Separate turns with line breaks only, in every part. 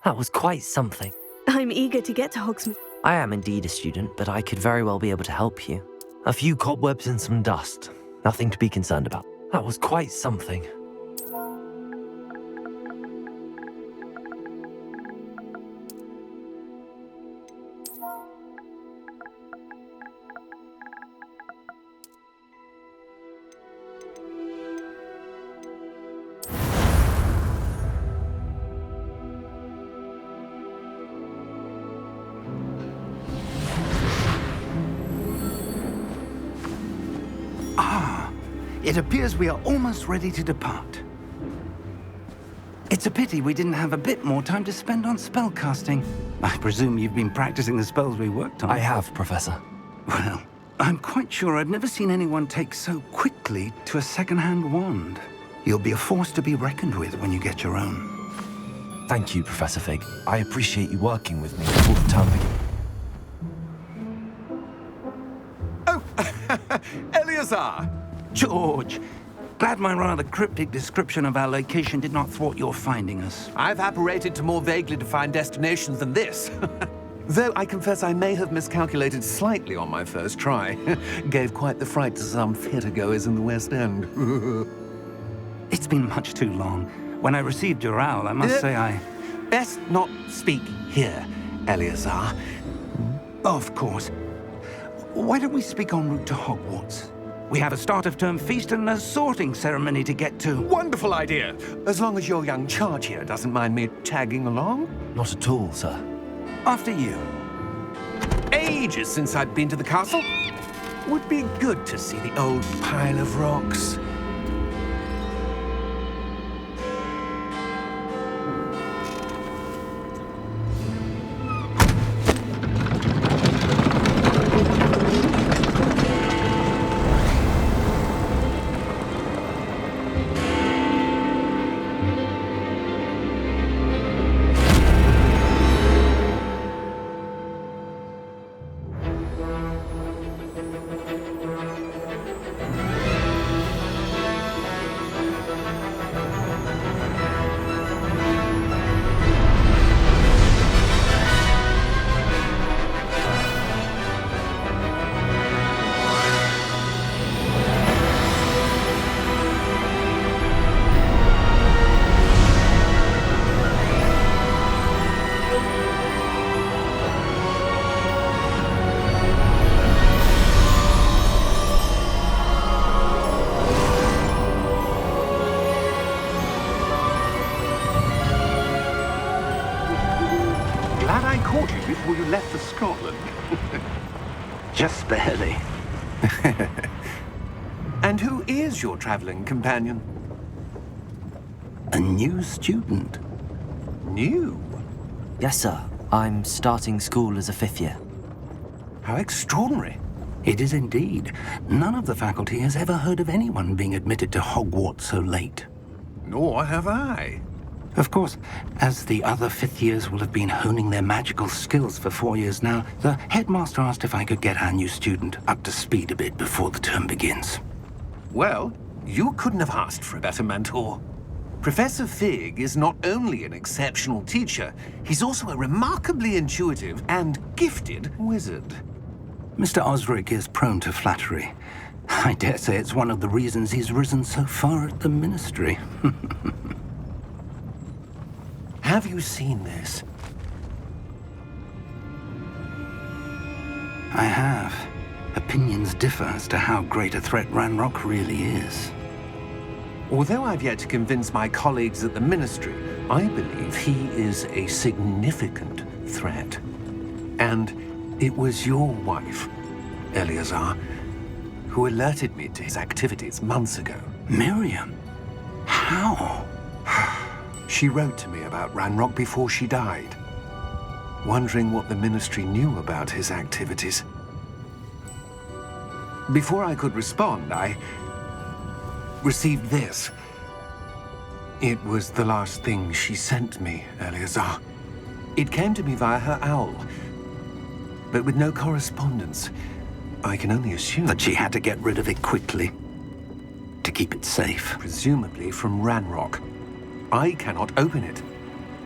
That was quite something.
I'm eager to get to Hogsmeade.
I am indeed a student, but I could very well be able to help you. A few cobwebs and some dust. Nothing to be concerned about. That was quite something.
It appears we are almost ready to depart. It's a pity we didn't have a bit more time to spend on spellcasting. I presume you've been practicing the spells we worked on.
I have, Professor.
Well, I'm quite sure I've never seen anyone take so quickly to a second-hand wand. You'll be a force to be reckoned with when you get your own.
Thank you, Professor Fig. I appreciate you working with me before the term begins.
Oh, Eleazar!
George, glad my rather cryptic description of our location did not thwart your finding us.
I've apparated to more vaguely defined destinations than this. Though I confess I may have miscalculated slightly on my first try. Gave quite the fright to some theatre-goers in the West End.
It's been much too long. When I received your owl, I must say I...
Best not speak here, Eleazar.
Of course. Why don't we speak en route to Hogwarts? We have a start-of-term feast and a sorting ceremony to get to.
Wonderful idea! As long as your young charge here doesn't mind me tagging along.
Not at all, sir.
After you.
Ages since I'd been to the castle. Would be good to see the old pile of rocks. Glad I caught you before you left for Scotland.
Just barely.
And who is your traveling companion?
A new student.
New?
Yes, sir. I'm starting school as a 5th year.
How extraordinary.
It is indeed. None of the faculty has ever heard of anyone being admitted to Hogwarts so late.
Nor have I.
Of course, as the other 5th years will have been honing their magical skills for 4 years now, the headmaster asked if I could get our new student up to speed a bit before the term begins.
Well, you couldn't have asked for a better mentor. Professor Fig is not only an exceptional teacher, he's also a remarkably intuitive and gifted wizard.
Mr. Osric is prone to flattery. I dare say it's one of the reasons he's risen so far at the ministry.
Have you seen this?
I have. Opinions differ as to how great a threat Ranrock really is.
Although I've yet to convince my colleagues at the Ministry, I believe he is a significant threat. And it was your wife, Eleazar, who alerted me to his activities months ago.
Miriam? How?
She wrote to me about Ranrock before she died, wondering what the Ministry knew about his activities. Before I could respond, I received this. It was the last thing she sent me, Eleazar. It came to me via her owl, but with no correspondence. I can only assume
That she had to get rid of it quickly, to keep it safe.
presumably from Ranrock. I cannot open it.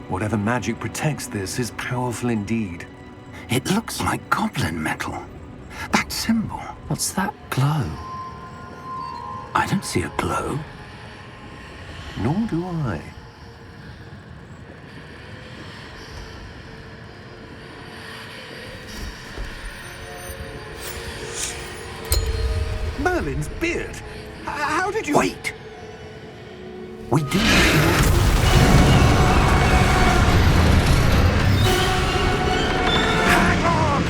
Whatever magic protects this is powerful indeed.
It looks like goblin metal. That symbol.
What's that glow?
I don't see a glow.
Nor do I. Merlin's beard! How did you...
Wait! We do... Hang on!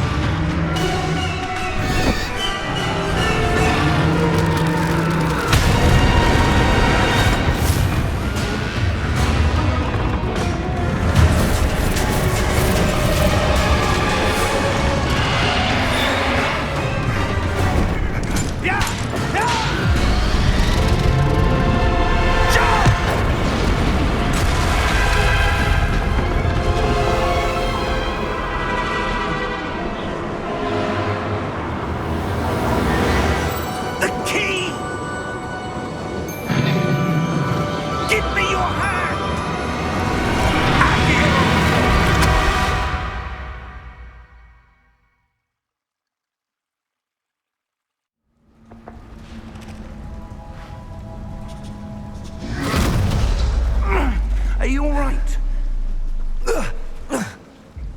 Are you all right?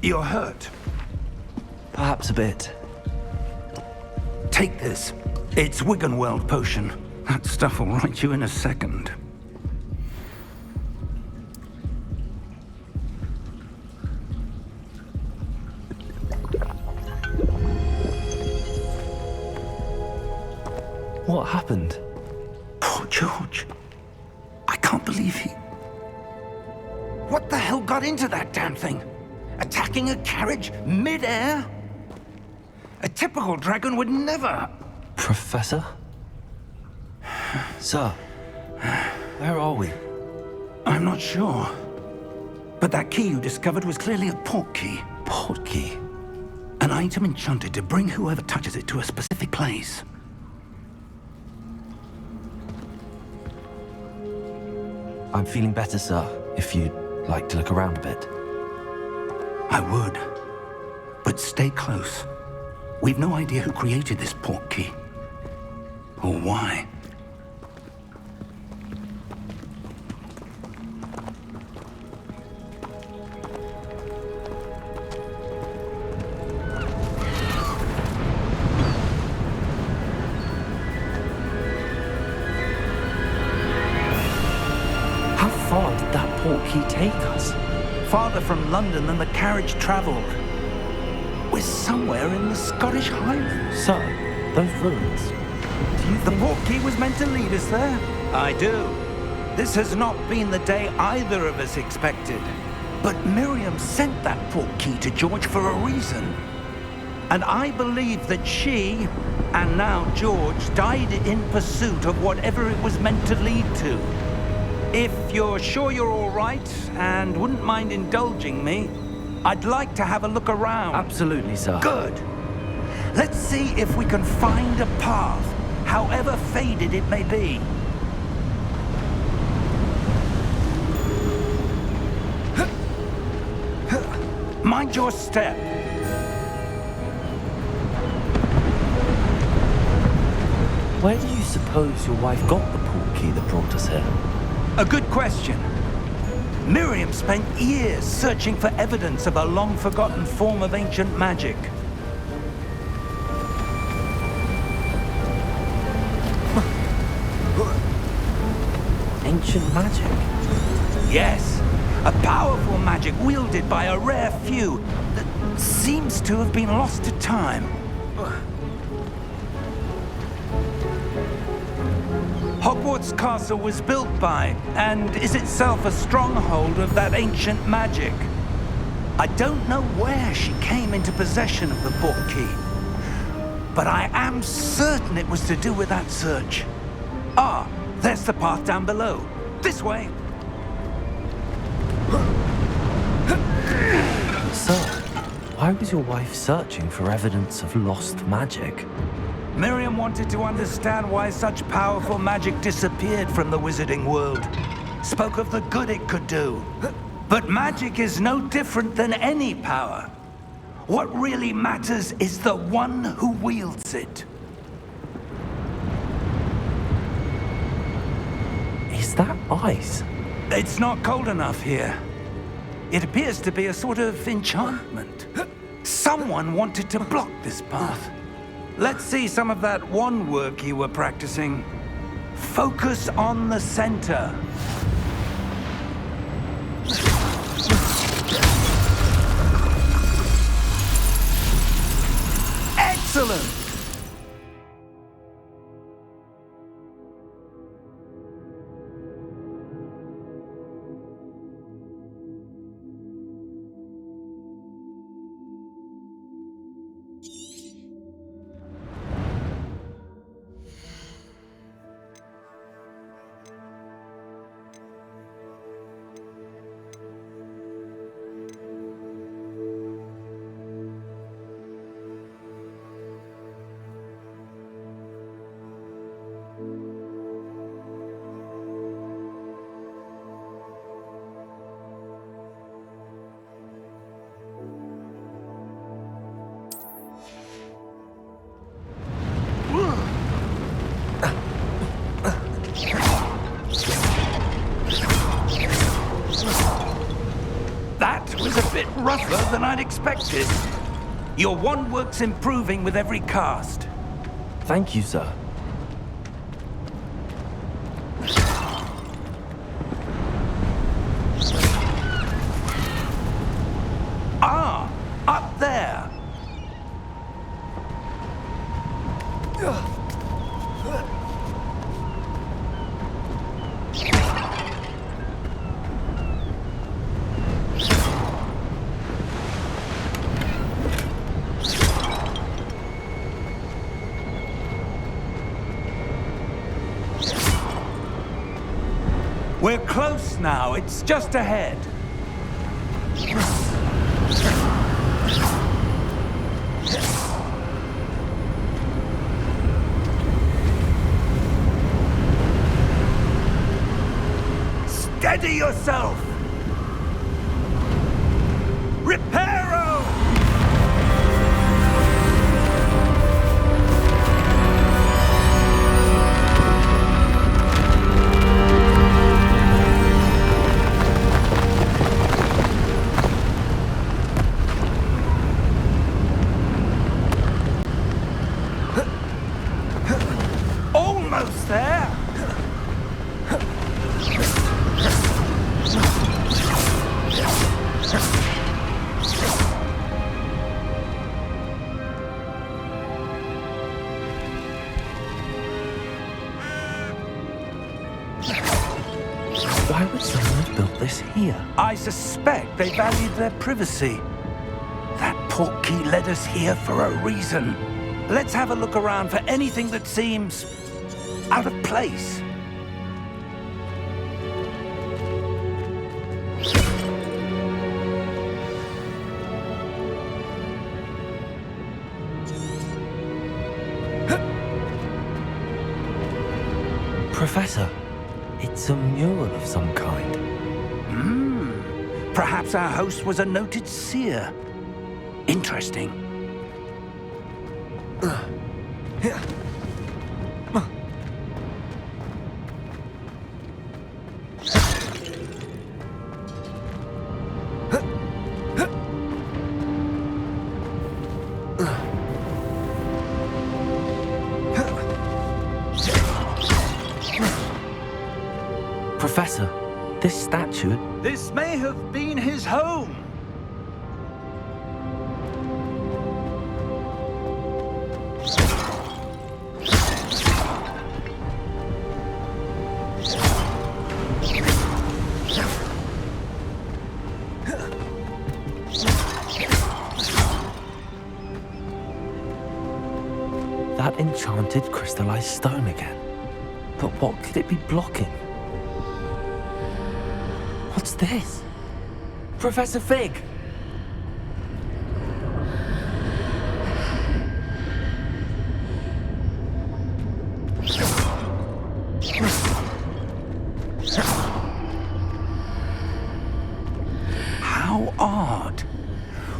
You're hurt.
Perhaps a bit.
Take this. It's Wiggenweld potion. That stuff will right you in a second.
What happened?
Poor George. I can't believe he... What the hell got into that damn thing? Attacking a carriage mid-air? A typical dragon would never...
Professor? Sir, where are we?
I'm not sure. But that key you discovered was clearly a port key.
Port key?
An item enchanted to bring whoever touches it to a specific place.
I'm feeling better, sir, if you'd like to look around a bit.
I would. But stay close. We've no idea who created this port key. Or why.
How far did that port key take us?
Farther from London than the carriage travelled. We're somewhere in the Scottish Highlands.
Sir, those ruins. Do you
The
think...
port key was meant to lead us there? I do. This has not been the day either of us expected. But Miriam sent that port key to George for a reason. And I believe that she, and now George, died in pursuit of whatever it was meant to lead to. If you're sure you're all right, and wouldn't mind indulging me, I'd like to have a look around.
Absolutely, sir.
Good. Let's see if we can find a path, however faded it may be. Mind your step.
Where do you suppose your wife got the port key that brought us here?
A good question. Miriam spent years searching for evidence of a long-forgotten form of ancient magic.
Ancient magic?
Yes, a powerful magic wielded by a rare few that seems to have been lost to time. Hogwarts Castle was built by, and is itself a stronghold of that ancient magic. I don't know where she came into possession of the port key, but I am certain it was to do with that search. Ah, there's the path down below. This way.
Sir, why was your wife searching for evidence of lost magic?
Miriam wanted to understand why such powerful magic disappeared from the wizarding world. Spoke of the good it could do. But magic is no different than any power. What really matters is the one who wields it.
Is that ice?
It's not cold enough here. It appears to be a sort of enchantment. Someone wanted to block this path. Let's see some of that wand work you were practicing. Focus on the center. Excellent! That was a bit rougher than I'd expected. Your wand work's improving with every cast.
Thank you, sir.
Ah, up there. We're close now. It's just ahead. Steady yourself! Reparo! Almost there!
Why would someone have built this here?
I suspect they valued their privacy. That portkey led us here for a reason. Let's have a look around for anything that seems out of place.
Professor, it's a mural of some kind.
Perhaps our host was a noted seer. Interesting.
Professor, this statue...
This may have been his home.
That enchanted crystallized stone again. But what could it be blocking? What's this? Professor Fig!
How odd.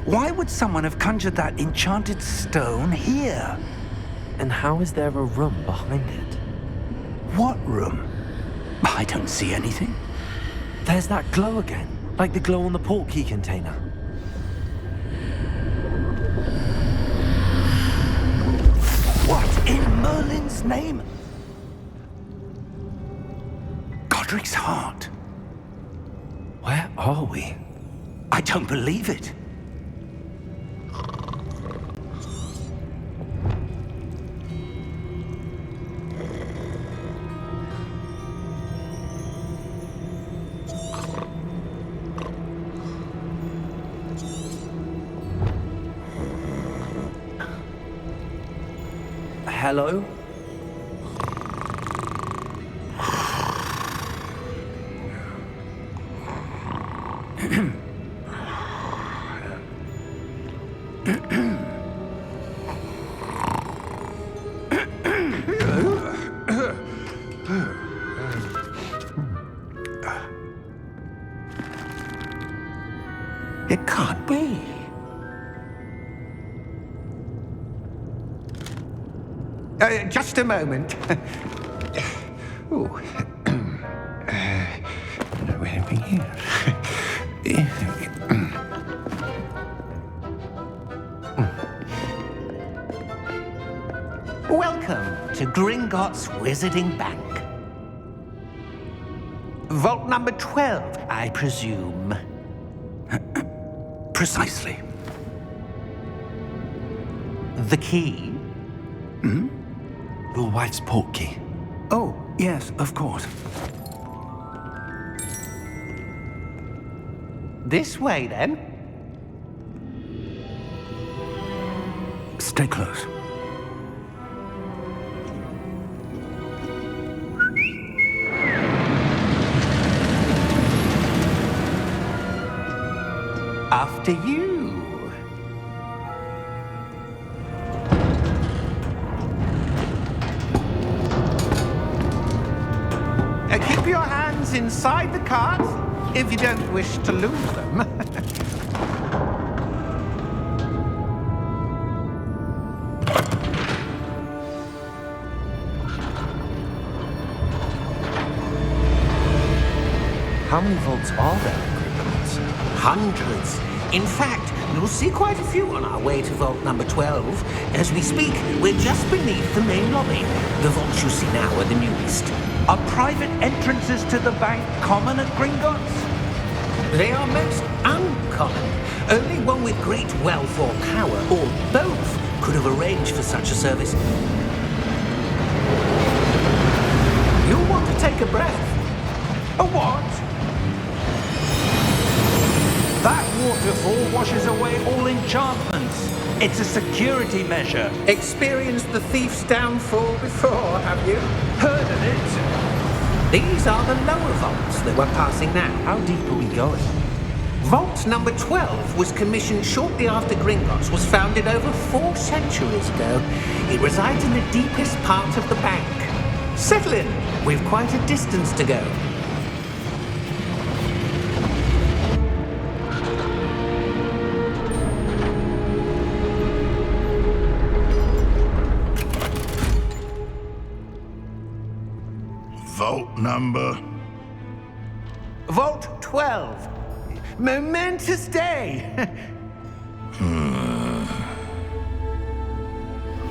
Why would someone have conjured that enchanted stone here?
And how is there a room behind it?
What room? I don't see anything.
There's that glow again, like the glow on the portkey container.
What in Merlin's name? Godric's heart.
Where are we?
I don't believe it.
Hello?
It can't be. Just a moment. Oh. Where are we here? Welcome to Gringotts Wizarding Bank. Vault number 12, I presume.
Precisely.
The key?
Your wife's portkey.
Oh, yes, of course.
This way, then.
Stay close.
After you. Keep your hands inside the cart if you don't wish to lose them.
How many vaults are there in Gringotts?
Hundreds. In fact, you'll see quite a few on our way to vault number 12. As we speak, we're just beneath the main lobby. The vaults you see now are the newest.
Are private entrances to the bank common at Gringotts?
They are most uncommon. Only one with great wealth or power, or both, could have arranged for such a service. You'll want to take a breath.
A what? That waterfall washes away all enchantments. It's a security measure.
Experienced the thief's downfall before, have you?
Heard of it?
These are the lower vaults that we're passing now.
How deep are we going?
Vault number 12 was commissioned shortly after Gringotts was founded over 4 centuries ago. It resides in the deepest part of the bank. Settle in. We've quite a distance to go.
Vault number?
Vault 12. Momentous day.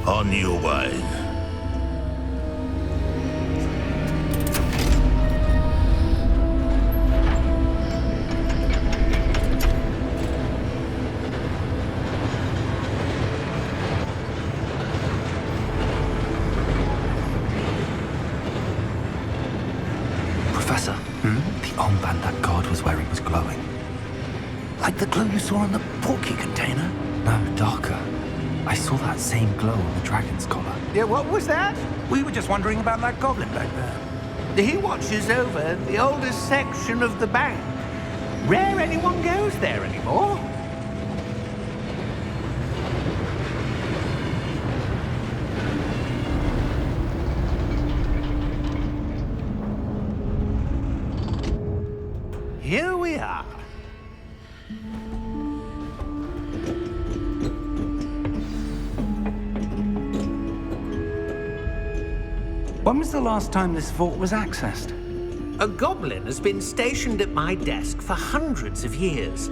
On your way.
Professor, the armband that guard was wearing was glowing.
Like the glow you saw on the portkey container?
No, darker. I saw that same glow on the dragon's collar.
Yeah, what was that?
We were just wondering about that goblin back there.
He watches over the oldest section of the bank. Rare anyone goes there anymore. Here we are.
When was the last time this vault was accessed?
A goblin has been stationed at my desk for hundreds of years.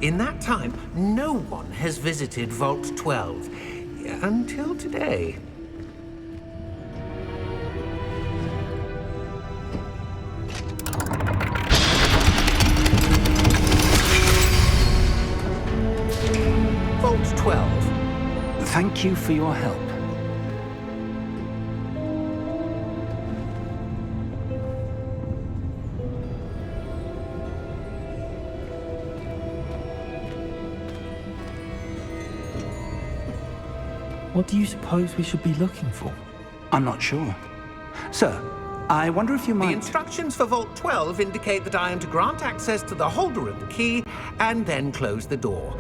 In that time, no one has visited Vault 12. Until today. Vault 12.
Thank you for your help.
What do you suppose we should be looking for?
I'm not sure. Sir, I wonder if you
The
might...
instructions for Vault 12 indicate that I am to grant access to the holder of the key and then close the door.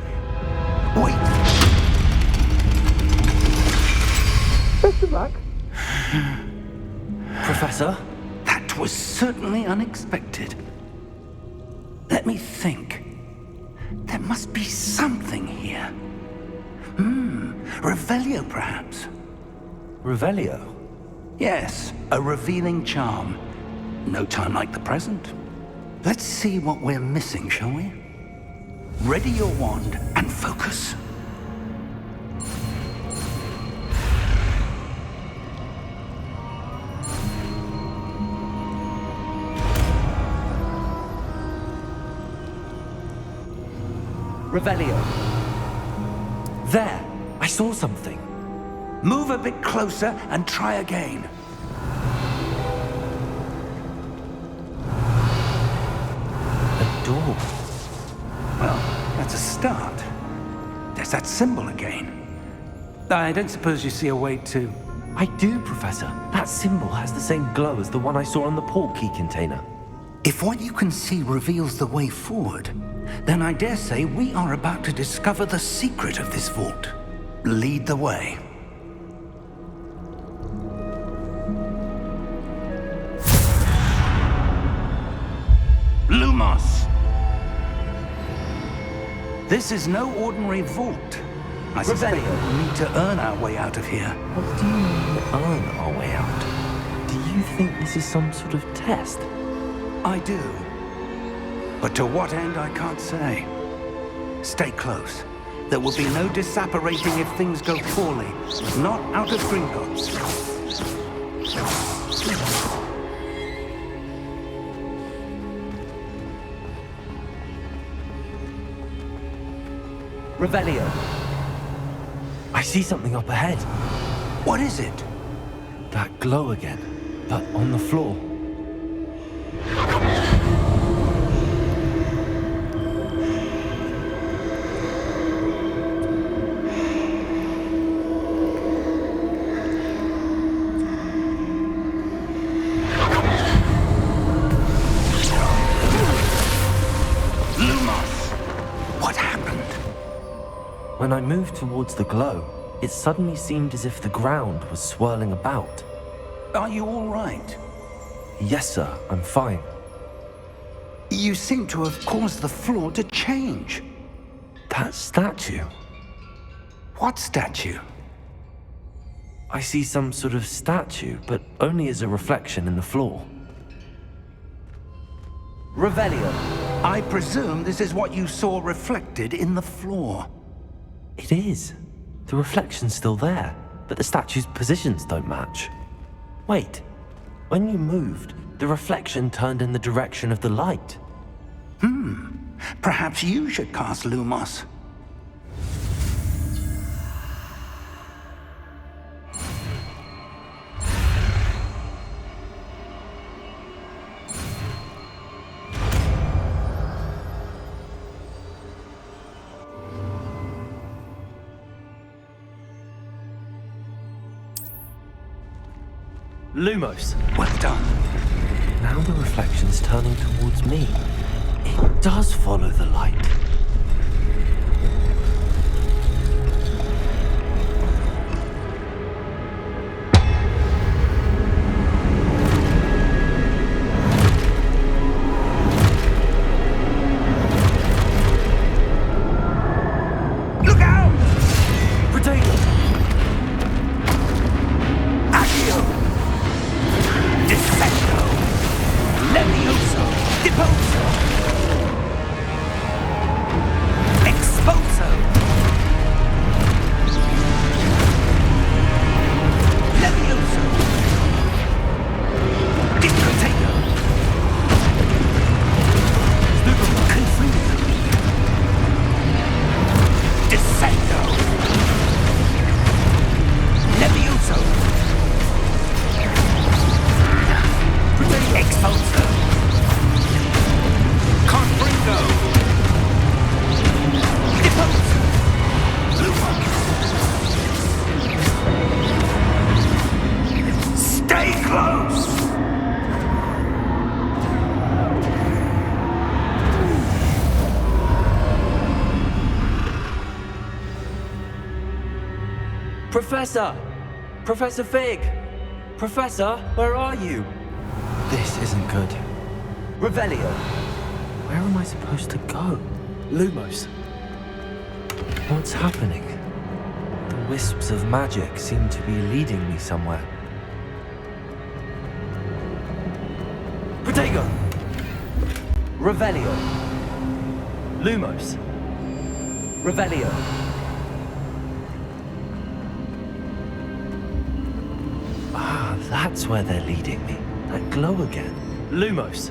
Wait!
Best of luck.
Professor?
That was certainly unexpected. Let me think. There must be something here. Revelio, perhaps?
Revelio?
Yes, a revealing charm. No time like the present. Let's see what we're missing, shall we? Ready your wand and focus.
Revelio. There! I saw something.
Move a bit closer and try again.
A door.
Well, that's a start. There's that symbol again. I don't suppose you see a way to...
I do, Professor. That symbol has the same glow as the one I saw on the port key container.
If what you can see reveals the way forward, then I dare say we are about to discover the secret of this vault. Lead the way. Lumos! This is no ordinary vault. I suspect we'll need to earn our way out of here.
What do you mean, earn our way out? Do you think this is some sort of test?
I do. But to what end, I can't say. Stay close. There will be no disapparating if things go poorly. Not out of Gringotts.
Revelio. I see something up ahead.
What is it?
That glow again, but on the floor. When I moved towards the glow, it suddenly seemed as if the ground was swirling about.
Are you all right?
Yes, sir, I'm fine.
You seem to have caused the floor to change.
That statue?
What statue?
I see some sort of statue, but only as a reflection in the floor. Revelio.
I presume this is what you saw reflected in the floor.
It is. The reflection's still there, but the statue's positions don't match. Wait, when you moved, the reflection turned in the direction of the light.
Perhaps you should cast Lumos.
Lumos.
Well done.
Now the reflection's turning towards me. It does follow the light.
Look out!
Potato!
Accio!
Professor! Professor Fig! Professor, where are you? This isn't good.
Revelio.
Where am I supposed to go? Lumos. What's happening? The wisps of magic seem to be leading me somewhere.
Protego. Revelio.
Lumos.
Revelio.
Ah, that's where they're leading me. That glow again. Lumos.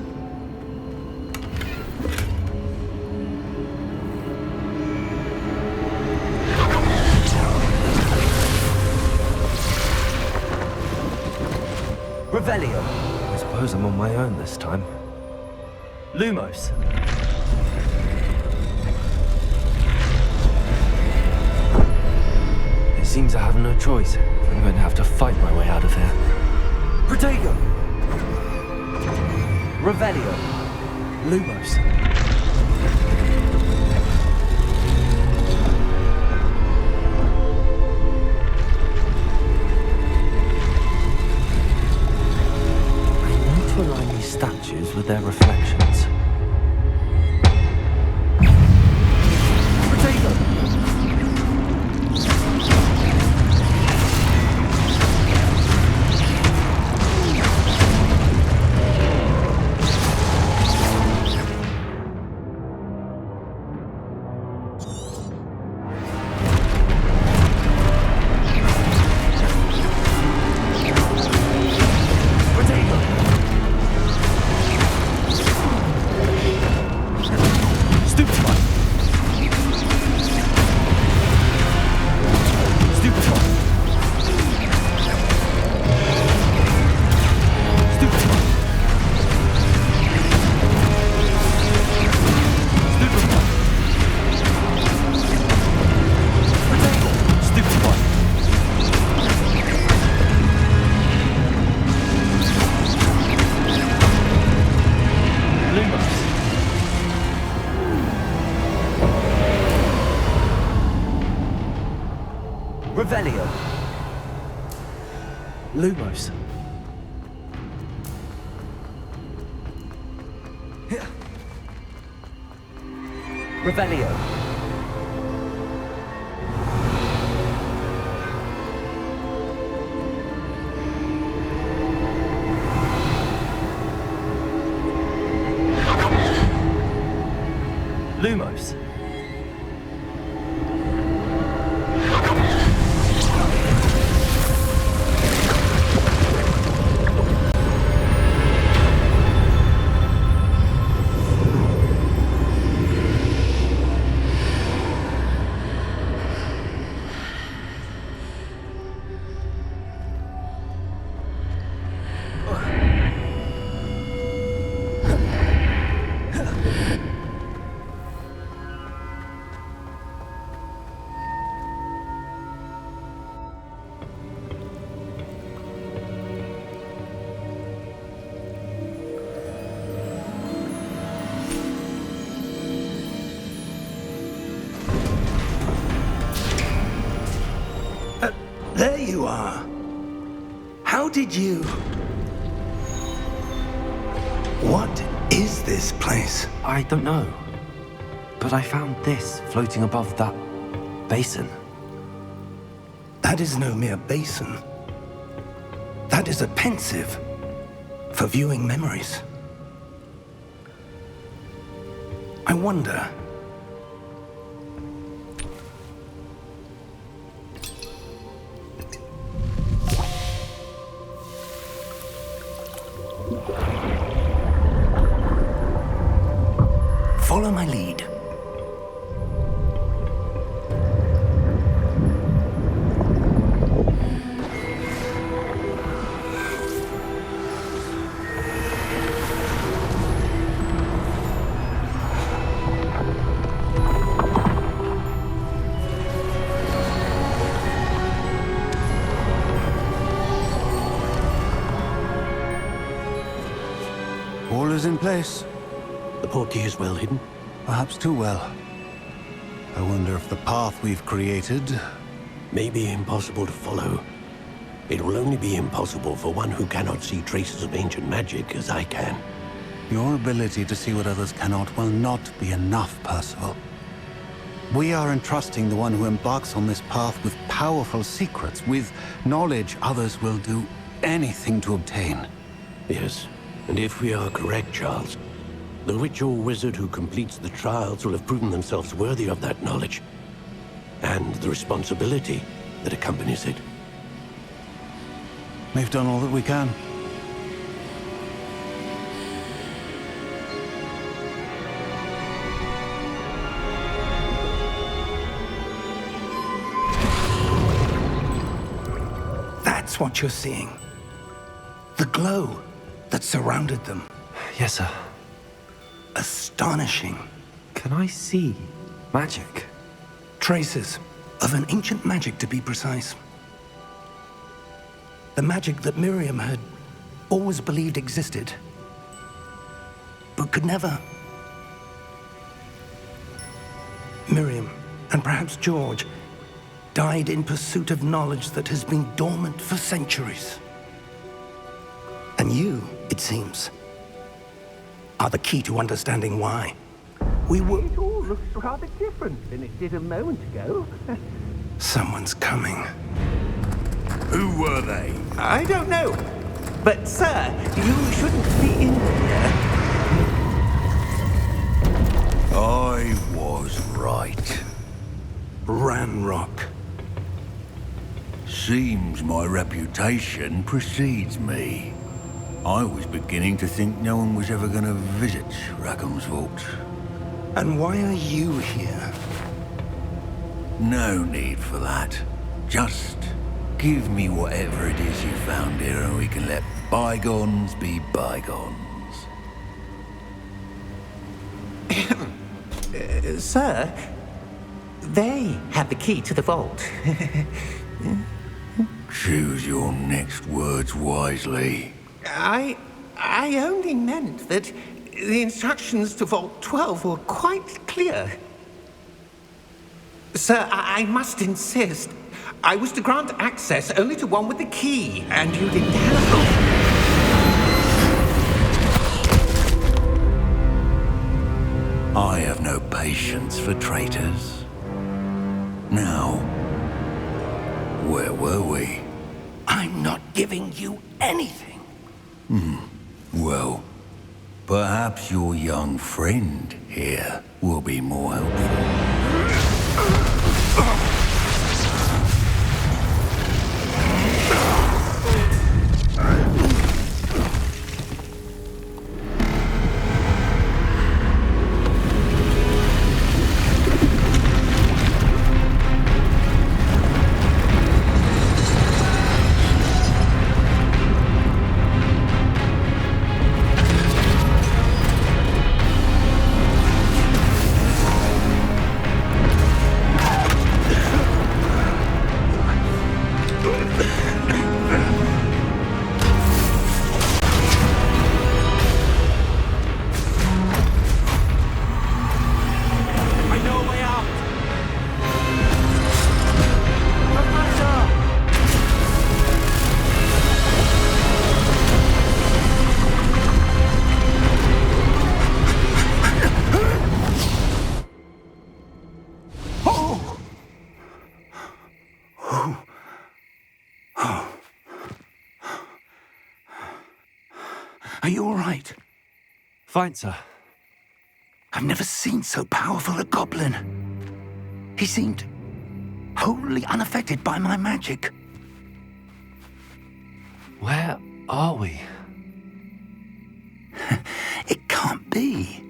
Revelio.
I suppose I'm on my own this time. Lumos. It seems I have no choice. I'm going to have to fight my way out of here.
Protego. Revelio.
Lumos. I need to align these statues with their reflections.
Protego. Revelio.
Lumos.
Revelio.
Lumos.
There you are. How did you... What is this place?
I don't know. But I found this floating above that basin.
That is no mere basin. That is a pensive for viewing memories. I wonder... Follow my lead.
All is in place.
The portkey is well hidden.
Perhaps too well. I wonder if the path we've created may be impossible to follow. It will only be impossible for one who cannot see traces of ancient magic as I can.
Your ability to see what others cannot will not be enough, Percival. We are entrusting the one who embarks on this path with powerful secrets, with knowledge others will do anything to obtain.
Yes, and if we are correct, Charles, the witch or wizard who completes the trials will have proven themselves worthy of that knowledge, and the responsibility that accompanies it.
We've done all that we can.
That's what you're seeing. The glow that surrounded them.
Yes, sir.
Astonishing.
Can I see magic?
Traces of an ancient magic, to be precise. The magic that Miriam had always believed existed, but could never. Miriam, and perhaps George, died in pursuit of knowledge that has been dormant for centuries. And you, it seems, are the key to understanding why. We were...
It all looks rather different than it did a moment ago.
Someone's coming.
Who were they?
I don't know. But, sir, you shouldn't be in here.
I was right.
Ranrock.
Seems my reputation precedes me. I was beginning to think no one was ever going to visit Rackham's vault.
And why are you here?
No need for that. Just give me whatever it is you found here and we can let bygones be bygones.
Sir, they have the key to the vault.
Choose your next words wisely.
I only meant that the instructions to Vault 12 were quite clear. Sir, I must insist. I was to grant access only to one with the key, and you didn't have
I have no patience for traitors. Now, where were we?
I'm not giving you anything.
Well, perhaps your young friend here will be more helpful.
Are you all right?
Fine, sir.
I've never seen so powerful a goblin. He seemed wholly unaffected by my magic.
Where are we?
It can't be.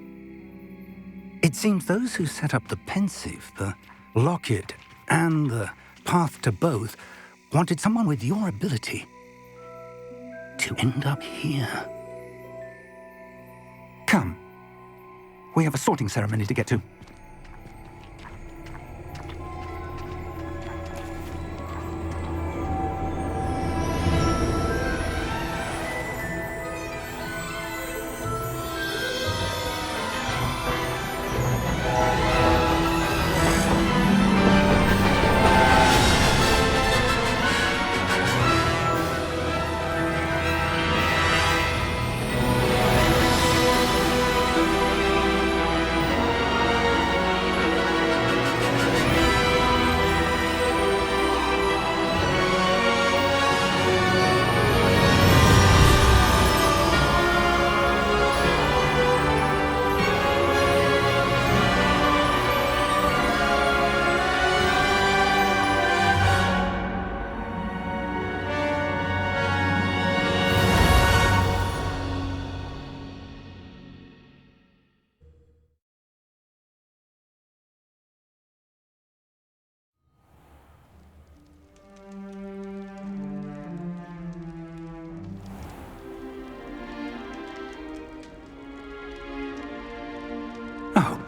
It seems those who set up the pensive, the locket, and the path to both wanted someone with your ability to end up here. Come. We have a sorting ceremony to get to.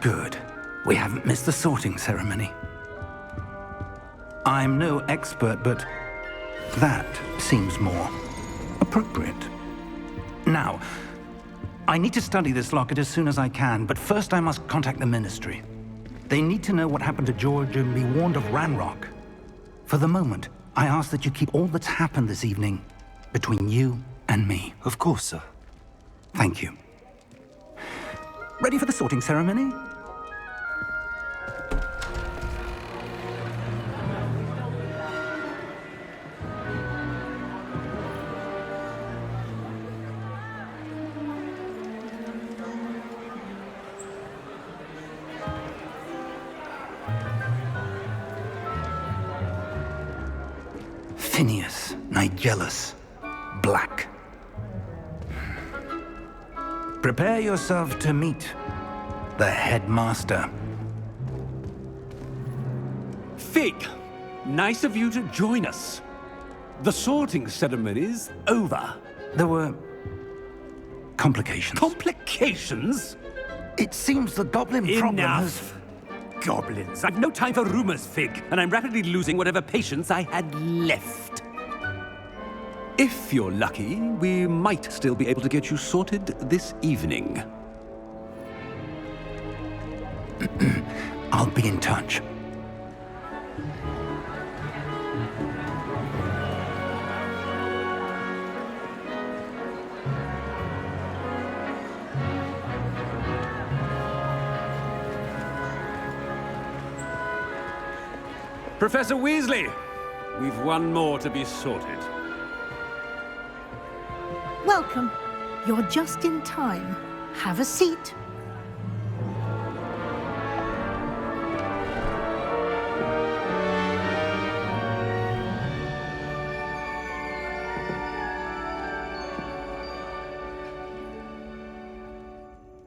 Good. We haven't missed the sorting ceremony. I'm no expert, but that seems more appropriate. Now, I need to study this locket as soon as I can, but first I must contact the Ministry. They need to know what happened to George and be warned of Ranrock. For the moment, I ask that you keep all that's happened this evening between you and me.
Of course, sir.
Thank you. Ready for the sorting ceremony? Phineas, Nigellus, Black. Prepare yourself to meet the headmaster.
Fig, nice of you to join us. The sorting ceremony's over.
There were complications.
Complications?
It seems the goblin problem has...
Enough! Goblins. I've no time for rumors, Fig, and I'm rapidly losing whatever patience I had left. If you're lucky, we might still be able to get you sorted this evening.
I'll be in touch.
Professor Weasley, we've one more to be sorted.
Welcome. You're just in time. Have a seat.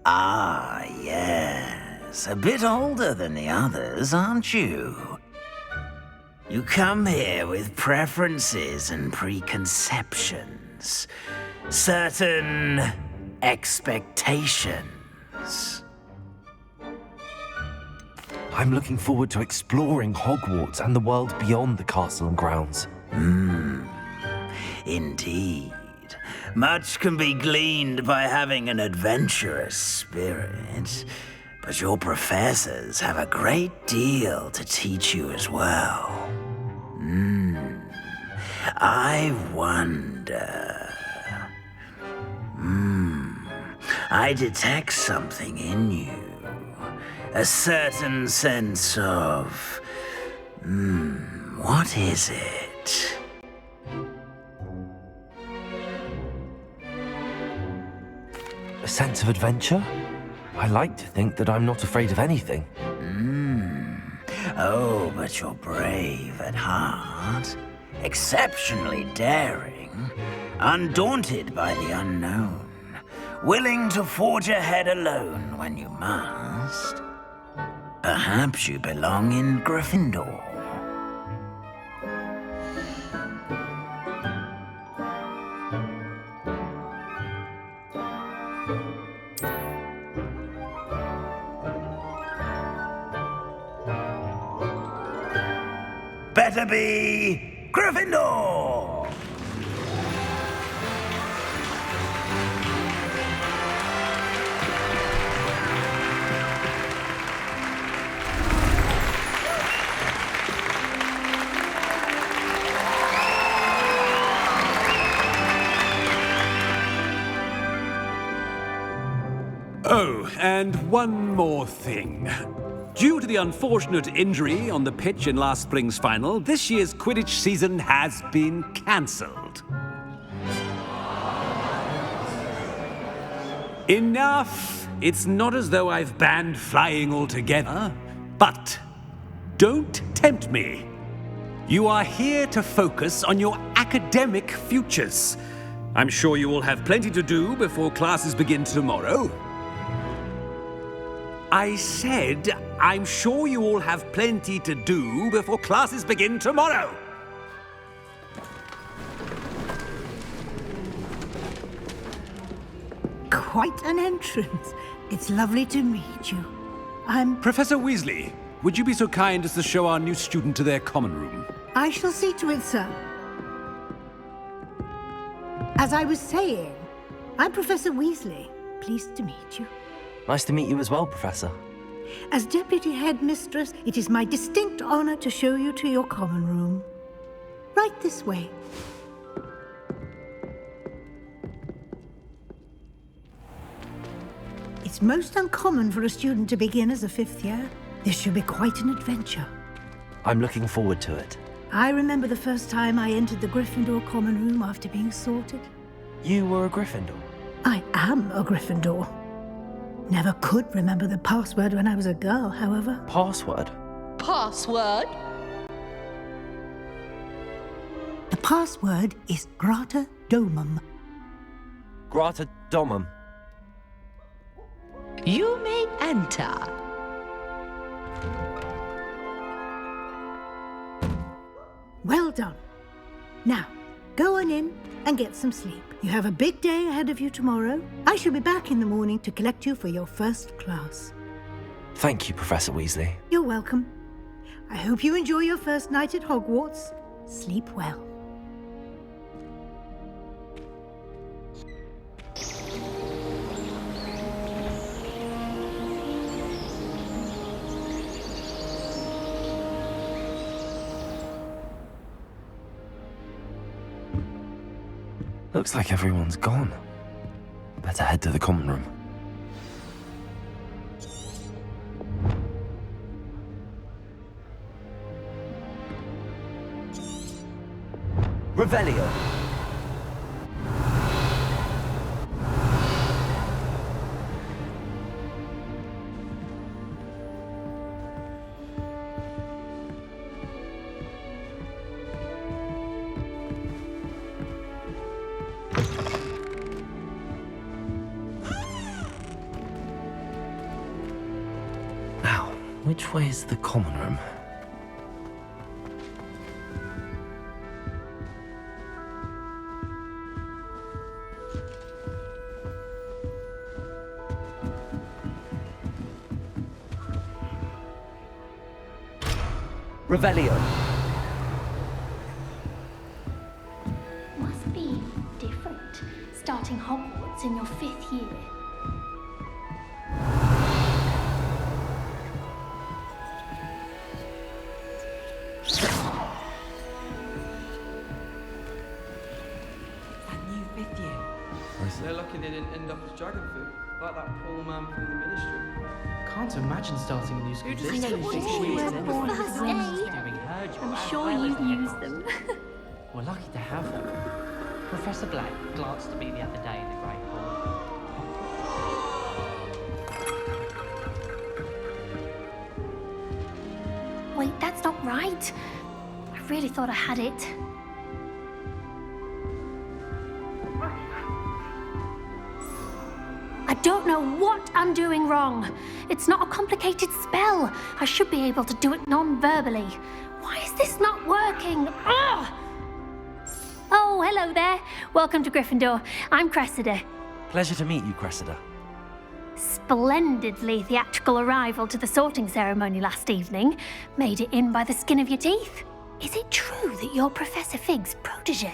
Ah, yes. A bit older than the others, aren't you? You come here with preferences and preconceptions. Certain expectations.
I'm looking forward to exploring Hogwarts and the world beyond the castle and grounds.
Indeed. Much can be gleaned by having an adventurous spirit, but your professors have a great deal to teach you as well. I wonder... I detect something in you. A certain sense of... what is it?
A sense of adventure? I like to think that I'm not afraid of anything.
Oh, but you're brave at heart. Exceptionally daring. Undaunted by the unknown. Willing to forge ahead alone when you must. Perhaps you belong in Gryffindor. Better be Gryffindor!
Oh, and one more thing. Due to the unfortunate injury on the pitch in last spring's final, this year's Quidditch season has been cancelled. Enough! It's not as though I've banned flying altogether, but don't tempt me. You are here to focus on your academic futures. I'm sure you will have plenty to do before classes begin tomorrow. I said, I'm sure you all have plenty to do before classes begin tomorrow.
Quite an entrance. It's lovely to meet you.
Professor Weasley, would you be so kind as to show our new student to their common room?
I shall see to it, sir. As I was saying, I'm Professor Weasley. Pleased to meet you.
Nice to meet you as well, Professor.
As Deputy Headmistress, it is my distinct honor to show you to your common room. Right this way. It's most uncommon for a student to begin as a 5th year. This should be quite an adventure.
I'm looking forward to it.
I remember the first time I entered the Gryffindor common room after being sorted.
You were a Gryffindor?
I am a Gryffindor. Never could remember the password when I was a girl, however.
Password?
Password?
The password is Grata Domum.
Grata Domum.
You may enter.
Well done. Now, go on in and get some sleep. You have a big day ahead of you tomorrow. I shall be back in the morning to collect you for your first class.
Thank you, Professor Weasley.
You're welcome. I hope you enjoy your first night at Hogwarts. Sleep well.
Looks like everyone's gone. Better head to the common room. Revelio. Now, which way is the common room? Revelio.
Must be different, starting Hogwarts in your 5th year.
That new 5th year. They're lucky they didn't end up as dragon food, like that poor man from the ministry. Can't imagine starting a new school.
I don't want to use them on the first day. I'm sure you've used them.
We're lucky to have them. Professor Black glanced at me the other day in the Great Hall.
Wait, that's not right. I really thought I had it. I don't know what I'm doing wrong. It's not a complicated spell. I should be able to do it non-verbally. Why is this not working? Ugh! Oh, hello there. Welcome to Gryffindor. I'm Cressida.
Pleasure to meet you, Cressida.
Splendidly theatrical arrival to the sorting ceremony last evening. Made it in by the skin of your teeth. Is it true that you're Professor Fig's protege?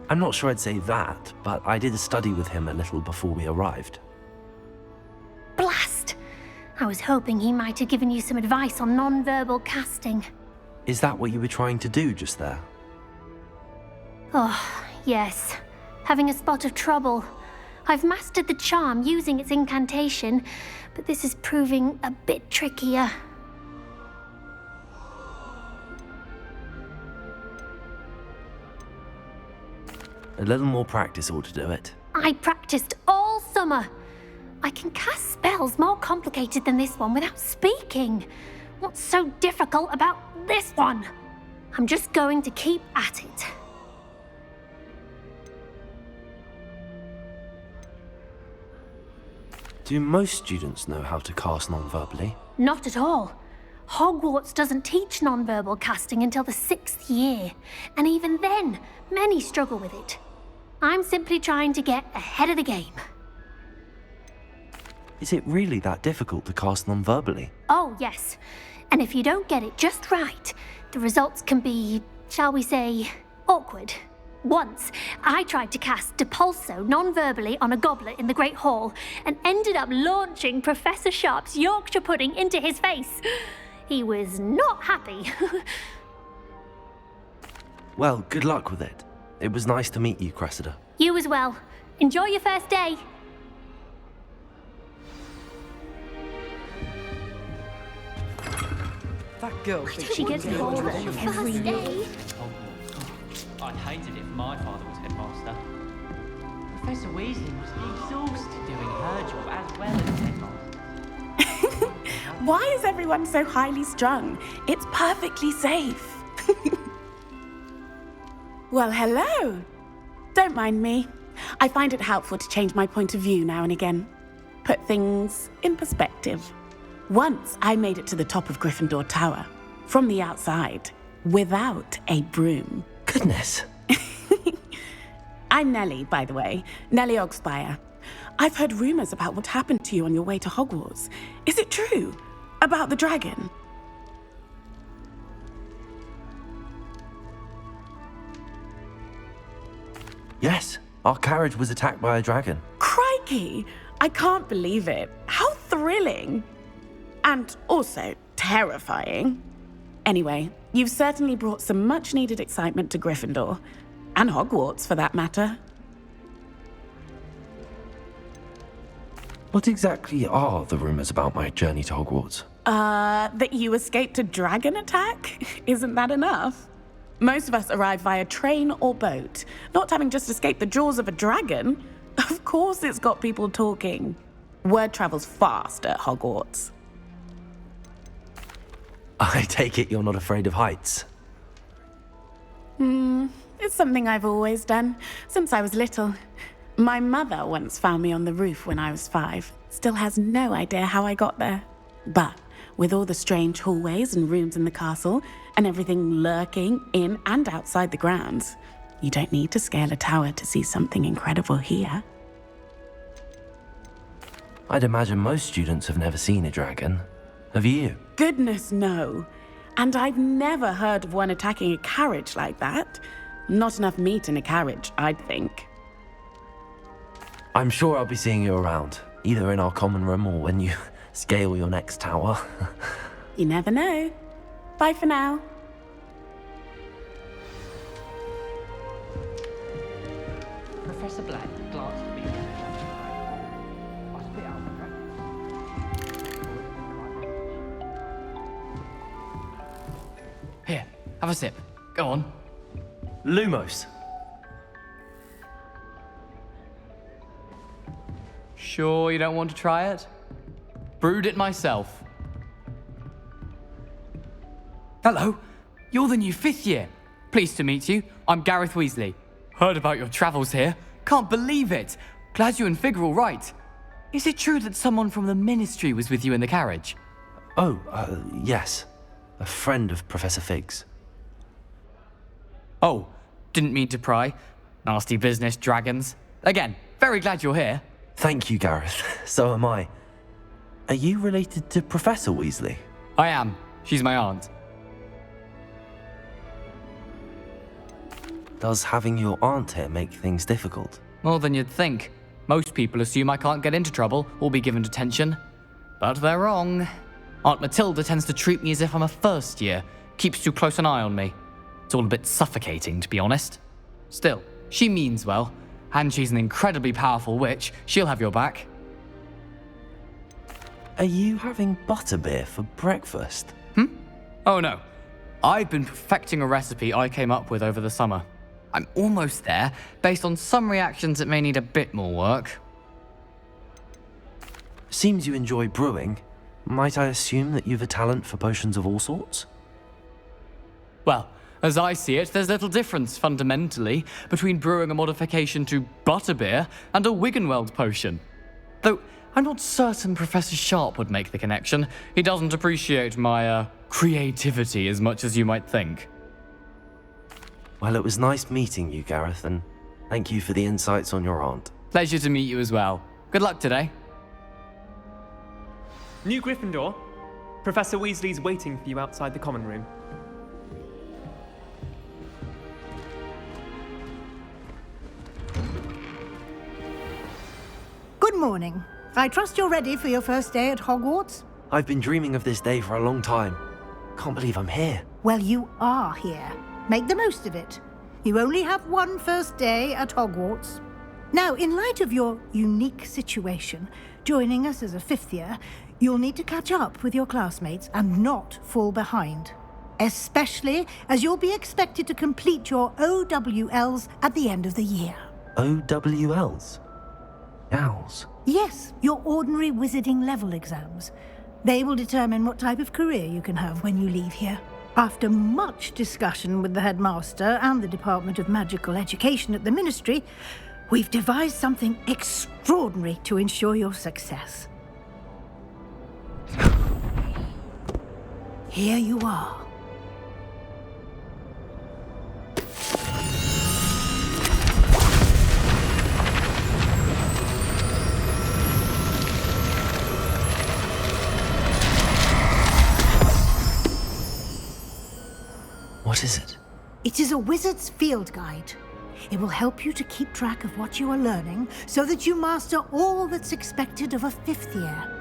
I'm not sure I'd say that, but I did study with him a little before we arrived.
Blast! I was hoping he might have given you some advice on non-verbal casting.
Is that what you were trying to do just there?
Oh, yes. Having a spot of trouble. I've mastered the charm using its incantation, but this is proving a bit trickier.
A little more practice ought to do it.
I practiced all summer. I can cast spells more complicated than this one without speaking. What's so difficult about this one? I'm just going to keep at it.
Do most students know how to cast non-verbally?
Not at all. Hogwarts doesn't teach non-verbal casting until the 6th year, and even then, many struggle with it. I'm simply trying to get ahead of the game.
Is it really that difficult to cast non-verbally?
Oh, yes. And if you don't get it just right, the results can be, shall we say, awkward. Once, I tried to cast Depulso non-verbally on a goblet in the Great Hall and ended up launching Professor Sharp's Yorkshire pudding into his face. He was not happy.
Well, good luck with it. It was nice to meet you, Cressida.
You as well. Enjoy your first day.
That girl thinks
She gets bored every day.
I'd hate it if my father was headmaster. Professor Weasley must be exhausted doing her job as well as headmaster.
Why is everyone so highly strung? It's perfectly safe. Well, hello. Don't mind me. I find it helpful to change my point of view now and again. Put things in perspective. Once I made it to the top of Gryffindor Tower, from the outside, without a broom.
Goodness.
I'm Nellie, by the way. Nellie Ogspire. I've heard rumors about what happened to you on your way to Hogwarts. Is it true? About the dragon?
Yes, our carriage was attacked by a dragon.
Crikey! I can't believe it. How thrilling! And also terrifying. Anyway, you've certainly brought some much-needed excitement to Gryffindor. And Hogwarts, for that matter.
What exactly are the rumors about my journey to Hogwarts?
That you escaped a dragon attack? Isn't that enough? Most of us arrive via train or boat, not having just escaped the jaws of a dragon. Of course it's got people talking. Word travels fast at Hogwarts.
I take it you're not afraid of heights?
It's something I've always done, since I was little. My mother once found me on the roof when I was 5. Still has no idea how I got there. But with all the strange hallways and rooms in the castle, and everything lurking in and outside the grounds, you don't need to scale a tower to see something incredible here.
I'd imagine most students have never seen a dragon. Have you?
Goodness, no. And I've never heard of one attacking a carriage like that. Not enough meat in a carriage, I'd think.
I'm sure I'll be seeing you around, either in our common room or when you scale your next tower.
You never know. Bye for now.
Professor Black glanced at me. I spit out the dragon.
Here, have a sip. Go on.
Lumos.
Sure you don't want to try it? Brewed it myself. Hello, you're the new 5th year. Pleased to meet you. I'm Gareth Weasley. Heard about your travels here. Can't believe it. Glad you and Fig are all right. Is it true that someone from the Ministry was with you in the carriage?
Oh, yes. A friend of Professor Fig's.
Oh, didn't mean to pry. Nasty business, dragons. Again, very glad you're here.
Thank you, Gareth. So am I. Are you related to Professor Weasley?
I am. She's my aunt.
Does having your aunt here make things difficult?
More than you'd think. Most people assume I can't get into trouble or be given detention. But they're wrong. Aunt Matilda tends to treat me as if I'm a first year, keeps too close an eye on me. It's all a bit suffocating, to be honest. Still, she means well, and she's an incredibly powerful witch. She'll have your back.
Are you having butterbeer for breakfast?
Oh no. I've been perfecting a recipe I came up with over the summer. I'm almost there. Based on some reactions, it may need a bit more work.
Seems you enjoy brewing. Might I assume that you've a talent for potions of all sorts?
Well, as I see it, there's little difference, fundamentally, between brewing a modification to butterbeer and a Wiggenweld potion. Though, I'm not certain Professor Sharp would make the connection. He doesn't appreciate my, creativity as much as you might think.
Well, it was nice meeting you, Gareth, and thank you for the insights on your aunt.
Pleasure to meet you as well. Good luck today.
New Gryffindor. Professor Weasley's waiting for you outside the common room.
Good morning. I trust you're ready for your first day at Hogwarts?
I've been dreaming of this day for a long time. Can't believe I'm here.
Well, you are here. Make the most of it. You only have one first day at Hogwarts. Now, in light of your unique situation, joining us as a fifth year, you'll need to catch up with your classmates and not fall behind. Especially as you'll be expected to complete your OWLs at the end of the year.
OWLs? Owls?
Yes, your ordinary wizarding level exams. They will determine what type of career you can have when you leave here. After much discussion with the headmaster and the Department of Magical Education at the Ministry, we've devised something extraordinary to ensure your success. Here you are.
What is it?
It is a wizard's field guide. It will help you to keep track of what you are learning so that you master all that's expected of a fifth year.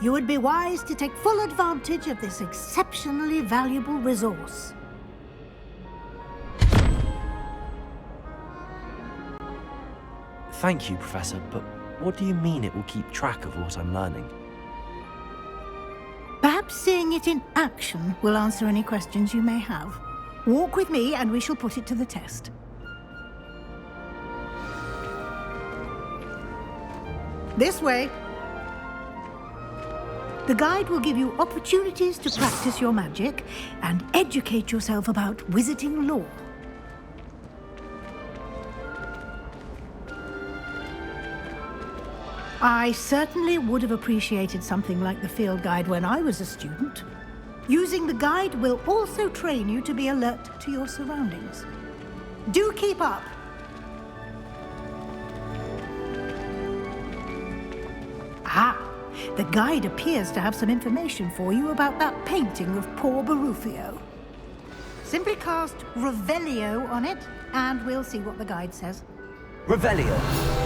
You would be wise to take full advantage of this exceptionally valuable resource.
Thank you, Professor, but what do you mean it will keep track of what I'm learning?
Perhaps seeing it in action will answer any questions you may have. Walk with me and we shall put it to the test. This way. The guide will give you opportunities to practice your magic and educate yourself about wizarding lore. I certainly would have appreciated something like the field guide when I was a student. Using the guide will also train you to be alert to your surroundings. Do keep up! Ah, the guide appears to have some information for you about that painting of poor Barufio. Simply cast Revelio on it, and we'll see what the guide says.
Revelio!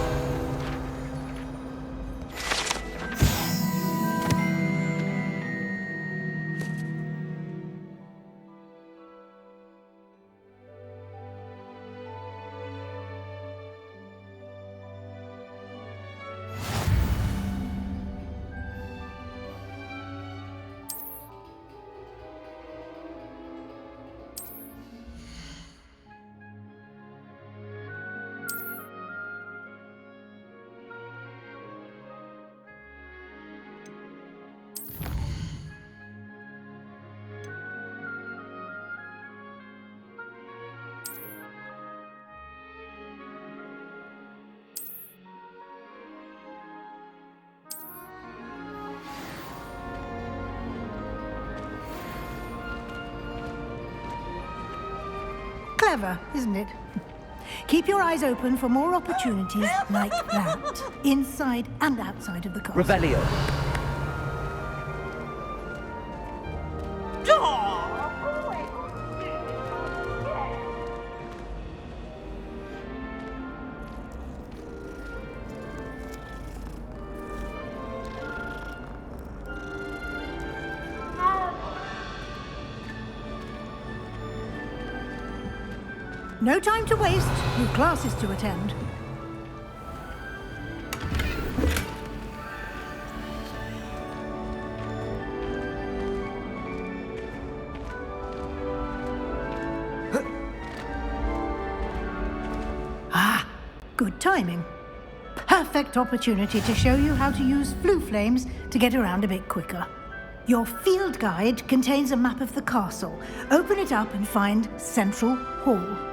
Clever, isn't it? Keep your eyes open for more opportunities like that, inside and outside of the castle.
Revelio!
No time to waste. You've classes to attend. Ah, good timing. Perfect opportunity to show you how to use flue flames to get around a bit quicker. Your field guide contains a map of the castle. Open it up and find Central Hall.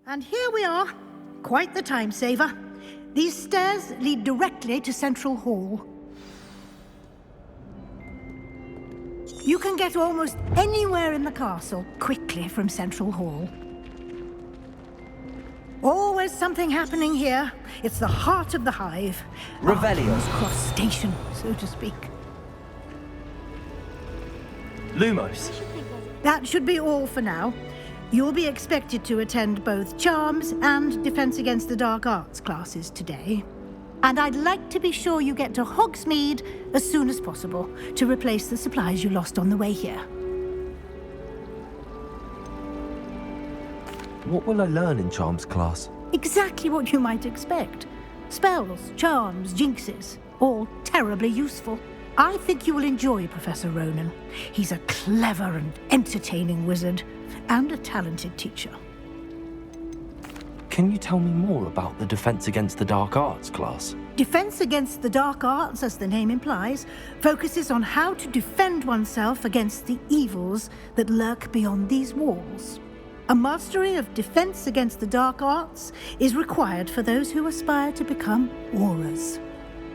And here we are. Quite the time saver. These stairs lead directly to Central Hall. You can get almost anywhere in the castle quickly from Central Hall. Always something happening here. It's the heart of the hive.
Revelio.
Cross station, so to speak.
Lumos.
That should be all for now. You'll be expected to attend both Charms and Defense Against the Dark Arts classes today. And I'd like to be sure you get to Hogsmeade as soon as possible to replace the supplies you lost on the way here.
What will I learn in Charms class?
Exactly what you might expect. Spells, charms, jinxes, all terribly useful. I think you will enjoy Professor Ronan. He's a clever and entertaining wizard, and a talented teacher.
Can you tell me more about the Defense Against the Dark Arts class?
Defense Against the Dark Arts, as the name implies, focuses on how to defend oneself against the evils that lurk beyond these walls. A mastery of Defense Against the Dark Arts is required for those who aspire to become Aurors.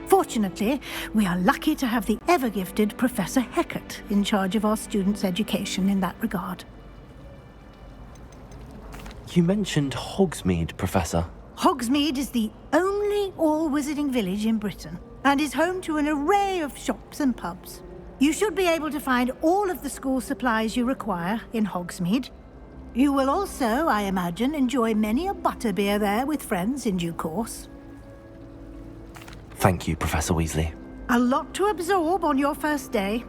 Fortunately, we are lucky to have the ever-gifted Professor Hecat in charge of our students' education in that regard.
You mentioned Hogsmeade, Professor.
Hogsmeade is the only all-wizarding village in Britain and is home to an array of shops and pubs. You should be able to find all of the school supplies you require in Hogsmeade. You will also, I imagine, enjoy many a butterbeer there with friends in due course.
Thank you, Professor Weasley.
A lot to absorb on your first day,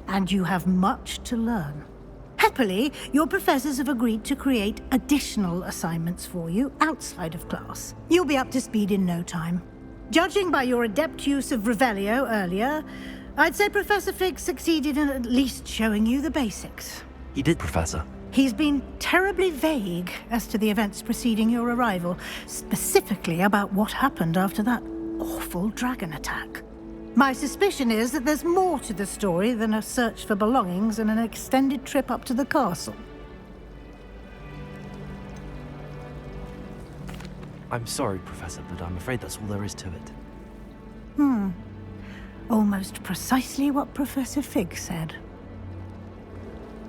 and you have much to learn. Happily, your professors have agreed to create additional assignments for you outside of class. You'll be up to speed in no time. Judging by your adept use of Revelio earlier, I'd say Professor Fig succeeded in at least showing you the basics.
He did, Professor.
He's been terribly vague as to the events preceding your arrival, specifically about what happened after that awful dragon attack. My suspicion is that there's more to the story than a search for belongings and an extended trip up to the castle.
I'm sorry, Professor, but I'm afraid that's all there is to it.
Almost precisely what Professor Fig said.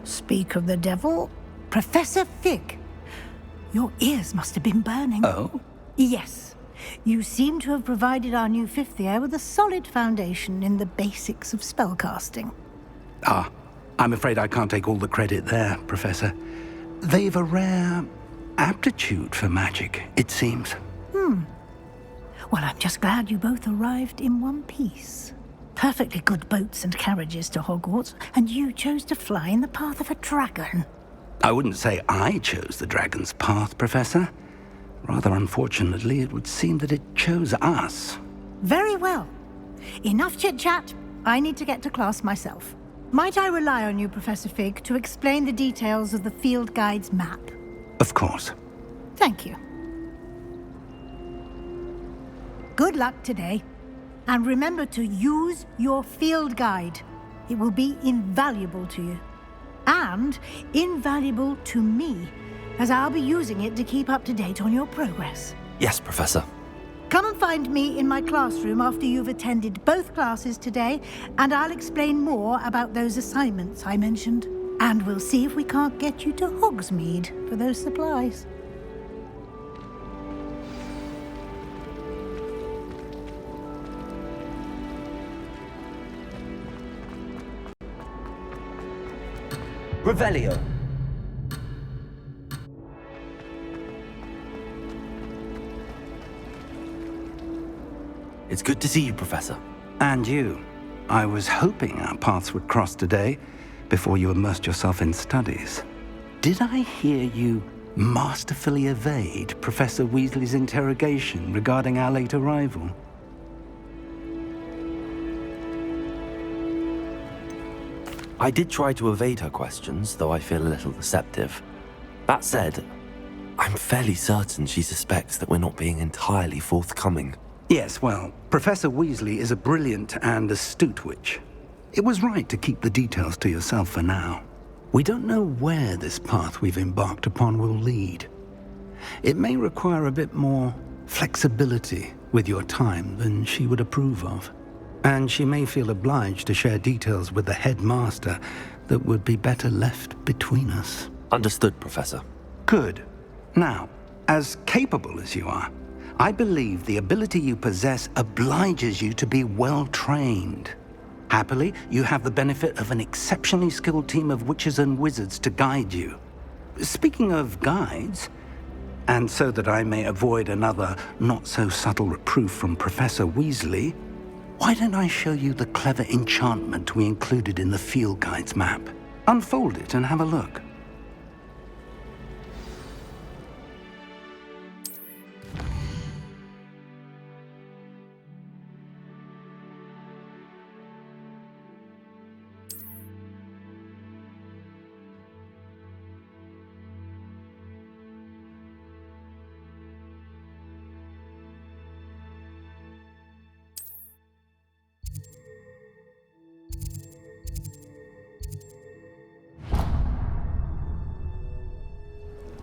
Speak of the devil, Professor Fig. Your ears must have been burning.
Oh?
Yes. You seem to have provided our new fifth year with a solid foundation in the basics of spellcasting.
Ah, I'm afraid I can't take all the credit there, Professor. They've a rare aptitude for magic, it seems.
Well, I'm just glad you both arrived in one piece. Perfectly good boats and carriages to Hogwarts, and you chose to fly in the path of a dragon.
I wouldn't say I chose the dragon's path, Professor. Rather unfortunately, it would seem that it chose us.
Very well. Enough chit-chat. I need to get to class myself. Might I rely on you, Professor Fig, to explain the details of the field guide's map?
Of course.
Thank you. Good luck today. And remember to use your field guide. It will be invaluable to you. And invaluable to me, as I'll be using it to keep up to date on your progress.
Yes, Professor.
Come and find me in my classroom after you've attended both classes today, and I'll explain more about those assignments I mentioned. And we'll see if we can't get you to Hogsmeade for those supplies.
Revelio. It's good to see you, Professor.
And you. I was hoping our paths would cross today, before you immersed yourself in studies. Did I hear you masterfully evade Professor Weasley's interrogation regarding our late arrival?
I did try to evade her questions, though I feel a little deceptive. That said, I'm fairly certain she suspects that we're not being entirely forthcoming.
Yes, well, Professor Weasley is a brilliant and astute witch. It was right to keep the details to yourself for now. We don't know where this path we've embarked upon will lead.
It may require a bit more flexibility with your time than she would approve of. And she may feel obliged to share details with the headmaster that would be better left between us.
Understood, Professor.
Good. Now, as capable as you are, I believe the ability you possess obliges you to be well trained. Happily, you have the benefit of an exceptionally skilled team of witches and wizards to guide you. Speaking of guides, and so that I may avoid another not-so-subtle reproof from Professor Weasley, why don't I show you the clever enchantment we included in the field guide's map? Unfold it and have a look.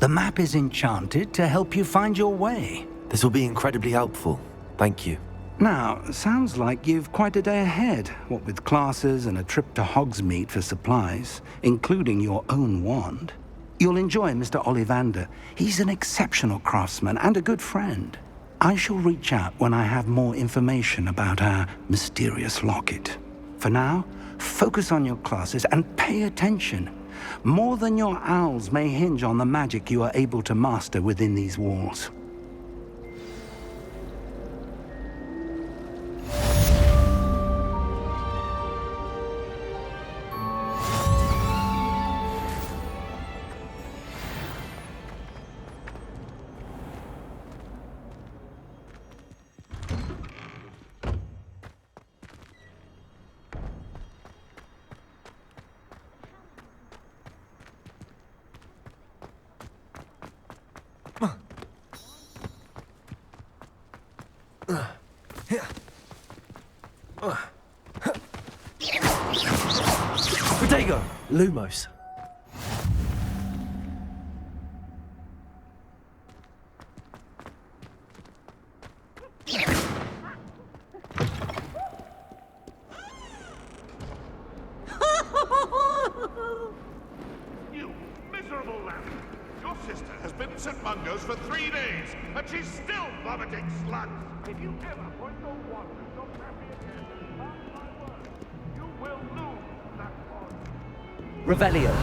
The map is enchanted to help you find your way.
This will be incredibly helpful. Thank you.
Now, sounds like you've quite a day ahead, what with classes and a trip to Hogsmeade for supplies, including your own wand. You'll enjoy Mr. Ollivander. He's an exceptional craftsman and a good friend. I shall reach out when I have more information about our mysterious locket. For now, focus on your classes and pay attention. More than your owls may hinge on the magic you are able to master within these walls.
Protego! Lumos.
You miserable lamb! Your sister has been at St. Mungo's for 3 days, and she's still vomiting slugs! If you ever point your wand at your happy again, mark my words, you will lose that wand.
Revelio.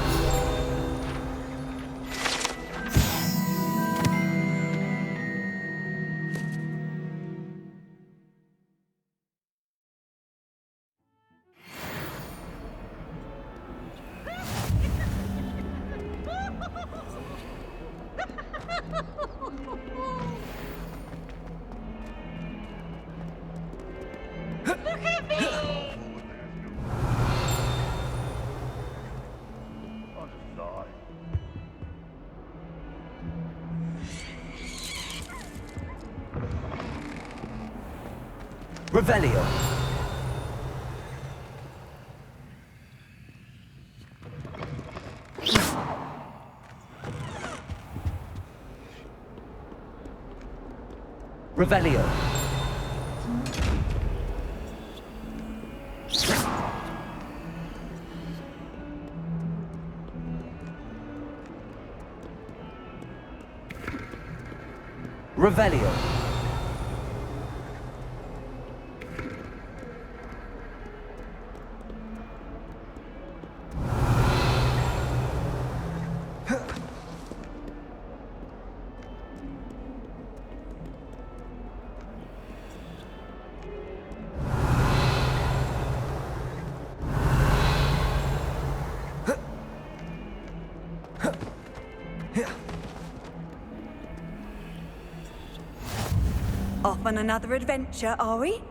Revelio. Revelio. Revelio.
Off on another adventure, are we?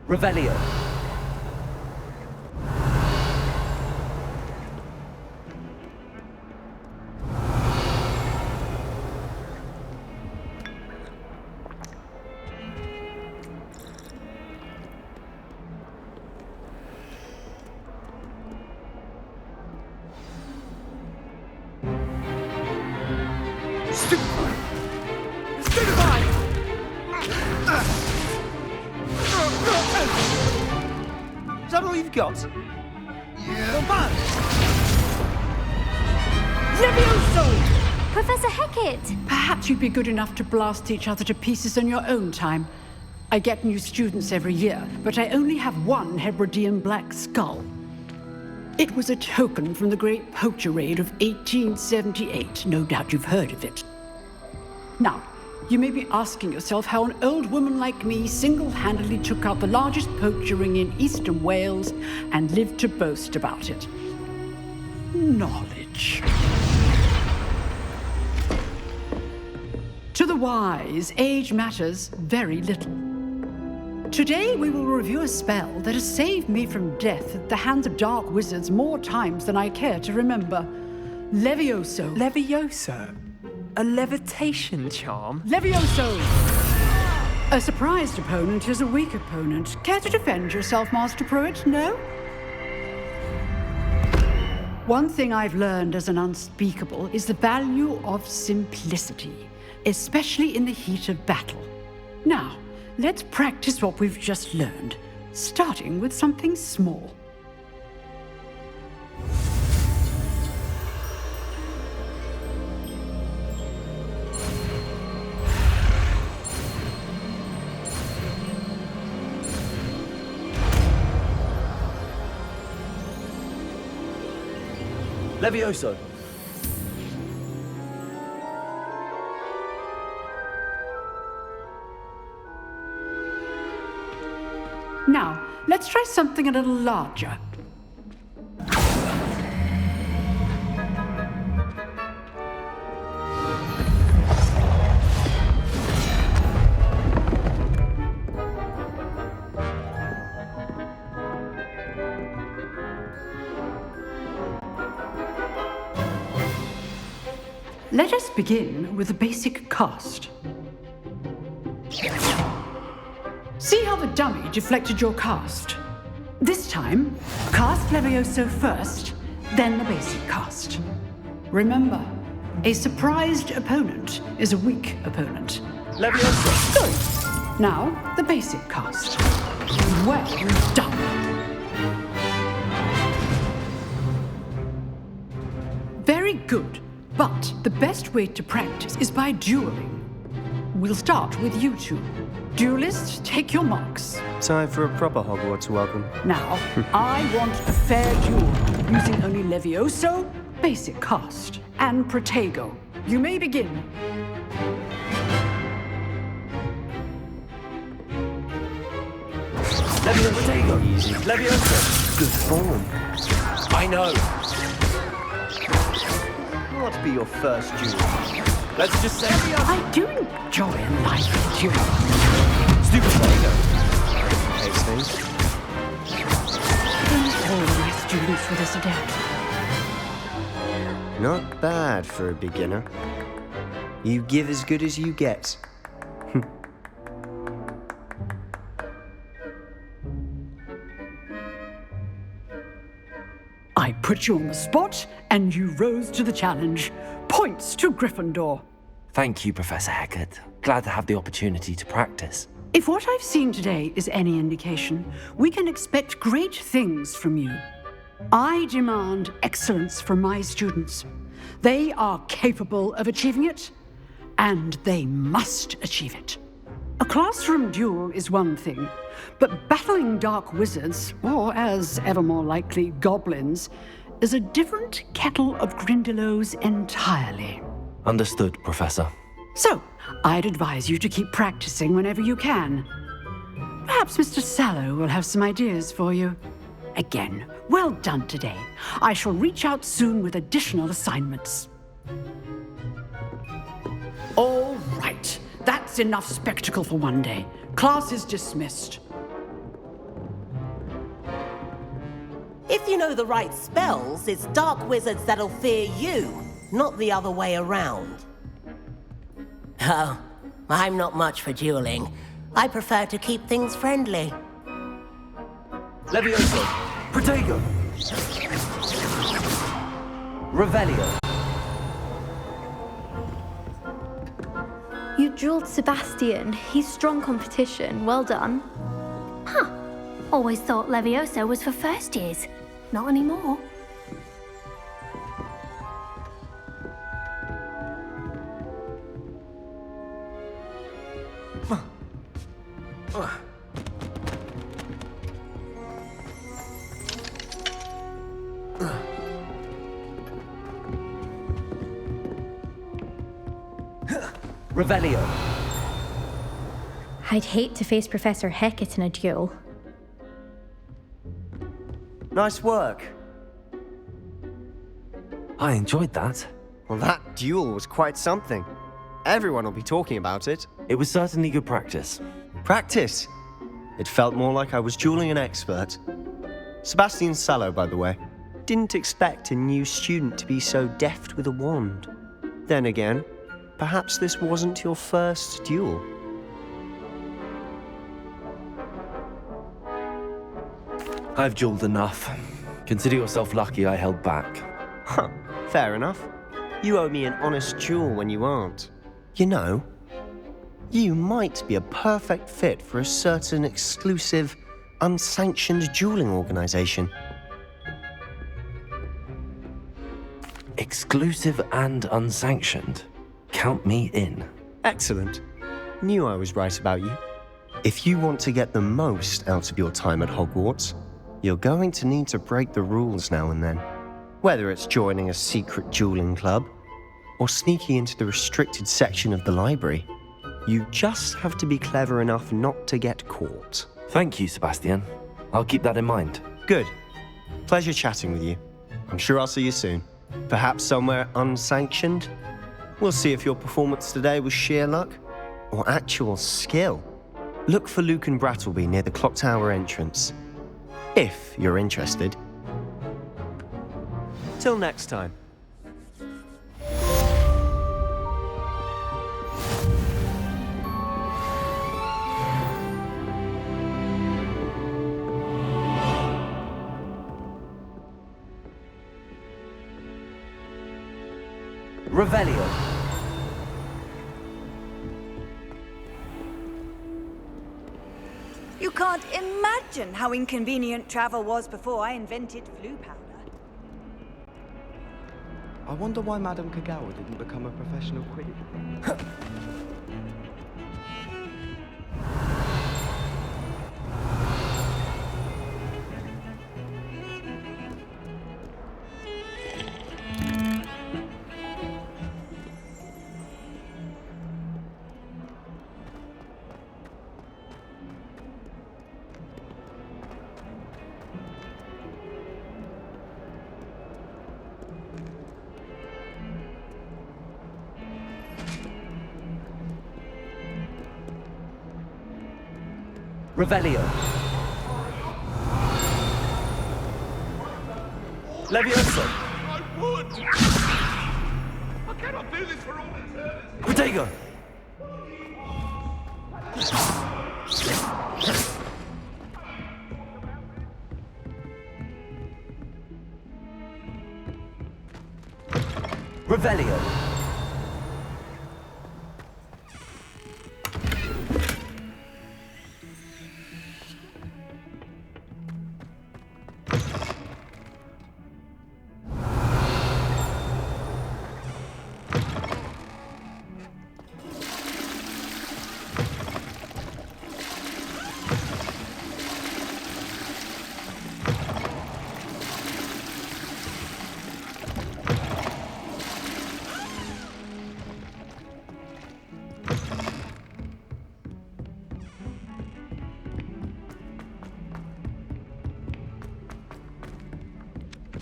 Revelio.
Stupefy! Stupefy! Is that all you've got? Yeah. Not bad.
Levioso!
Professor Hecat!
Perhaps you'd be good enough to blast each other to pieces in your own time. I get new students every year, but I only have one Hebridean black skull. It was a token from the Great Poacher Raid of 1878. No doubt you've heard of it. Now, you may be asking yourself how an old woman like me single-handedly took out the largest poacher ring in eastern Wales and lived to boast about it. Knowledge. To the wise, age matters very little. Today we will review a spell that has saved me from death at the hands of dark wizards more times than I care to remember. Levioso.
Levioso? A levitation charm?
Levioso! A surprised opponent is a weak opponent. Care to defend yourself, Master Pruitt? No? One thing I've learned as an unspeakable is the value of simplicity, especially in the heat of battle. Now, let's practice what we've just learned, starting with something small.
Levioso.
Now, let's try something a little larger. Let us begin with a basic cast. See how the dummy deflected your cast? This time, cast Levioso first, then the basic cast. Remember, a surprised opponent is a weak opponent.
Levioso.
Good. Now, the basic cast. Well done. Very good. But the best way to practice is by dueling. We'll start with you two. Duelists, take your marks.
Time for a proper Hogwarts welcome.
Now, I want a fair duel, using only Levioso, basic cast, and Protego. You may begin.
Levioso. Levioso.
Good form.
I know. What be your first duel? Let's just say
I do enjoy a live duel.
Stupid Protego.
Hastings.
All my students for this adept.
Not bad for a beginner. You give as good as you get.
I put you on the spot, and you rose to the challenge. Points to Gryffindor.
Thank you, Professor Hecat. Glad to have the opportunity to practice.
If what I've seen today is any indication, we can expect great things from you. I demand excellence from my students. They are capable of achieving it, and they must achieve it. A classroom duel is one thing, but battling dark wizards, or as ever more likely, goblins, is a different kettle of Grindylows entirely.
Understood, Professor.
So, I'd advise you to keep practicing whenever you can. Perhaps Mr. Sallow will have some ideas for you. Again, well done today. I shall reach out soon with additional assignments. All right. That's enough spectacle for one day. Class is dismissed.
If you know the right spells, it's dark wizards that'll fear you, not the other way around. Oh, I'm not much for dueling. I prefer to keep things friendly.
Levioso. Protego. Revelio.
outdueled Sebastian. He's strong competition. Well done.
Huh. Always thought Levioso was for first years. Not anymore.
Revelio.
I'd hate to face Professor Hecat in a duel.
Nice work.
I enjoyed that.
Well, that duel was quite something. Everyone will be talking about it.
It was certainly good practice.
Practice? It felt more like I was dueling an expert. Sebastian Sallow, by the way. Didn't expect a new student to be so deft with a wand. Then again, perhaps this wasn't your first duel.
I've dueled enough. Consider yourself lucky I held back.
Huh, fair enough. You owe me an honest duel when you aren't. You know, you might be a perfect fit for a certain exclusive, unsanctioned dueling organization.
Exclusive and unsanctioned. Count me in.
Excellent. Knew I was right about you. If you want to get the most out of your time at Hogwarts, you're going to need to break the rules now and then. Whether it's joining a secret dueling club, or sneaking into the restricted section of the library, you just have to be clever enough not to get caught.
Thank you, Sebastian. I'll keep that in mind.
Good. Pleasure chatting with you. I'm sure I'll see you soon. Perhaps somewhere unsanctioned? We'll see if your performance today was sheer luck or actual skill. Look for Luke and Brattleby near the clock tower entrance, if you're interested. Till next time.
Revelio.
You can't imagine how inconvenient travel was before I invented flu powder.
I wonder why Madame Kagawa didn't become a professional Quidditch.
Revelio. Levioso.
I would! I cannot do this for all eternity!
Protego. Revelio.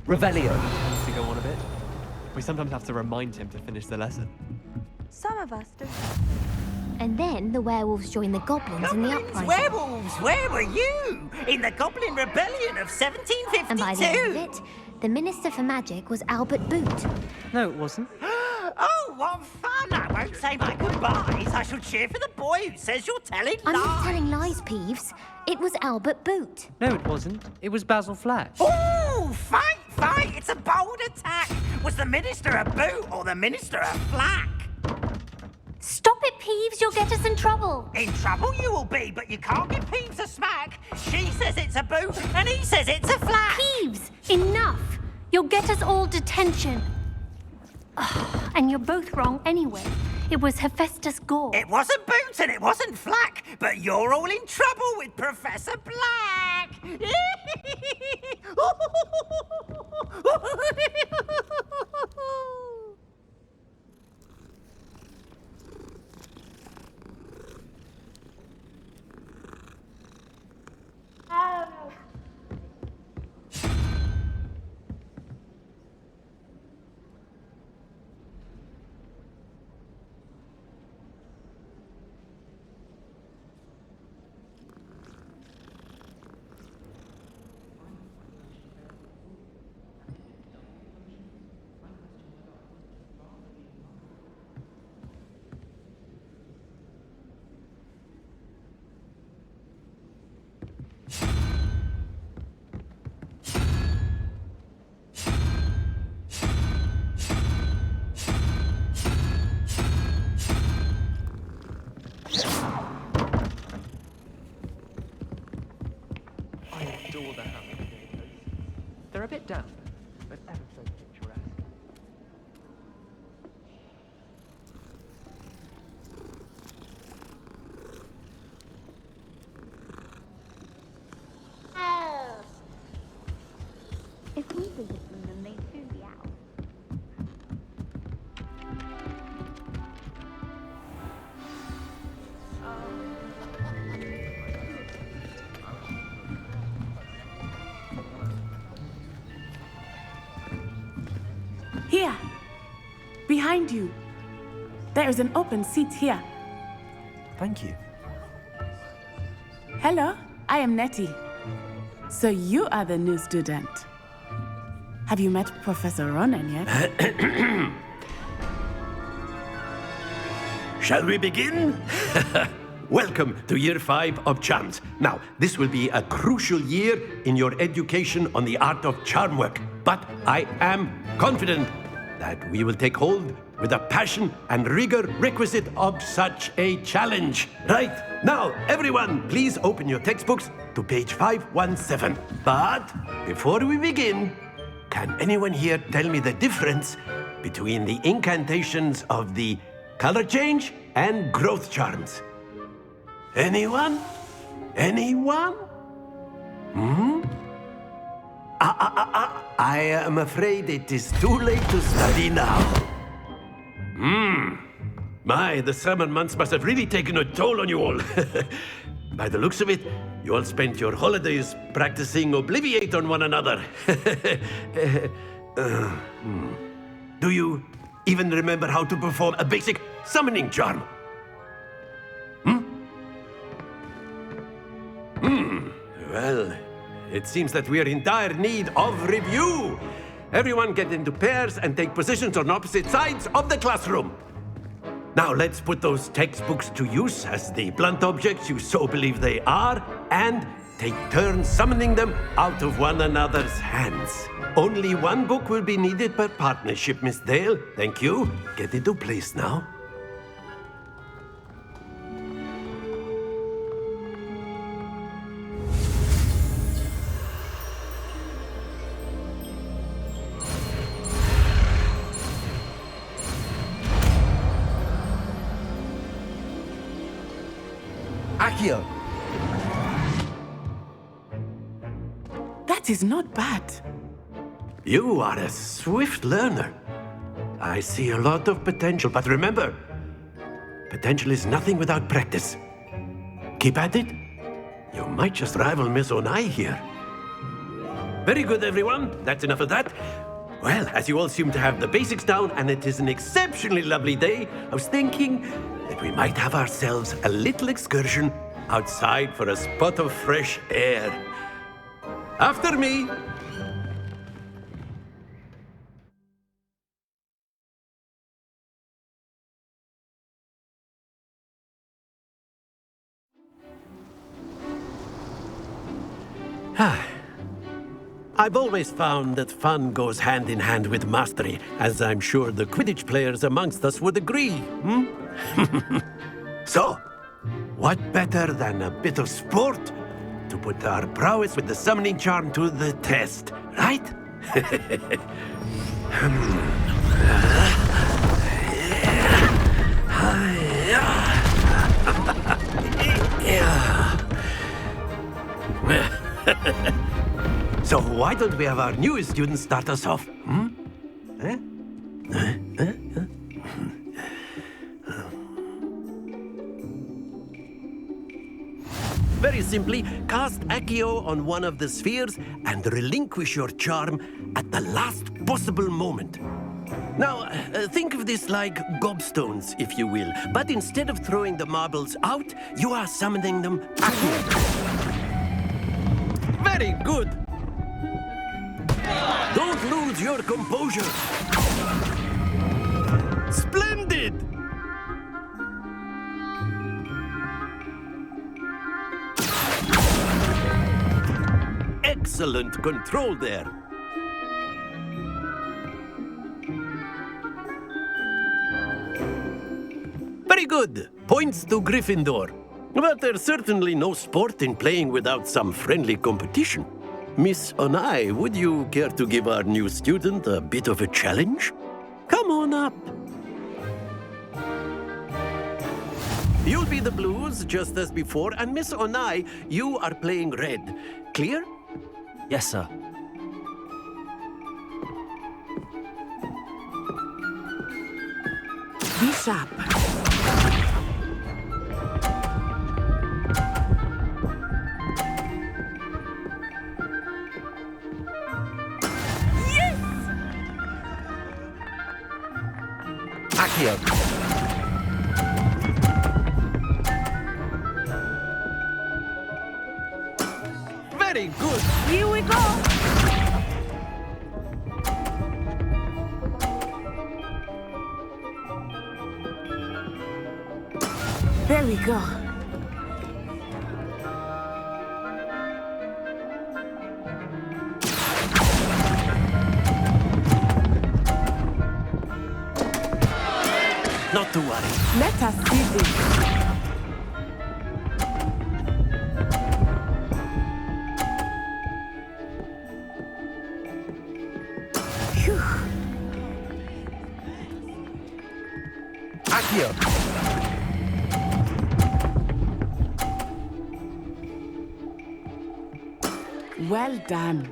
Revelio.
Tends to go on a bit. We sometimes have to remind him to finish the lesson.
Some of us do.
And then the werewolves joined the goblins in the uprising.
Werewolves, where were you? In the Goblin Rebellion of 1752?
And by the end of it, the Minister for Magic was Albert Boot.
No, it wasn't.
Oh, what fun! I won't say my goodbyes. I shall cheer for the boy who says you're telling
I'm
lies.
not telling lies, Peeves. It was Albert Boot.
No, it wasn't. It was Basil Flash.
Oh, fight! It's a bold attack. Was the Minister a boot or the Minister a flack?
Stop it, Peeves. You'll get us in trouble.
In trouble you will be, but you can't give Peeves a smack. She says it's a boot, and he says it's a flat.
Peeves, enough. You'll get us all detention. Ugh, and you're both wrong anyway. It was Hephaestus Gore.
It wasn't Boots and it wasn't Flack, but you're all in trouble with Professor Black.
They're a bit damp, but ever so picturesque.
If we visited them, they'd soon be out.
Here, behind you. There is an open seat here.
Thank you.
Hello, I am Nettie. So you are the new student. Have you met Professor Ronan yet?
Shall we begin? Welcome to Year 5 of Charms. Now, this will be a crucial year in your education on the art of charm work. But I am confident that we will take hold with the passion and rigor requisite of such a challenge. Right, now, everyone, please open your textbooks to page 517. But before we begin, can anyone here tell me the difference between the incantations of the color change and growth charms? Anyone? Anyone? I am afraid it is too late to study now. My, the summer months must have really taken a toll on you all. By the looks of it, you all spent your holidays practicing Obliviate on one another. Do you even remember how to perform a basic summoning charm? Well, it seems that we are in dire need of review. Everyone get into pairs and take positions on opposite sides of the classroom. Now let's put those textbooks to use as the blunt objects you so believe they are, and take turns summoning them out of one another's hands. Only one book will be needed per partnership, Miss Dale. Thank you. Get into place now.
Accio!
That is not bad.
You are a swift learner. I see a lot of potential, but remember, potential is nothing without practice. Keep at it. You might just rival Miss Onai here. Very good, everyone. That's enough of that. Well, as you all seem to have the basics down, and it is an exceptionally lovely day, I was thinking that we might have ourselves a little excursion outside for a spot of fresh air. After me. I've always found that fun goes hand in hand with mastery, as I'm sure the Quidditch players amongst us would agree, So, what better than a bit of sport to put our prowess with the summoning charm to the test, right? So why don't we have our newest student start us off? Very simply, cast Accio on one of the spheres and relinquish your charm at the last possible moment. Now, think of this like gobstones, if you will. But instead of throwing the marbles out, you are summoning them Accio. Very good! Don't lose your composure! Splendid! Excellent control there. Very good. Points to Gryffindor. But there's certainly no sport in playing without some friendly competition. Miss Onai, would you care to give our new student a bit of a challenge? Come on up. You'll be the blues, just as before, and Miss Onai, you are playing red. Clear?
Yes, sir.
Be sharp.
Accio. Very good.
Here we go.
There we go.
Not to worry.
Let us see this. Phew.
Accio.
Well done.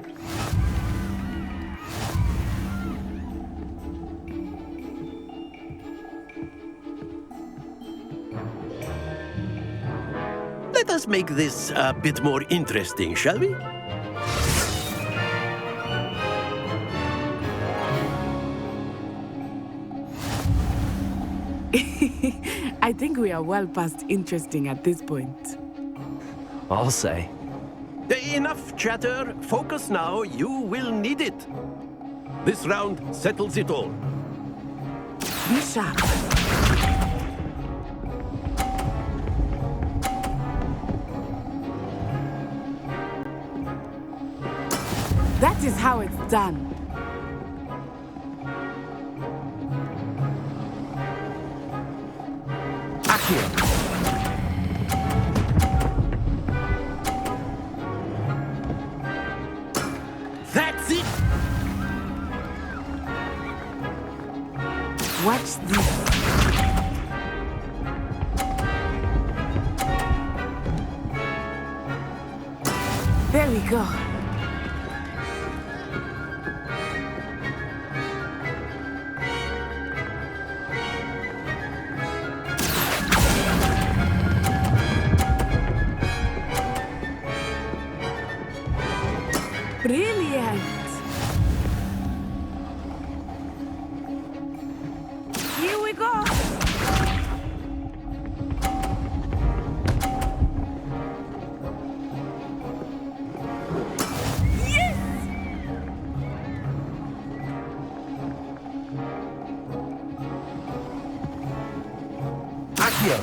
Let us make this a bit more interesting, shall we?
I think we are well past interesting at this point.
I'll say.
Enough chatter. Focus now. You will need it. This round settles it all.
Be sharp. That is how it's done.
Accio. That's it.
Watch this. There we go. Brilliant!
Here we go. Yes!
Accio.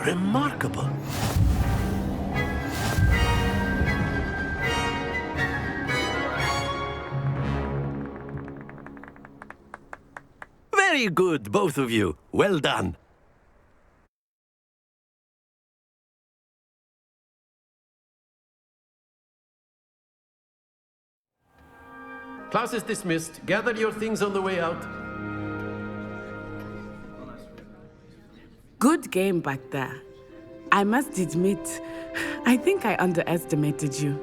Remarkable. Very good, both of you. Well done. Class is dismissed. Gather your things on the way out.
Good game back there. I must admit, I think I underestimated you.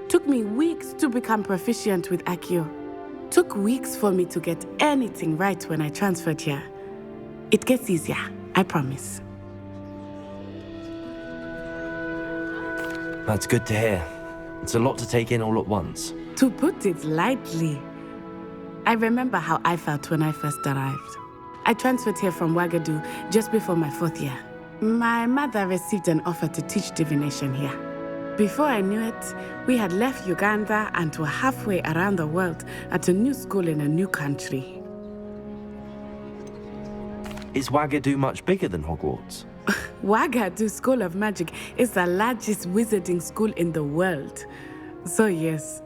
Took me weeks to become proficient with Accio. Took weeks for me to get anything right when I transferred here. It gets easier, I promise.
That's good to hear. It's a lot to take in all at once.
To put it lightly, I remember how I felt when I first arrived. I transferred here from Wagadu just before my 4th year. My mother received an offer to teach divination here. Before I knew it, we had left Uganda and were halfway around the world at a new school in a new country.
Is Wagadu much bigger than Hogwarts?
Wagadu School of Magic is the largest wizarding school in the world. So yes,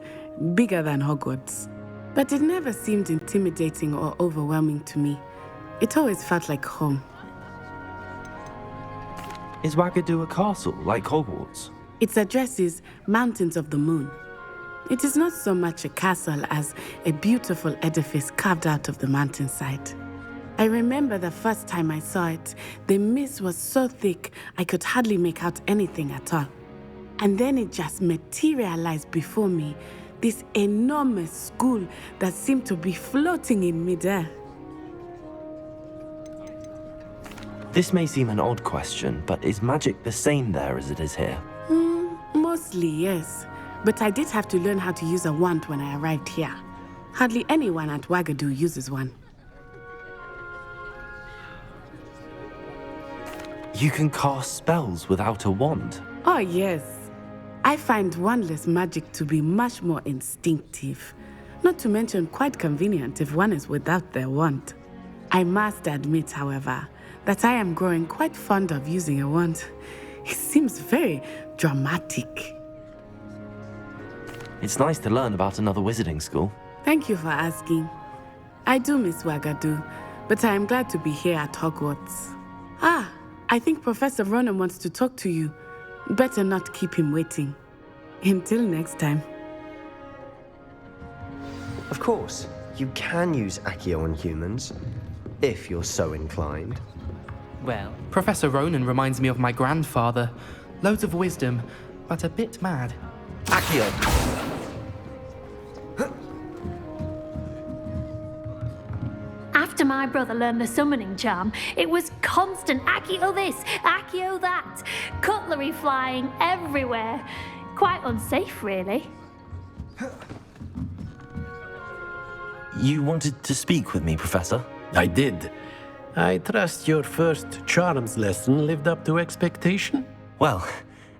bigger than Hogwarts. But it never seemed intimidating or overwhelming to me. It always felt like home.
Is Wagadu a castle like Hogwarts?
Its address is Mountains of the Moon. It is not so much a castle as a beautiful edifice carved out of the mountainside. I remember the first time I saw it, the mist was so thick I could hardly make out anything at all. And then it just materialized before me, this enormous school that seemed to be floating in midair.
This may seem an odd question, but is magic the same there as it is here?
Mostly, yes. But I did have to learn how to use a wand when I arrived here. Hardly anyone at Wagadu uses one.
You can cast spells without a wand?
Oh, yes. I find wandless magic to be much more instinctive. Not to mention quite convenient if one is without their wand. I must admit, however, that I am growing quite fond of using a wand. It seems very dramatic.
It's nice to learn about another wizarding school.
Thank you for asking. I do miss Wagadu, but I am glad to be here at Hogwarts. I think Professor Ronan wants to talk to you. Better not keep him waiting. Until next time.
Of course, you can use Accio on humans, if you're so inclined.
Well, Professor Ronan reminds me of my grandfather. Loads of wisdom, but a bit mad.
Accio!
After my brother learned the summoning charm, it was constant Accio this, Accio that. Cutlery flying everywhere. Quite unsafe, really.
You wanted to speak with me, Professor?
I did. I trust your first charms lesson lived up to expectation?
Well,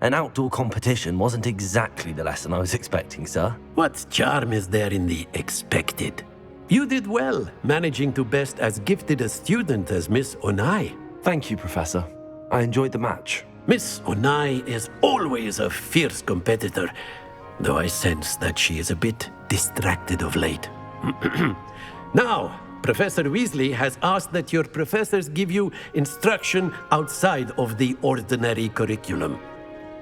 an outdoor competition wasn't exactly the lesson I was expecting, sir.
What charm is there in the expected? You did well, managing to best as gifted a student as Miss Onai.
Thank you, Professor. I enjoyed the match.
Miss Onai is always a fierce competitor, though I sense that she is a bit distracted of late. Now, Professor Weasley has asked that your professors give you instruction outside of the ordinary curriculum.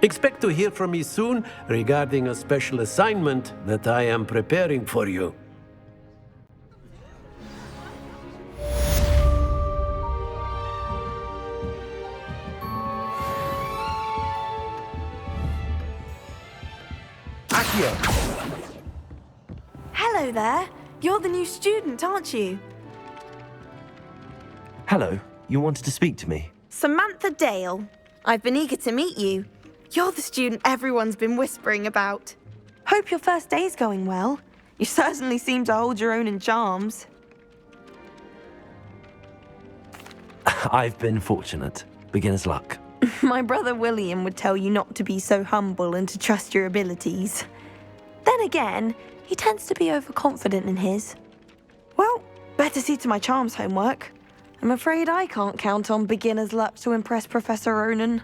Expect to hear from me soon regarding a special assignment that I am preparing for you.
Hello there. You're the new student, aren't you?
Hello. You wanted to speak to me?
Samantha Dale. I've been eager to meet you. You're the student everyone's been whispering about. Hope your first day's going well. You certainly seem to hold your own in charms.
I've been fortunate. Beginner's luck.
My brother William would tell you not to be so humble and to trust your abilities. Then again, he tends to be overconfident in his. Well, better see to my charms homework. I'm afraid I can't count on beginner's luck to impress Professor Ronan.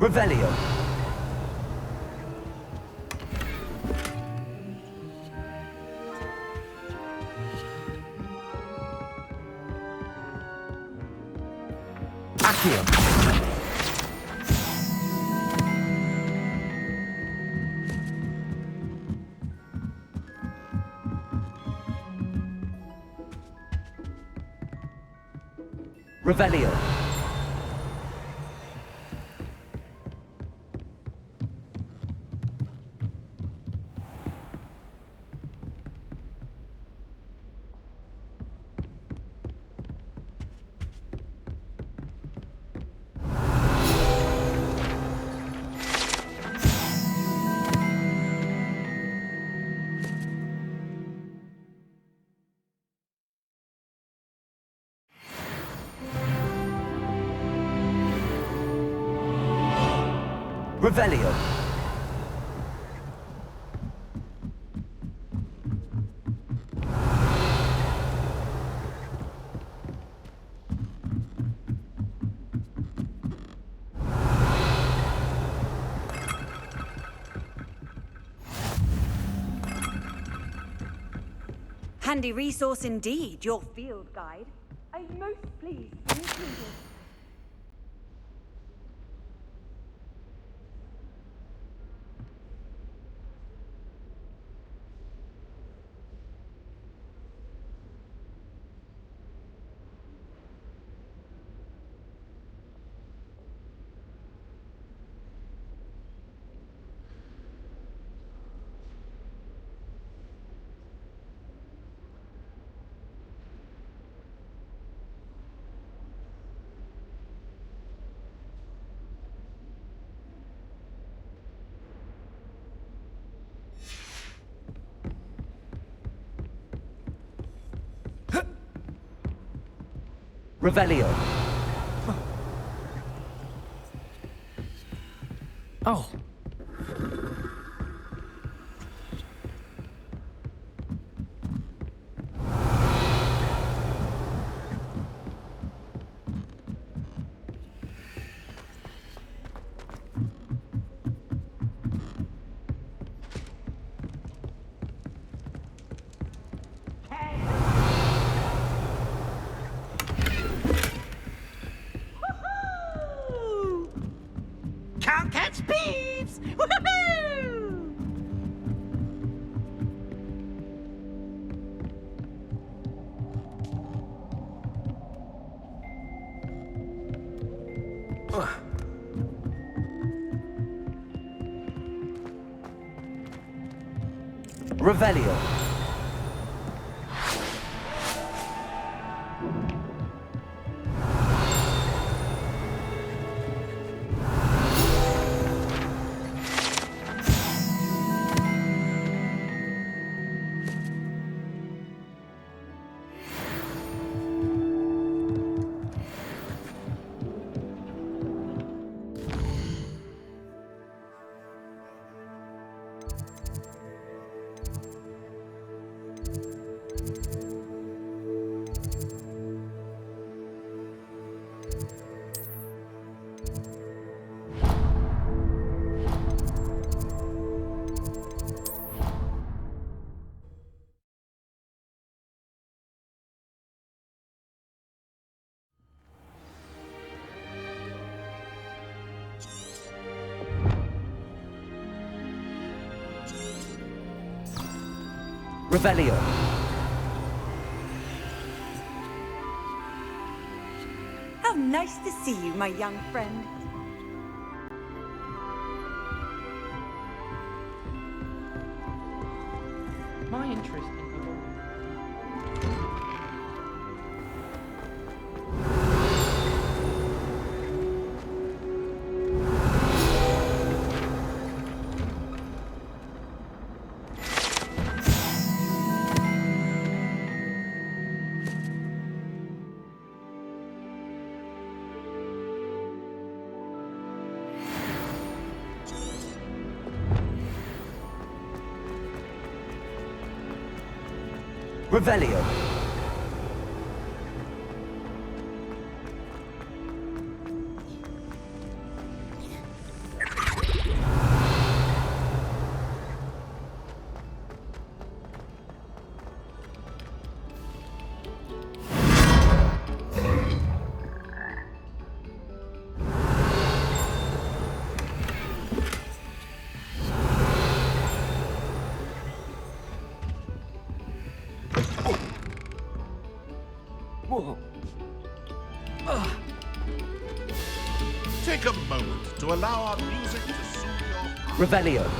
Revelio. Accio. Revelio. Revelio.
Handy resource indeed, your field guide. I'm most pleased to include it.
Revelio.
Oh.
Can't catch peeps! Woohoo!
Revelio. Revelio.
How nice to see you, my young friend.
My interest in
Revelio. Whoa.
Take a moment to allow our music to soothe your heart.
Revelio.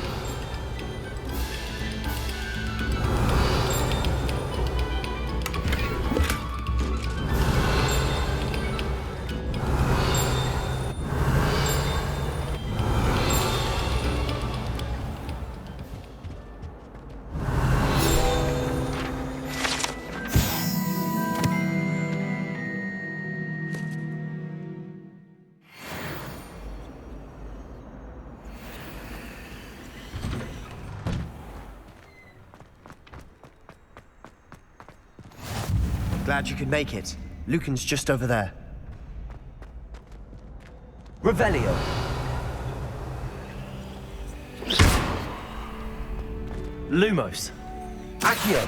Glad you could make it. Lucan's just over there.
Revelio. Lumos. Accio.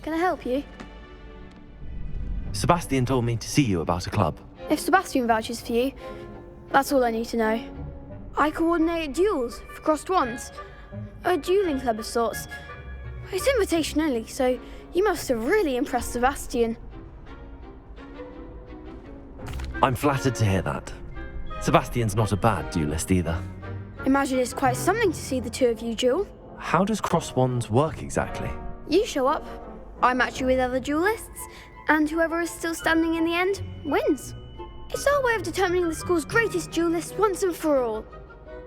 Can I help you?
Sebastian told me to see you about a club.
If Sebastian vouches for you, that's all I need to know. I coordinate duels for crossed wands. A dueling club of sorts. It's invitation only, so you must have really impressed Sebastian.
I'm flattered to hear that. Sebastian's not a bad duelist either.
Imagine it's quite something to see the two of you duel.
How does cross wands work exactly?
You show up, I match you with other duelists, and whoever is still standing in the end wins. It's our way of determining the school's greatest duelist once and for all.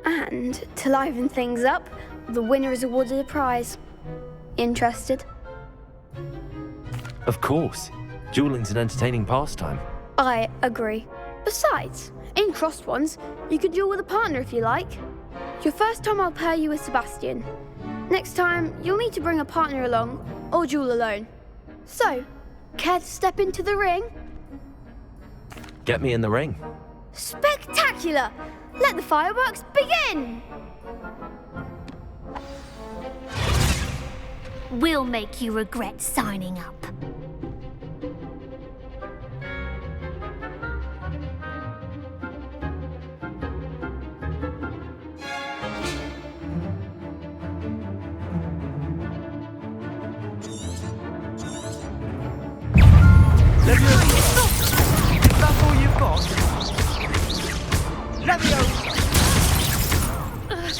And, to liven things up, the winner is awarded a prize. Interested?
Of course. Dueling's an entertaining pastime.
I agree. Besides, in crossed ones, you could duel with a partner if you like. Your first time I'll pair you with Sebastian. Next time, you'll need to bring a partner along, or duel alone. So, care to step into the ring?
Get me in the ring.
Spectacular! Let the fireworks begin!
We'll make you regret signing up.
That's all you've got? Levio!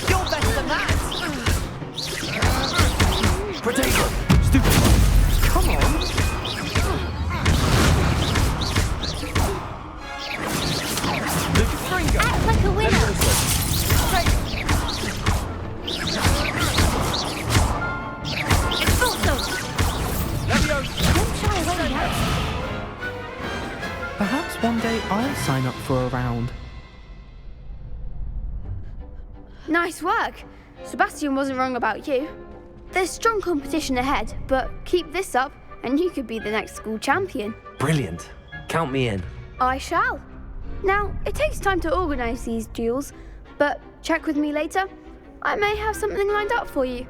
You're better than that!
Potato! Stupid one!
Come on!
Act like a winner!
Perhaps one day I'll sign up for a round.
Nice work. Sebastian wasn't wrong about you. There's strong competition ahead, but keep this up and you could be the next school champion.
Brilliant. Count me in.
I shall. Now, it takes time to organise these duels, but check with me later. I may have something lined up for you.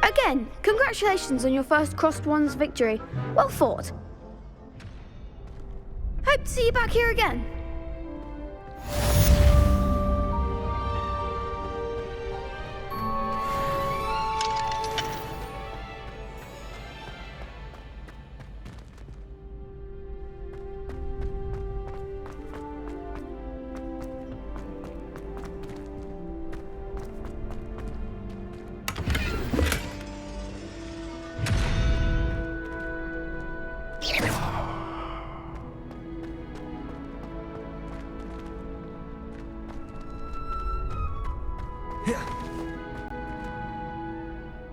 Again, congratulations on your first Crossed Ones victory. Well fought. Hope to see you back here again.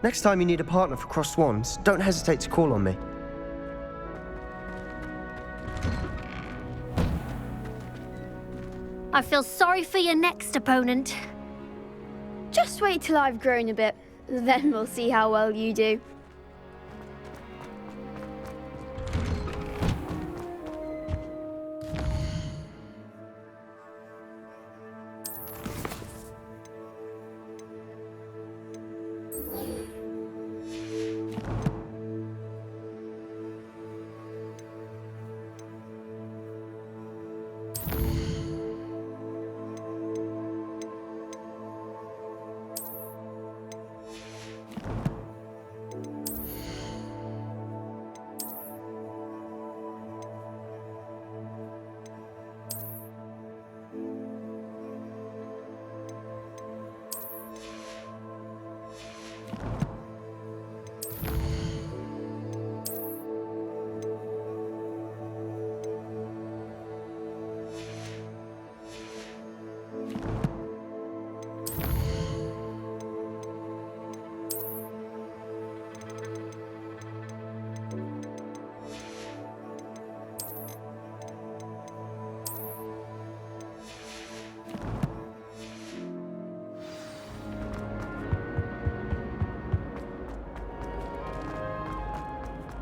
Next time you need a partner for Crossed Swans, don't hesitate to call on me.
I feel sorry for your next opponent.
Just wait till I've grown a bit, then we'll see how well you do.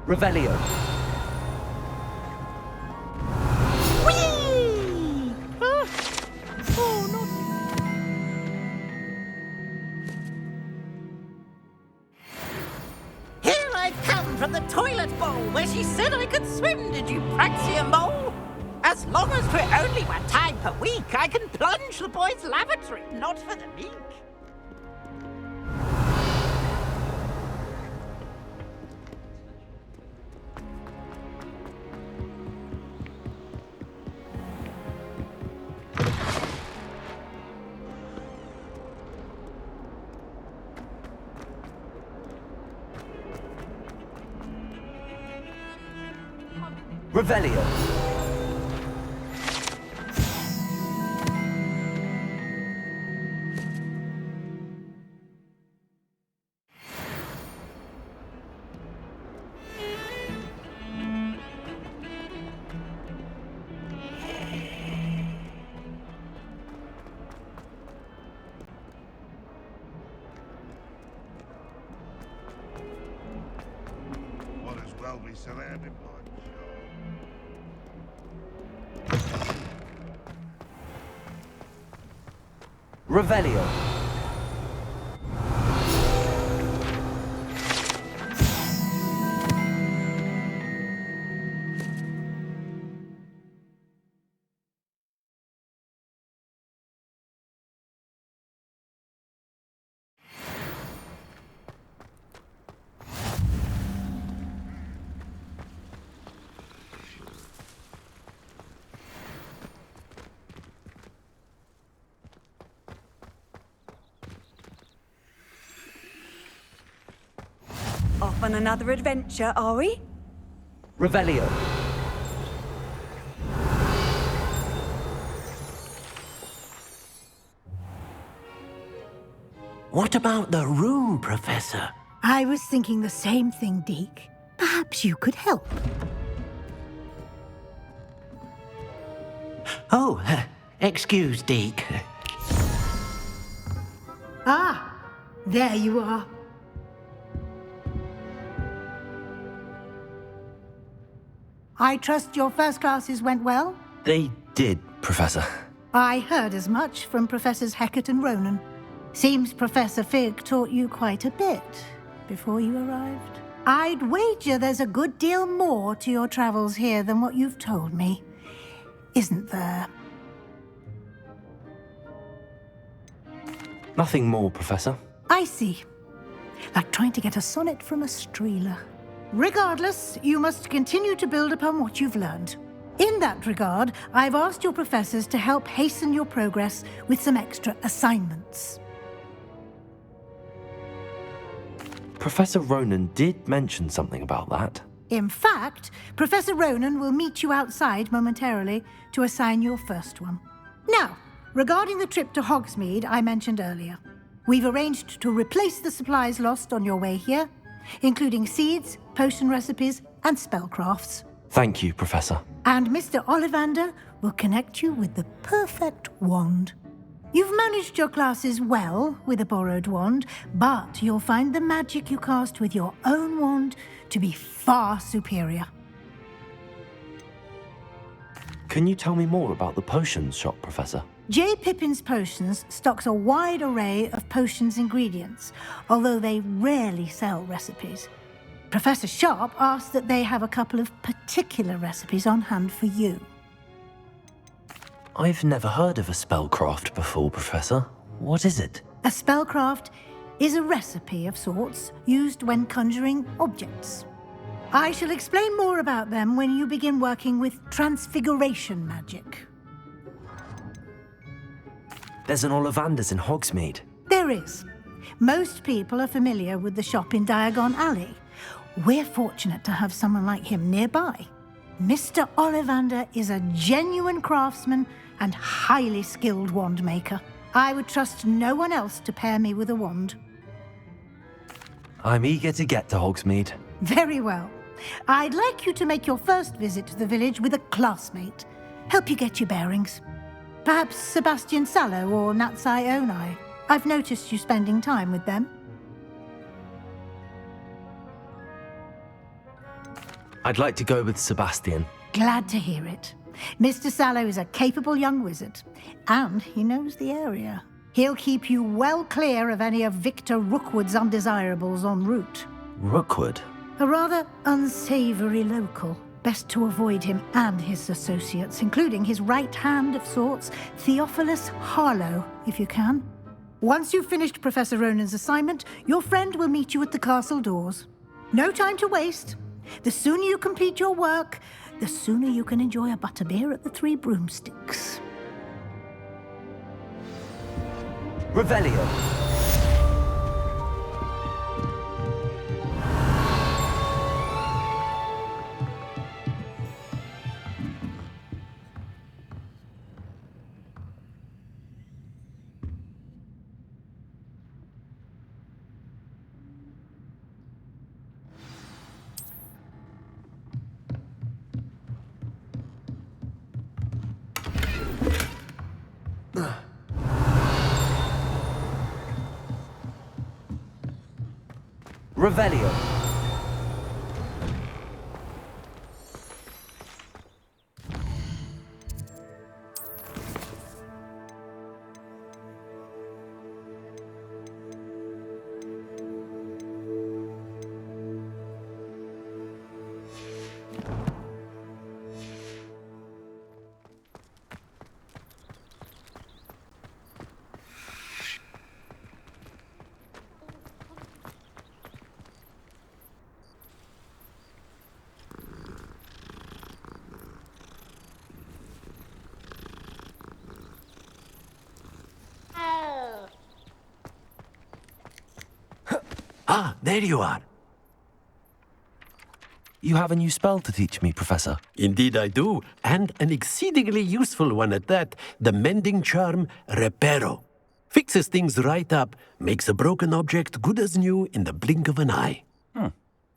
Revelio.
Here I've come from the toilet bowl where she said I could swim, did you Praxia mole? As long as we're only 1 time per week, I can plunge the boys' lavatory, not for the meek.
Revelio.
I'll be surrounded by
Revelio.
Off on another adventure, are we?
Revelio.
What about the room, Professor?
I was thinking the same thing, Deke. Perhaps you could help.
Oh, excuse, Deke.
Ah, there you are. I trust your first classes went well?
They did, Professor.
I heard as much from Professors Hecat and Ronan. Seems Professor Fig taught you quite a bit before you arrived. I'd wager there's a good deal more to your travels here than what you've told me, isn't there?
Nothing more, Professor.
I see. Like trying to get a sonnet from a streeler. Regardless, you must continue to build upon what you've learned. In that regard, I've asked your professors to help hasten your progress with some extra assignments.
Professor Ronan did mention something about that.
In fact, Professor Ronan will meet you outside momentarily to assign your first one. Now, regarding the trip to Hogsmeade I mentioned earlier, we've arranged to replace the supplies lost on your way here, including seeds, potion recipes, and spellcrafts.
Thank you, Professor.
And Mr. Ollivander will connect you with the perfect wand. You've managed your classes well with a borrowed wand, but you'll find the magic you cast with your own wand to be far superior.
Can you tell me more about the potions shop, Professor?
J. Pippin's Potions stocks a wide array of potions ingredients, although they rarely sell recipes. Professor Sharp asked that they have a couple of particular recipes on hand for you.
I've never heard of a spellcraft before, Professor. What is it?
A spellcraft is a recipe of sorts used when conjuring objects. I shall explain more about them when you begin working with transfiguration magic.
There's an Ollivander's in Hogsmeade.
There is. Most people are familiar with the shop in Diagon Alley. We're fortunate to have someone like him nearby. Mr. Ollivander is a genuine craftsman and highly skilled wand maker. I would trust no one else to pair me with a wand.
I'm eager to get to Hogsmeade.
Very well. I'd like you to make your first visit to the village with a classmate. Help you get your bearings. Perhaps Sebastian Sallow or Natsai Onai. I've noticed you spending time with them.
I'd like to go with Sebastian.
Glad to hear it. Mr. Sallow is a capable young wizard, and he knows the area. He'll keep you well clear of any of Victor Rookwood's undesirables en route.
Rookwood?
A rather unsavory local. Best to avoid him and his associates, including his right hand of sorts, Theophilus Harlow, if you can. Once you've finished Professor Ronan's assignment, your friend will meet you at the castle doors. No time to waste. The sooner you complete your work, the sooner you can enjoy a butterbeer at the Three Broomsticks.
Revelio. Revelio.
Ah, there you are.
You have a new spell to teach me, Professor.
Indeed I do, and an exceedingly useful one at that. The mending charm, Reparo. Fixes things right up, makes a broken object good as new in the blink of an eye.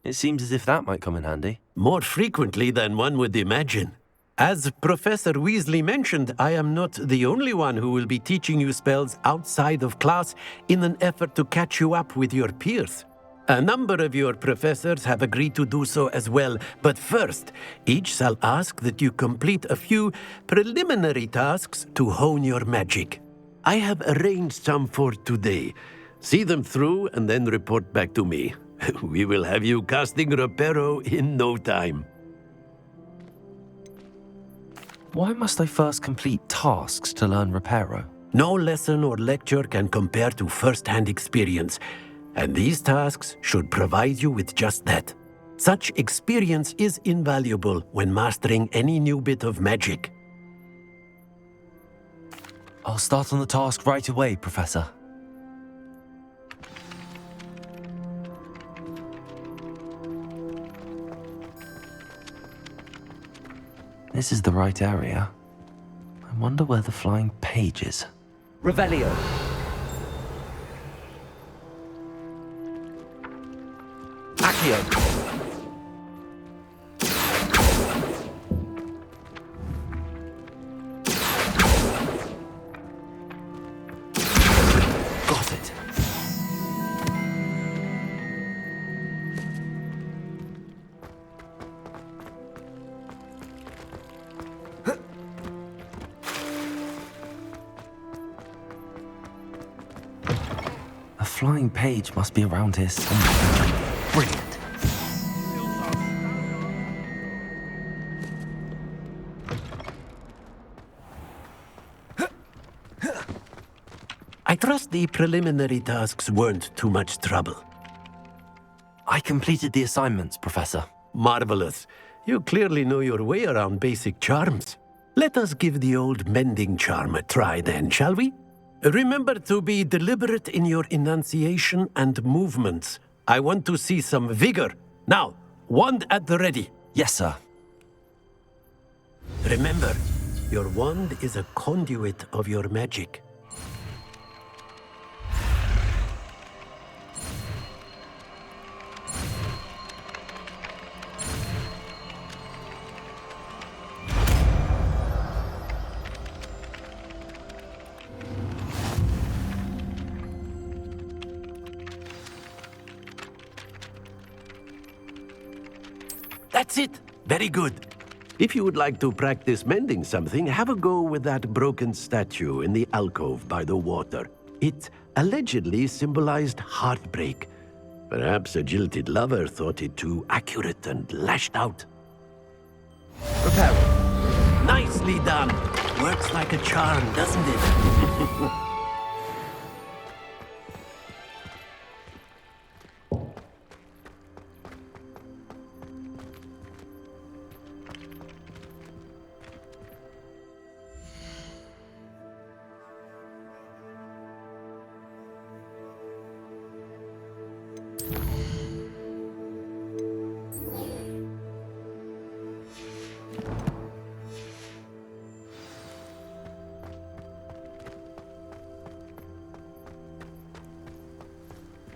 It seems as if that might come in handy.
More frequently than one would imagine. As Professor Weasley mentioned, I am not the only one who will be teaching you spells outside of class in an effort to catch you up with your peers. A number of your professors have agreed to do so as well, but first, each shall ask that you complete a few preliminary tasks to hone your magic. I have arranged some for today. See them through and then report back to me. We will have you casting Reparo in no time.
Why must I first complete tasks to learn Reparo?
No lesson or lecture can compare to first-hand experience, and these tasks should provide you with just that. Such experience is invaluable when mastering any new bit of magic.
I'll start on the task right away, Professor. This is the right area. I wonder where the flying page is.
Revelio.
Accio. Got it. A flying page must be around here somewhere. Brilliant.
I trust the preliminary tasks weren't too much trouble.
I completed the assignments, Professor.
Marvelous. You clearly know your way around basic charms. Let us give the old mending charm a try then, shall we? Remember to be deliberate in your enunciation and movements. I want to see some vigor. Now, wand at the ready.
Yes, sir.
Remember, your wand is a conduit of your magic. That's it. Very good. If you would like to practice mending something, have a go with that broken statue in the alcove by the water. It allegedly symbolized heartbreak. Perhaps a jilted lover thought it too accurate and lashed out.
Prepare.
Nicely done. Works like a charm, doesn't it?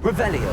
Revelio.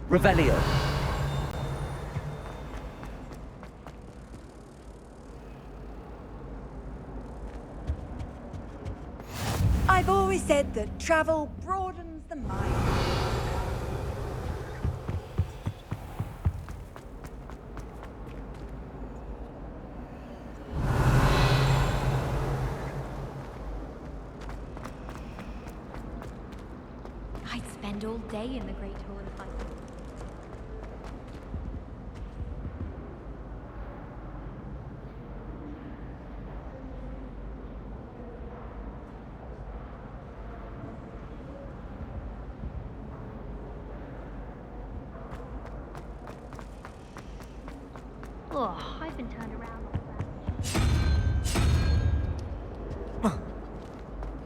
Revelio.
I've always said that travel broadens the mind.
I'd spend all day in the Great Hall if I could. Oh, I've been turned around.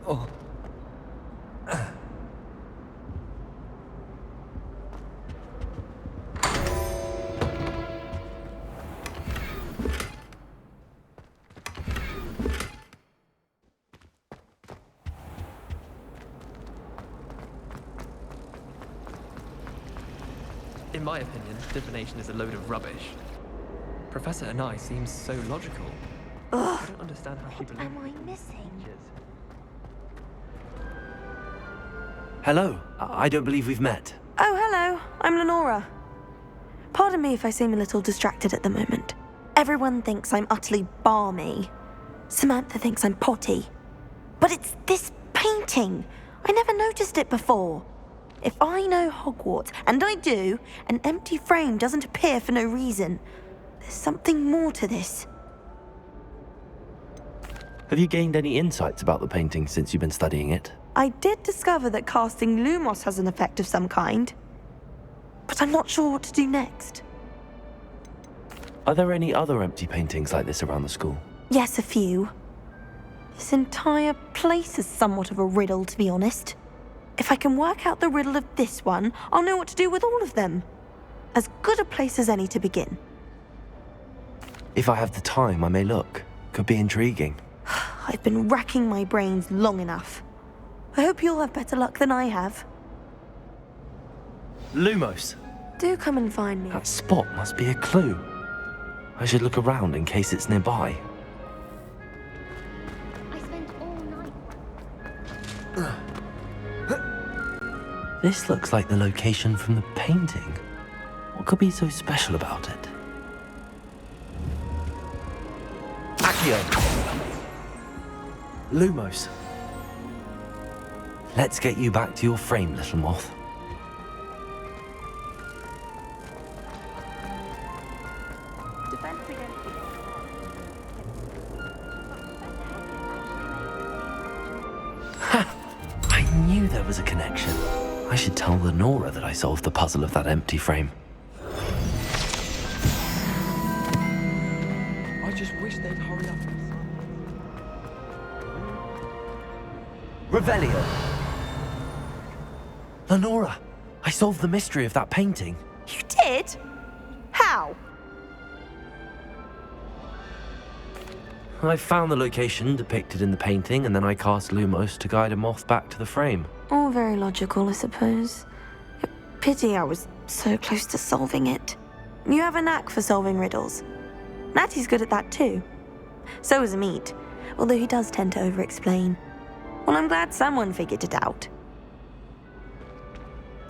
Oh.
In my opinion, divination is a load of rubbish. Professor Anai seems so logical. I don't understand how she believes.
Am I missing?
Hello. I don't believe we've met.
Oh, hello. I'm Lenora. Pardon me if I seem a little distracted at the moment. Everyone thinks I'm utterly balmy. Samantha thinks I'm potty. But it's this painting. I never noticed it before. If I know Hogwarts, and I do, an empty frame doesn't appear for no reason. There's something more to this.
Have you gained any insights about the painting since you've been studying it?
I did discover that casting Lumos has an effect of some kind. But I'm not sure what to do next.
Are there any other empty paintings like this around the school?
Yes, a few. This entire place is somewhat of a riddle, to be honest. If I can work out the riddle of this one, I'll know what to do with all of them. As good a place as any to begin.
If I have the time, I may look. Could be intriguing.
I've been racking my brains long enough. I hope you'll have better luck than I have.
Lumos.
Do come and find me.
That spot must be a clue. I should look around in case it's nearby.
I spent all night.
This looks like the location from the painting. What could be so special about it? Accio! Lumos. Let's get you back to your frame, little moth. Ha! I knew there was a connection. I should tell Lenora that I solved the puzzle of that empty frame.
I just wish they'd hurry up.
Revelio! Lenora, I solved the mystery of that painting.
You did? How?
I found the location depicted in the painting, and then I cast Lumos to guide a moth back to the frame.
All very logical, I suppose. Pity I was so close to solving it. You have a knack for solving riddles. Natty's good at that too. So is Amit, although he does tend to over-explain. Well, I'm glad someone figured it out.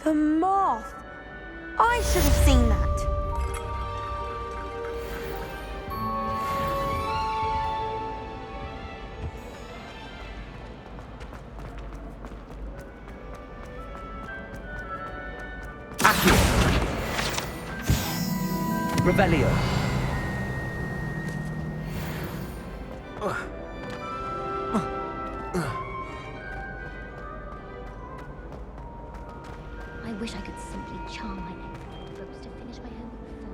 The moth! I should have seen that.
Revelio.
I wish I could simply charm my ex folks to finish my homework for me.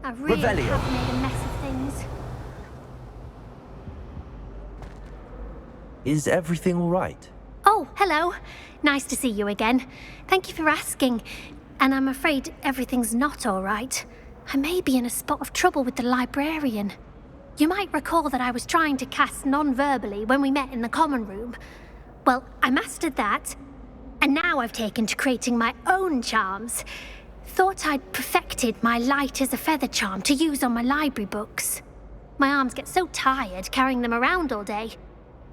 I really
Revelio.
have made a mess of things.
Is everything all right?
Oh, hello. Nice to see you again. Thank you for asking. And I'm afraid everything's not all right. I may be in a spot of trouble with the librarian. You might recall that I was trying to cast non-verbally when we met in the common room. Well, I mastered that, and now I've taken to creating my own charms. Thought I'd perfected my light as a feather charm to use on my library books. My arms get so tired carrying them around all day.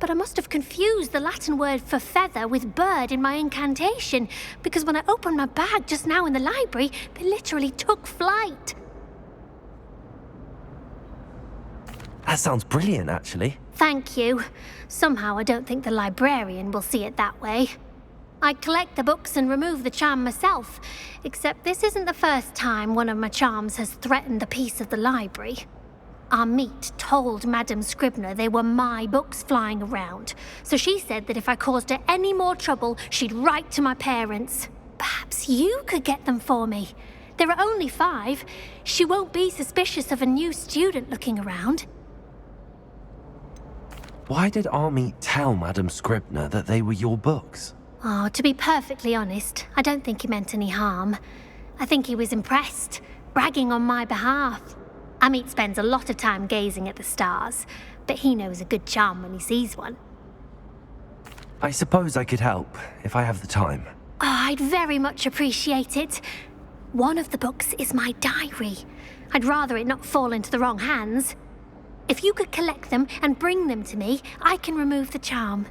But I must have confused the Latin word for feather with bird in my incantation, because when I opened my bag just now in the library, they literally took flight.
That sounds brilliant, actually.
Thank you. Somehow I don't think the librarian will see it that way. I'd collect the books and remove the charm myself, except this isn't the first time one of my charms has threatened the peace of the library. Our meet told Madame Scribner they were my books flying around, so she said that if I caused her any more trouble, she'd write to my parents. Perhaps you could get them for me. There are only 5. She won't be suspicious of a new student looking around.
Why did Army tell Madame Scribner that they were your books?
Oh, to be perfectly honest, I don't think he meant any harm. I think he was impressed, bragging on my behalf. Amit spends a lot of time gazing at the stars, but he knows a good charm when he sees one.
I suppose I could help, if I have the time.
Oh, I'd very much appreciate it. One of the books is my diary. I'd rather it not fall into the wrong hands. If you could collect them and bring them to me, I can remove the charm.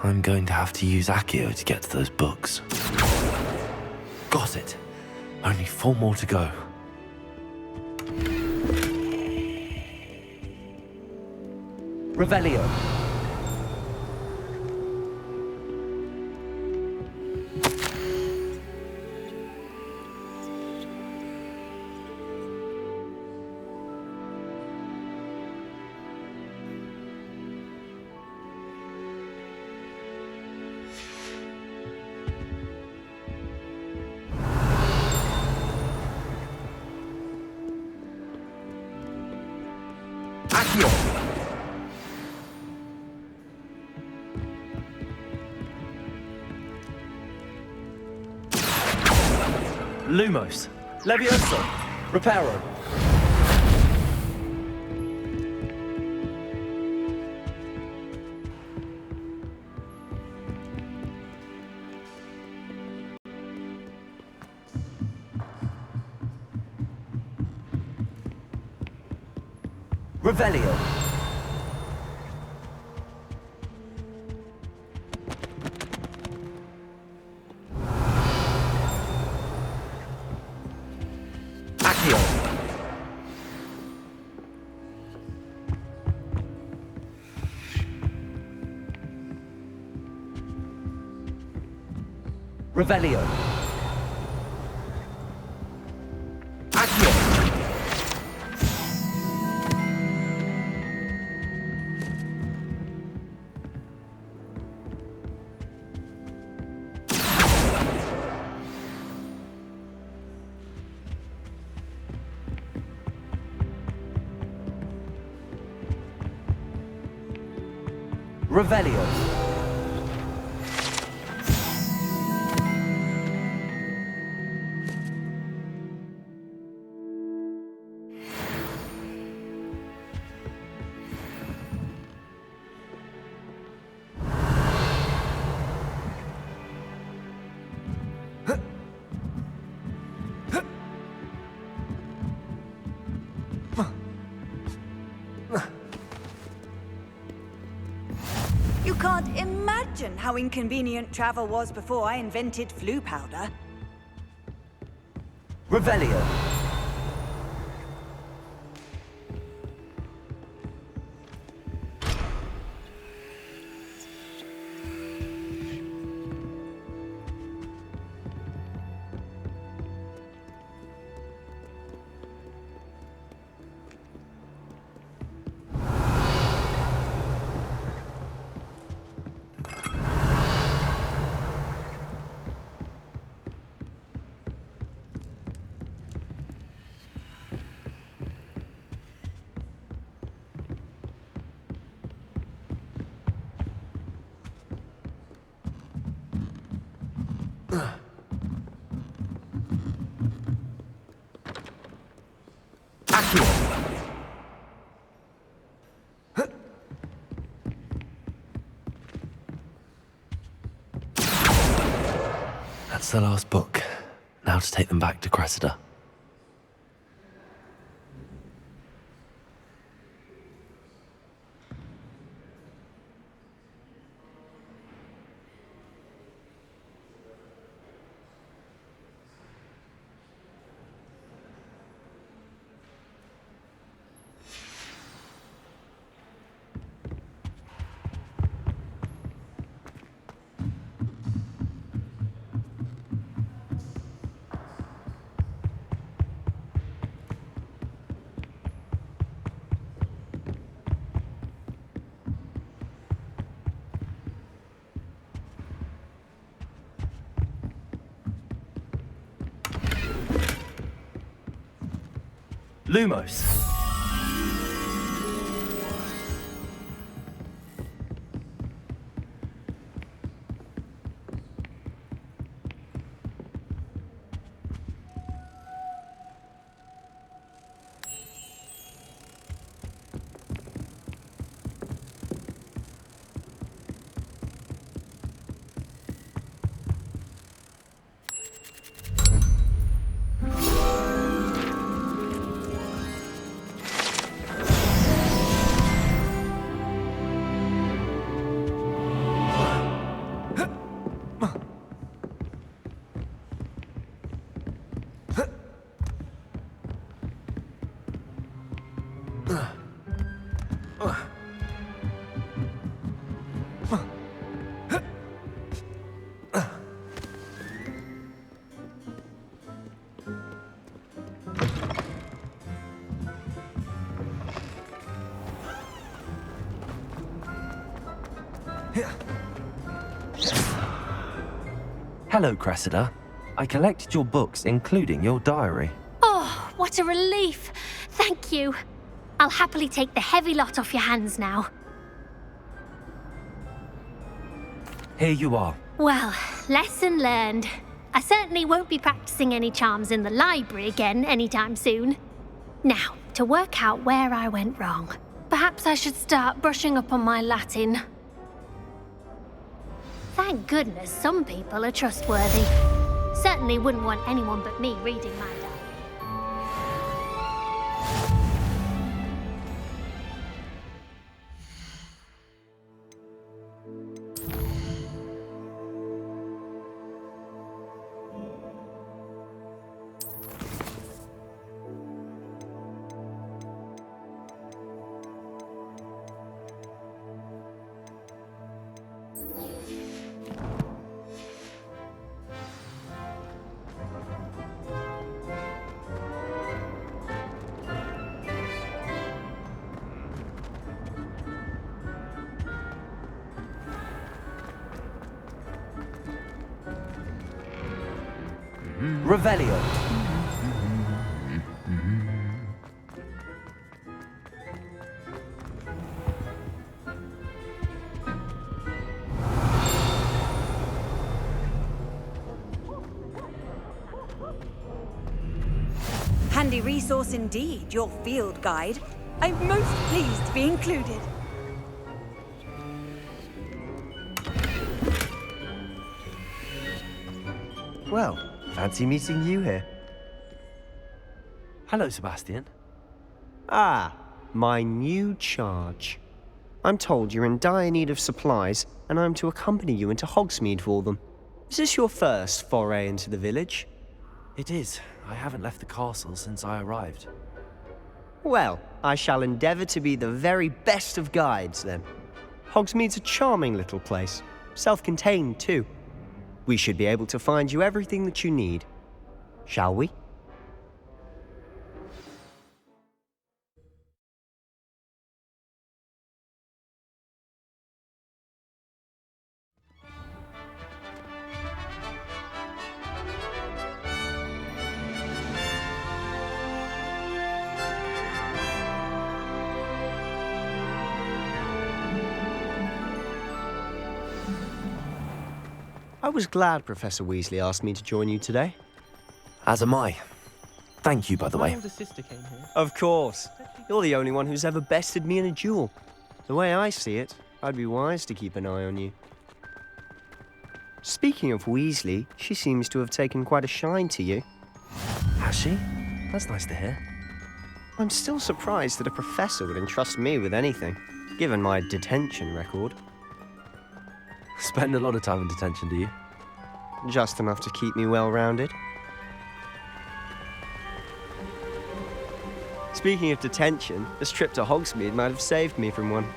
I'm going to have to use Accio to get to those books. Got it. Only 4 more to go.
Revelio.
Accio!
Lumos. Levioso. Reparo. Revelio.
Accio!
Revelio.
Accio!
Revelio.
You can't imagine how inconvenient travel was before I invented flu powder.
Revelio.
That's the last book. Now to take them back to Cressida. Lumos. Hello, Cressida. I collected your books, including your diary.
Oh, what a relief. Thank you. I'll happily take the heavy lot off your hands now.
Here you are.
Well, lesson learned. I certainly won't be practicing any charms in the library again anytime soon. Now, to work out where I went wrong. Perhaps I should start brushing up on my Latin. Thank goodness some people are trustworthy. Certainly wouldn't want anyone but me reading my diary.
Revelio.
Handy resource indeed, your field guide. I'm most pleased to be included.
Well, fancy meeting you here.
Hello, Sebastian.
Ah, my new charge. I'm told you're in dire need of supplies, and I'm to accompany you into Hogsmeade for them. Is this your first foray into the village?
It is. I haven't left the castle since I arrived.
Well, I shall endeavour to be the very best of guides, then. Hogsmeade's a charming little place. Self-contained, too. We should be able to find you everything that you need. Shall we? I was glad Professor Weasley asked me to join you today.
As am I. Thank you, by the
My
way.
older sister came here.
Of course. You're the only one who's ever bested me in a duel. The way I see it, I'd be wise to keep an eye on you. Speaking of Weasley, she seems to have taken quite a shine to you.
Has she? That's nice to hear.
I'm still surprised that a professor would entrust me with anything, given my detention record.
Spend a lot of time in detention, do you?
Just enough to keep me well-rounded. Speaking of detention, this trip to Hogsmeade might have saved me from one.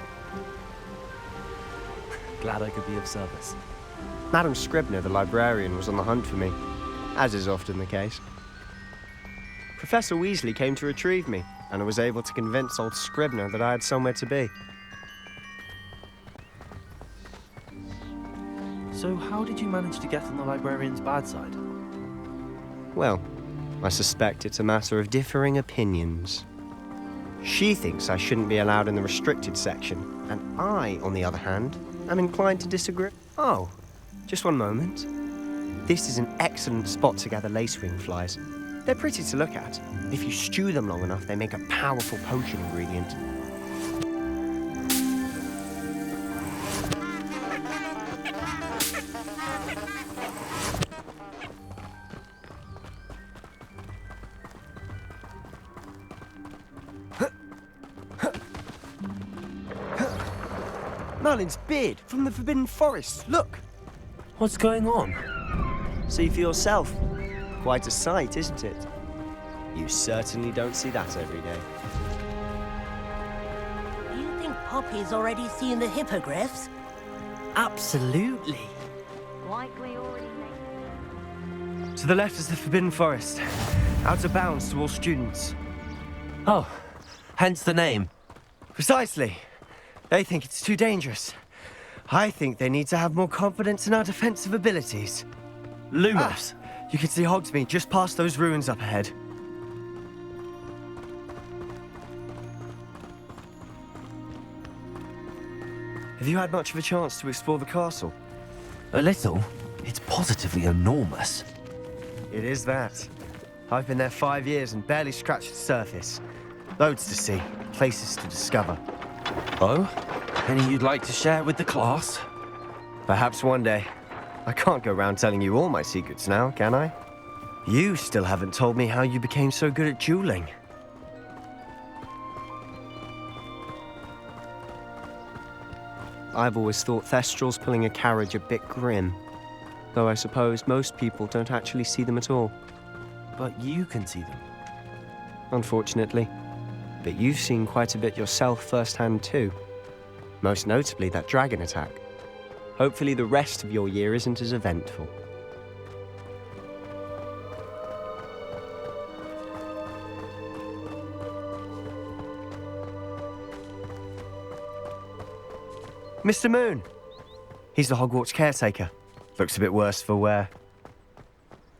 Glad I could be of service.
Madam Scribner, the librarian, was on the hunt for me, as is often the case. Professor Weasley came to retrieve me, and I was able to convince old Scribner that I had somewhere to be.
So how did you manage to get on the librarian's bad side?
Well, I suspect it's a matter of differing opinions. She thinks I shouldn't be allowed in the restricted section, and I, on the other hand, am inclined to disagree. Oh, just one moment. This is an excellent spot to gather lacewing flies. They're pretty to look at. If you stew them long enough, they make a powerful potion ingredient. Merlin's beard from the Forbidden Forest. Look!
What's going on?
See for yourself. Quite a sight, isn't it? You certainly don't see that every day.
Do you think Poppy's already seen the hippogriffs?
Absolutely.
Likely already made.
To the left is the Forbidden Forest. Out of bounds to all students.
Oh, hence the name.
Precisely. They think it's too dangerous. I think they need to have more confidence in our defensive abilities.
Lumos.
You can see Hogsmeade just past those ruins up ahead. Have you had much of a chance to explore the castle?
A little. It's positively enormous.
It is that. I've been there 5 years and barely scratched the surface. Loads to see, places to discover.
Oh? Any you'd like to share with the class?
Perhaps one day. I can't go around telling you all my secrets now, can I? You still haven't told me how you became so good at dueling. I've always thought Thestrals pulling a carriage a bit grim. Though I suppose most people don't actually see them at all.
But you can see them.
Unfortunately. But you've seen quite a bit yourself firsthand too. Most notably that dragon attack. Hopefully the rest of your year isn't as eventful. Mr. Moon! He's the Hogwarts caretaker. Looks a bit worse for wear.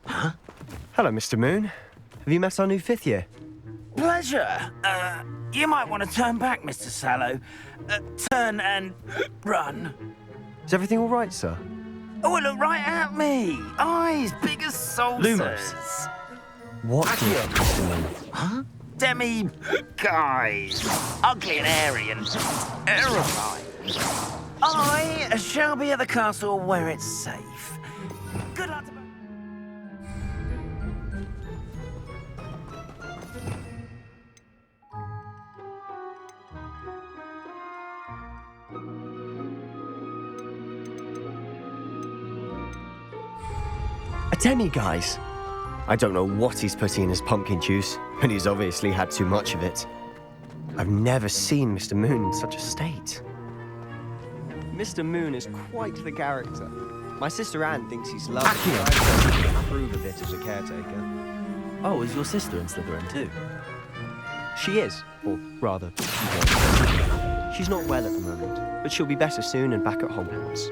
Huh?
Hello, Mr. Moon. Have you met our new 5th year?
Pleasure. You might want to turn back, Mr. Sallow. Turn and run.
Is everything all right, sir?
Oh, look right at me. Eyes big as saucers.
Lumos.
What?
Huh? Demi guys. Ugly and airy and terrifying. I shall be at the castle where it's safe. Good luck to both.
A demi-guise? I don't know what he's putting in his pumpkin juice, and he's obviously had too much of it. I've never seen Mr. Moon in such a state. Mr. Moon is quite the character. My sister Anne thinks he's lovely. I approve a bit as a caretaker.
Oh, is your sister in Slytherin too?
She is, or rather, she was. She's not well at the moment, but she'll be better soon and back at Hogwarts.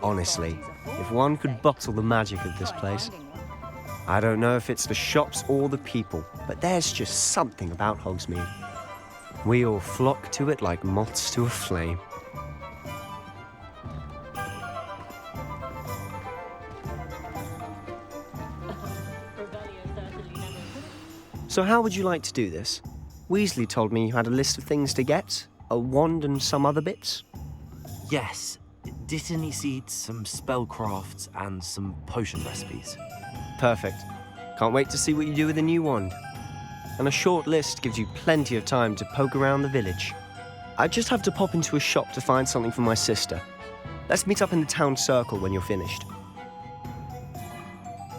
Honestly, if one could bottle the magic of this place. I don't know if it's the shops or the people, but there's just something about Hogsmeade. We all flock to it like moths to a flame. So how would you like to do this? Weasley told me you had a list of things to get, a wand and some other bits.
Yes, Dittany seeds, some spellcrafts, and some potion recipes.
Perfect. Can't wait to see what you do with the new wand. And a short list gives you plenty of time to poke around the village. I just have to pop into a shop to find something for my sister. Let's meet up in the town circle when you're finished.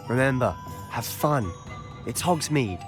Remember, have fun. It's Hogsmeade.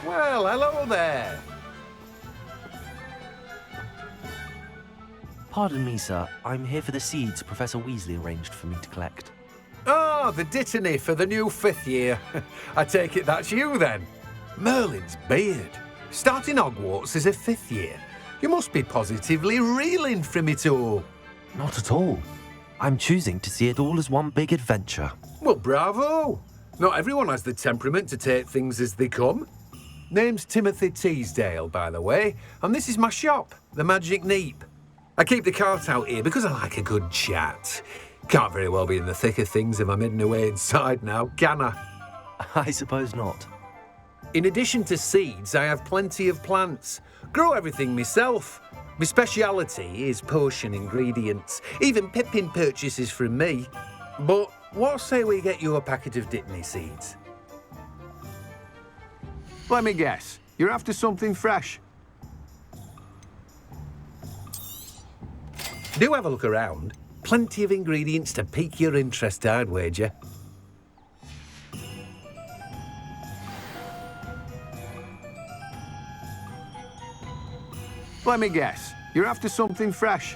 Well, hello there.
Pardon me, sir. I'm here for the seeds Professor Weasley arranged for me to collect.
Oh, the Dittany for the new 5th year. I take it that's you, then. Merlin's beard. Starting Hogwarts as a 5th year. You must be positively reeling from it all.
Not at all. I'm choosing to see it all as one big adventure.
Well, bravo. Not everyone has the temperament to take things as they come. Name's Timothy Teasdale, by the way, and this is my shop, the Magic Neep. I keep the cart out here because I like a good chat. Can't very well be in the thick of things if I'm hidden away inside now, can I?
I suppose not.
In addition to seeds, I have plenty of plants. Grow everything myself. My speciality is potion ingredients. Even Pippin purchases from me. But what say we get you a packet of Dittany seeds? Let me guess. You're after something fresh. Do have a look around. Plenty of ingredients to pique your interest, I'd wager. Let me guess. You're after something fresh.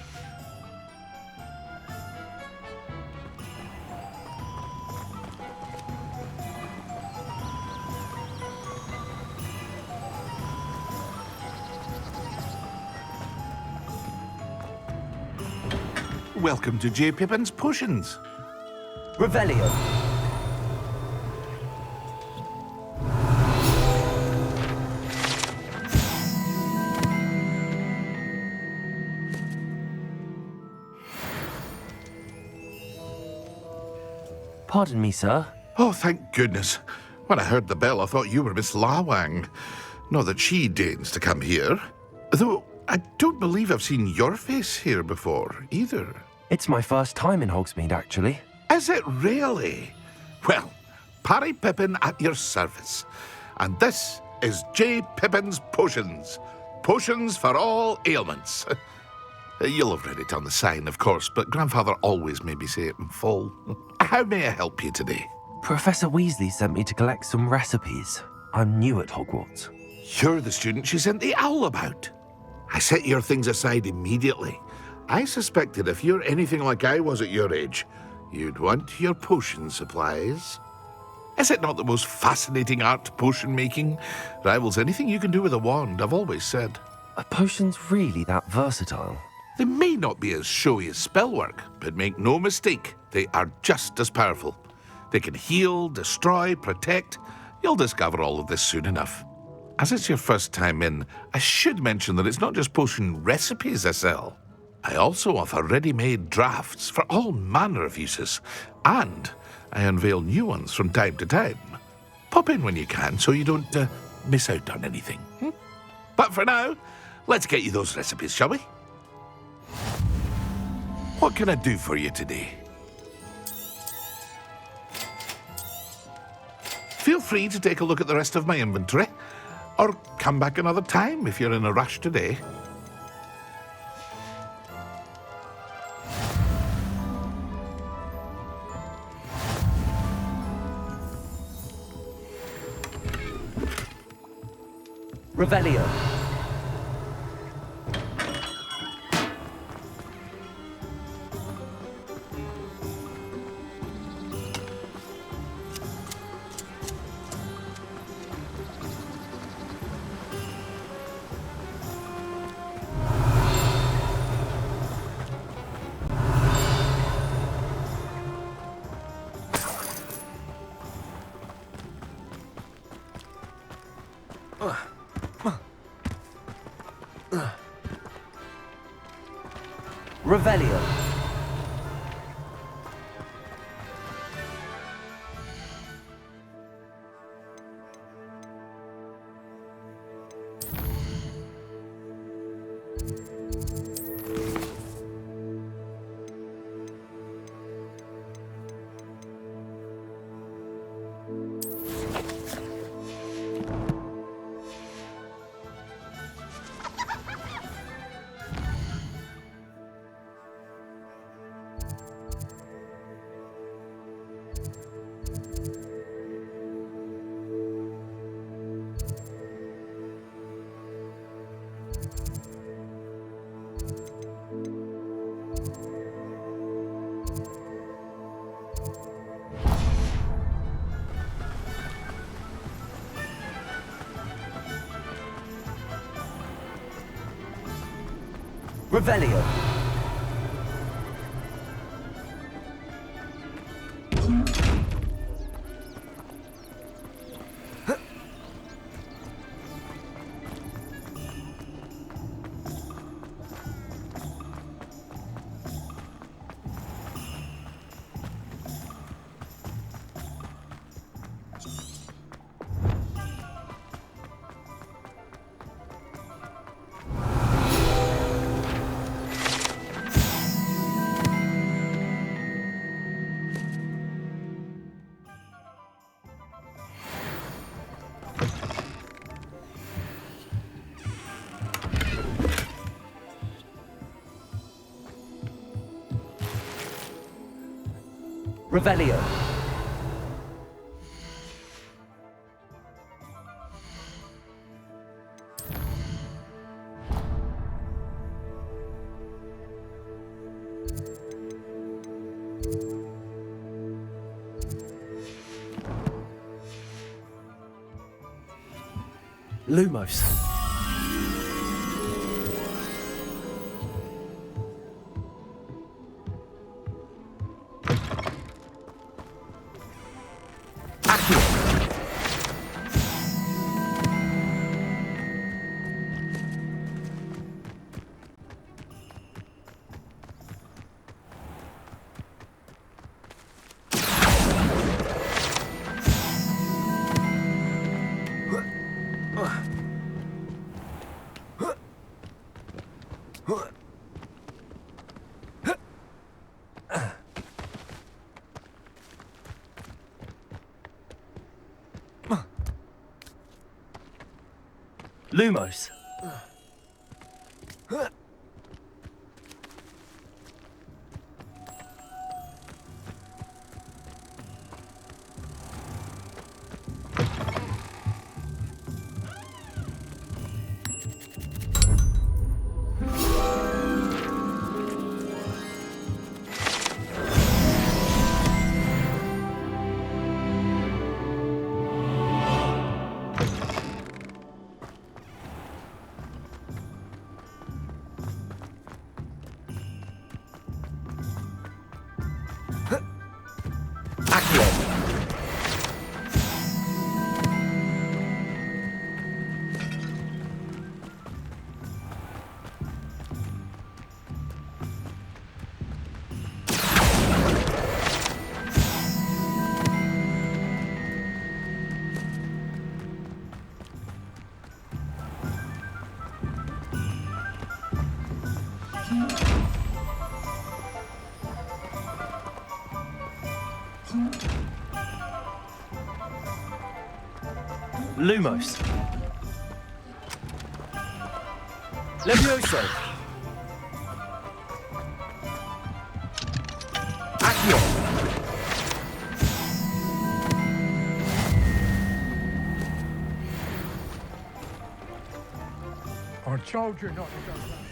Welcome to J. Pippin's Potions.
Revelio.
Pardon me, sir.
Oh, thank goodness. When I heard the bell, I thought you were Miss Lawang. Not that she deigns to come here. Though I don't believe I've seen your face here before, either.
It's my first time in Hogsmeade, actually.
Is it really? Well, Parry Pippin at your service. And this is J. Pippin's Potions. Potions for all ailments. You'll have read it on the sign, of course, but Grandfather always made me say it in full. How may I help you today?
Professor Weasley sent me to collect some recipes. I'm new at Hogwarts.
You're the student she sent the owl about. I set your things aside immediately. I suspected if you're anything like I was at your age, you'd want your potion supplies. Is it not the most fascinating art, potion making? Rivals anything you can do with a wand, I've always said.
Are potions really that versatile?
They may not be as showy as spellwork, but make no mistake, they are just as powerful. They can heal, destroy, protect. You'll discover all of this soon enough. As it's your first time in, I should mention that it's not just potion recipes I sell. I also offer ready-made drafts for all manner of uses, and I unveil new ones from time to time. Pop in when you can so you don't miss out on anything. But for now, let's get you those recipes, shall we? What can I do for you today? Feel free to take a look at the rest of my inventory, or come back another time if you're in a rush today.
Revelio. Revelio. Revelio. Revelio. Lumos. Lumos. Lumos. Levioso. Accio.
I told you not to go back.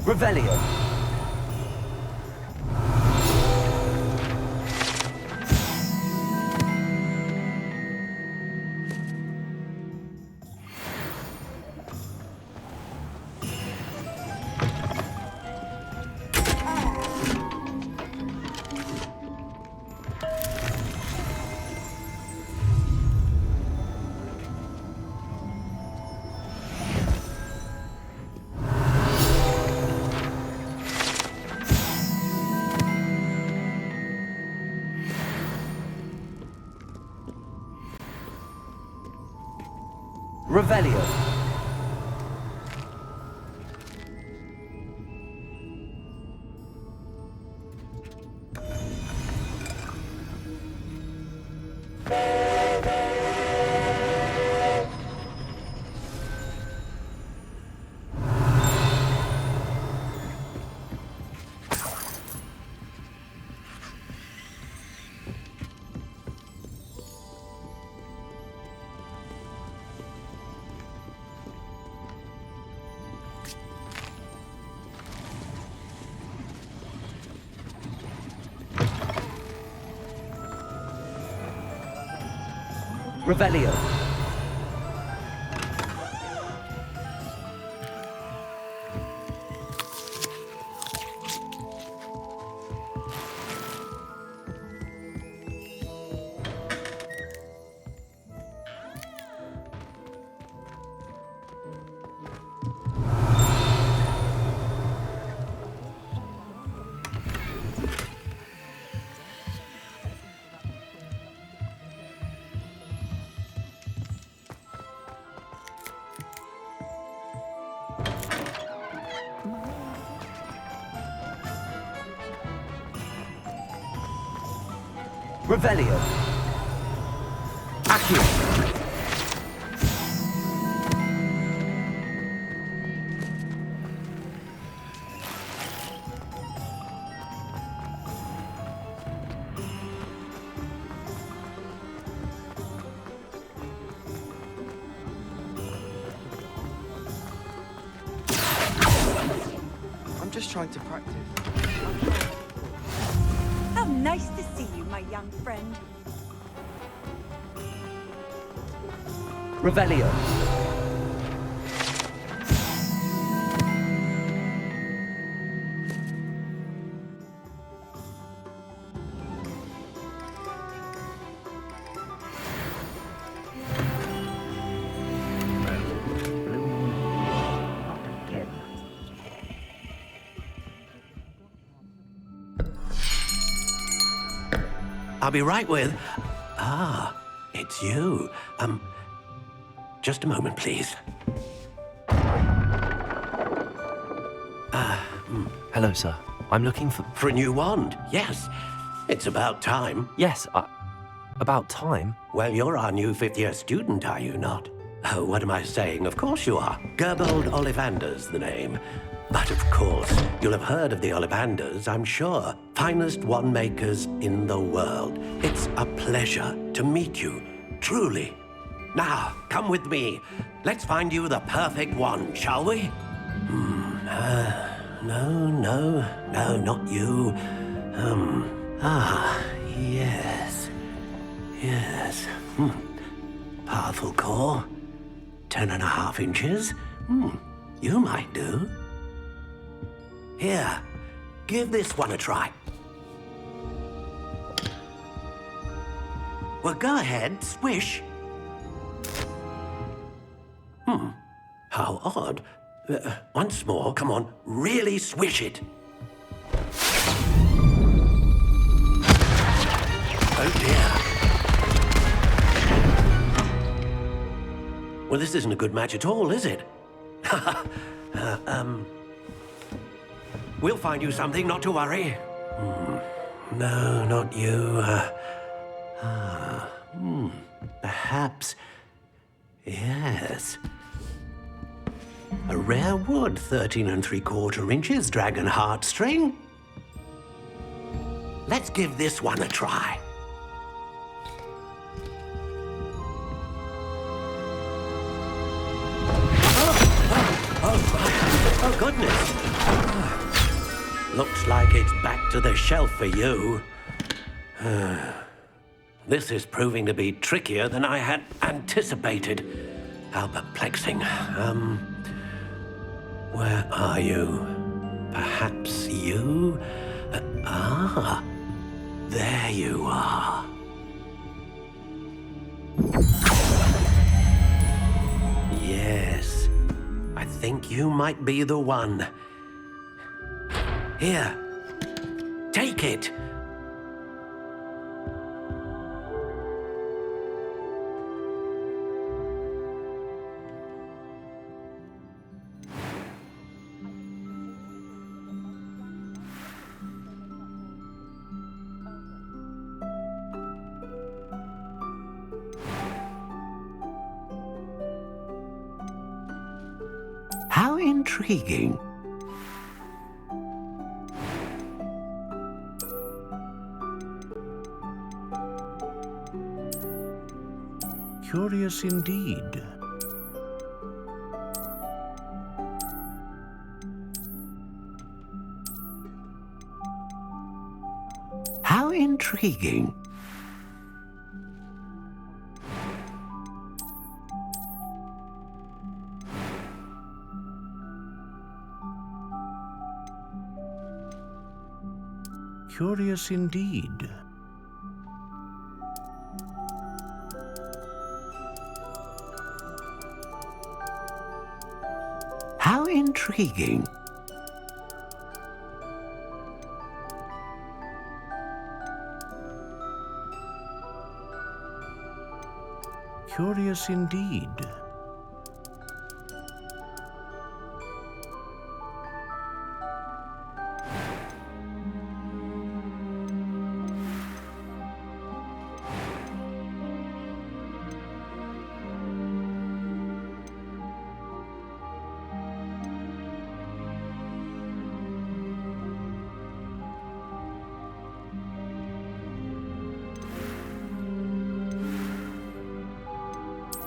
Revelio. Revelio. Revelio. Revelio. Accio.
I'm just trying to practice.
How nice to see you, my young friend.
Revelio.
I'll be right with... Ah, it's you. Just a moment, please.
Hello, sir. I'm looking for...
For a new wand, yes. It's about time.
Yes, about time?
Well, you're our new fifth-year student, are you not? Oh, what am I saying? Of course you are. Gerbold Ollivander's the name. But of course, you'll have heard of the Ollivanders, I'm sure. Finest wand makers in the world. It's a pleasure to meet you, truly. Now, come with me. Let's find you the perfect wand, shall we? No, not you. Yes. Powerful core. 10.5 inches. You might do. Here, give this one a try. Well, go ahead, swish. How odd. Once more, come on, really swish it. Oh dear. Well, this isn't a good match at all, is it? We'll find you something, not to worry. No, not you. Perhaps. Yes. A rare wood, 13 3/4 inches, dragon heartstring. Let's give this one a try. Oh, goodness. Looks like it's back to the shelf for you. This is proving to be trickier than I had anticipated. How perplexing. Where are you? Perhaps you? There you are. Yes, I think you might be the one. Here, take it. How intriguing.
Curious indeed.
How intriguing.
Curious indeed.
How intriguing.
Curious indeed.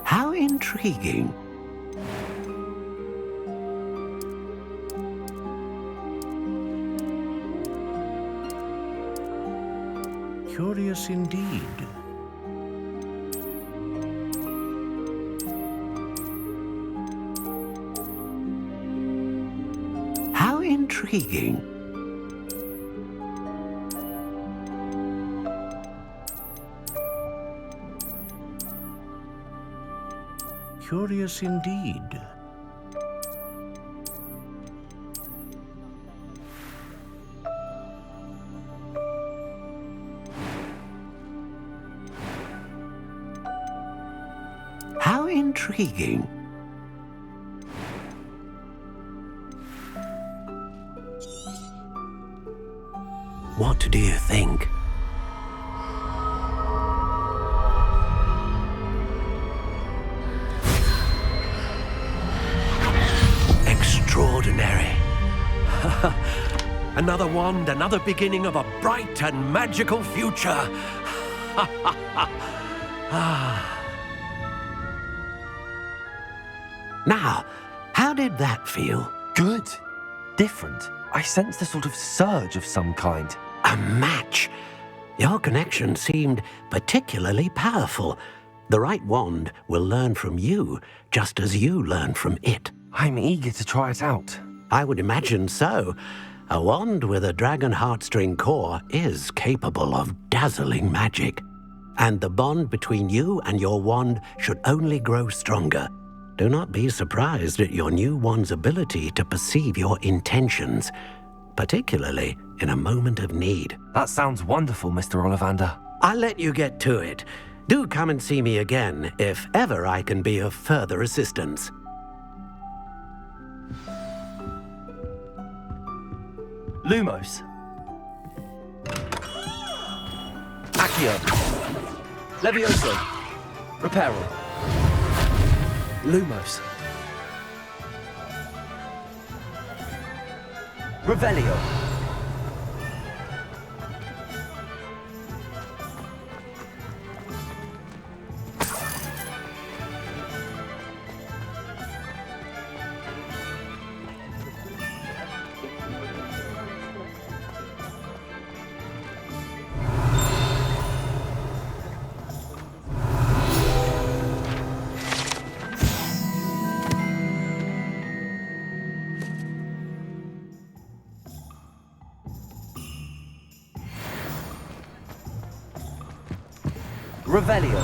How intriguing.
Curious indeed.
How intriguing.
Curious indeed.
How intriguing. What do you think? Extraordinary. Another wand, another beginning of a bright and magical future. Now, how did that feel?
Good. Different. I sensed a sort of surge of some kind.
A match. Your connection seemed particularly powerful. The right wand will learn from you, just as you learn from it.
I'm eager to try it out.
I would imagine so. A wand with a dragon heartstring core is capable of dazzling magic. And the bond between you and your wand should only grow stronger. Do not be surprised at your new wand's ability to perceive your intentions, particularly in a moment of need.
That sounds wonderful, Mr. Ollivander.
I'll let you get to it. Do come and see me again if ever I can be of further assistance.
Lumos. Accio. Levioso. Reparo. Lumos. Revelio. Revelio.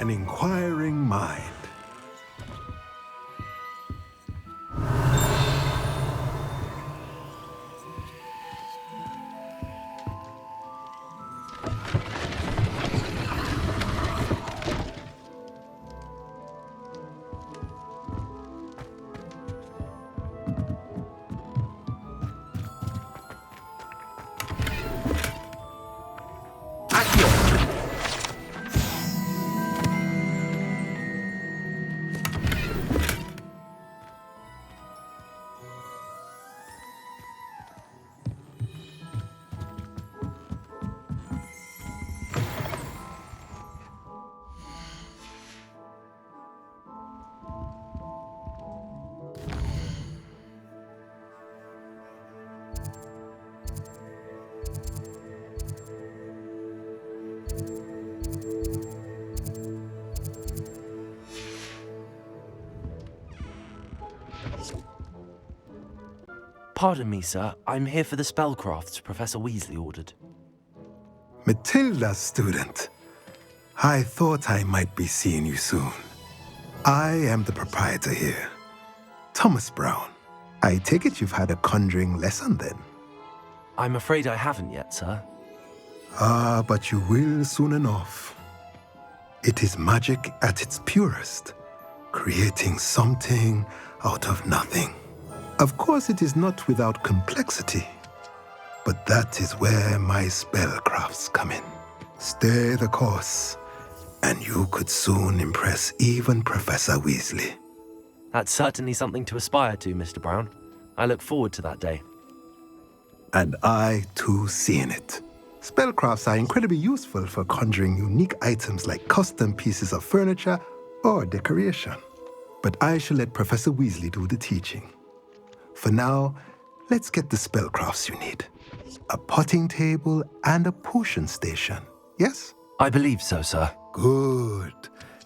An inquiring mind.
Pardon me, sir. I'm here for the spellcrafts Professor Weasley ordered.
Matilda, student. I thought I might be seeing you soon. I am the proprietor here, Thomas Brown. I take it you've had a conjuring lesson then?
I'm afraid I haven't yet, sir.
Ah, but you will soon enough. It is magic at its purest, creating something out of nothing. Of course, it is not without complexity, but that is where my spellcrafts come in. Stay the course, and you could soon impress even Professor Weasley.
That's certainly something to aspire to, Mr. Brown. I look forward to that day.
And I, too, seeing it. Spellcrafts are incredibly useful for conjuring unique items like custom pieces of furniture or decoration. But I shall let Professor Weasley do the teaching. For now, let's get the spellcrafts you need. A potting table and a potion station, yes?
I believe so, sir.
Good.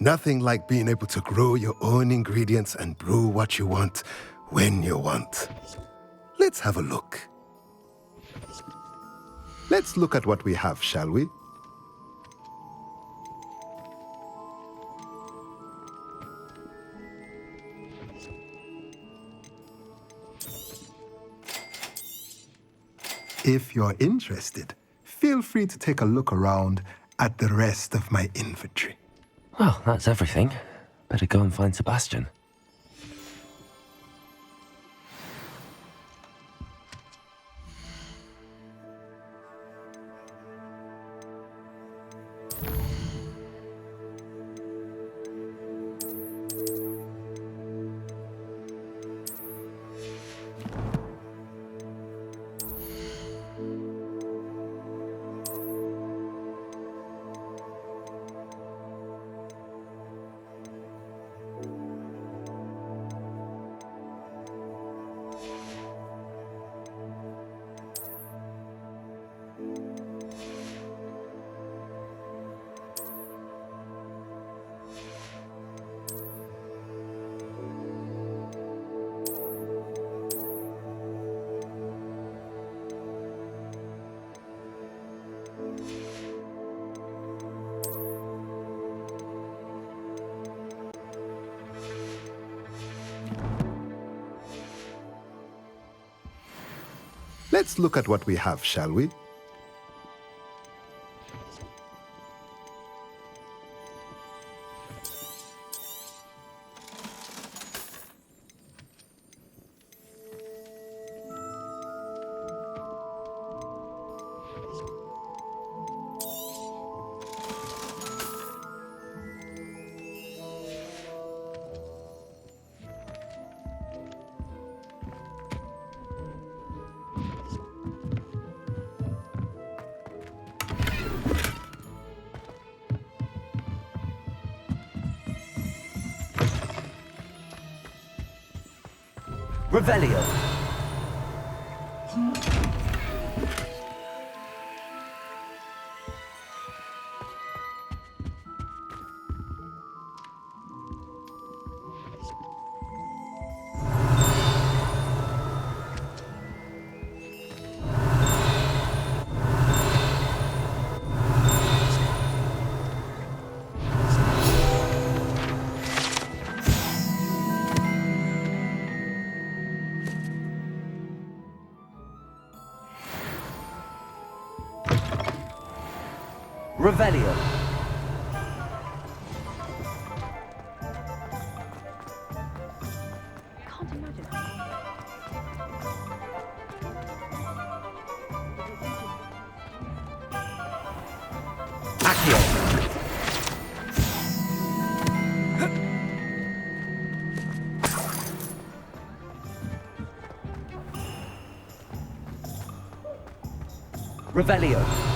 Nothing like being able to grow your own ingredients and brew what you want when you want. Let's have a look. Let's look at what we have, shall we? If you're interested, feel free to take a look around at the rest of my inventory.
Well, that's everything. Better go and find Sebastian.
Let's look at what we have, shall we?
Revelio. Revelio.
Can't imagine.
Accio. Revelio.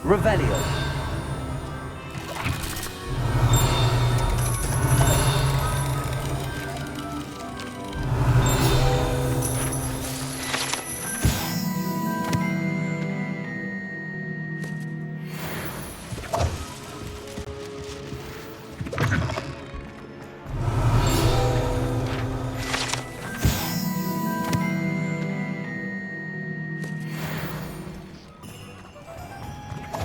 Revelio.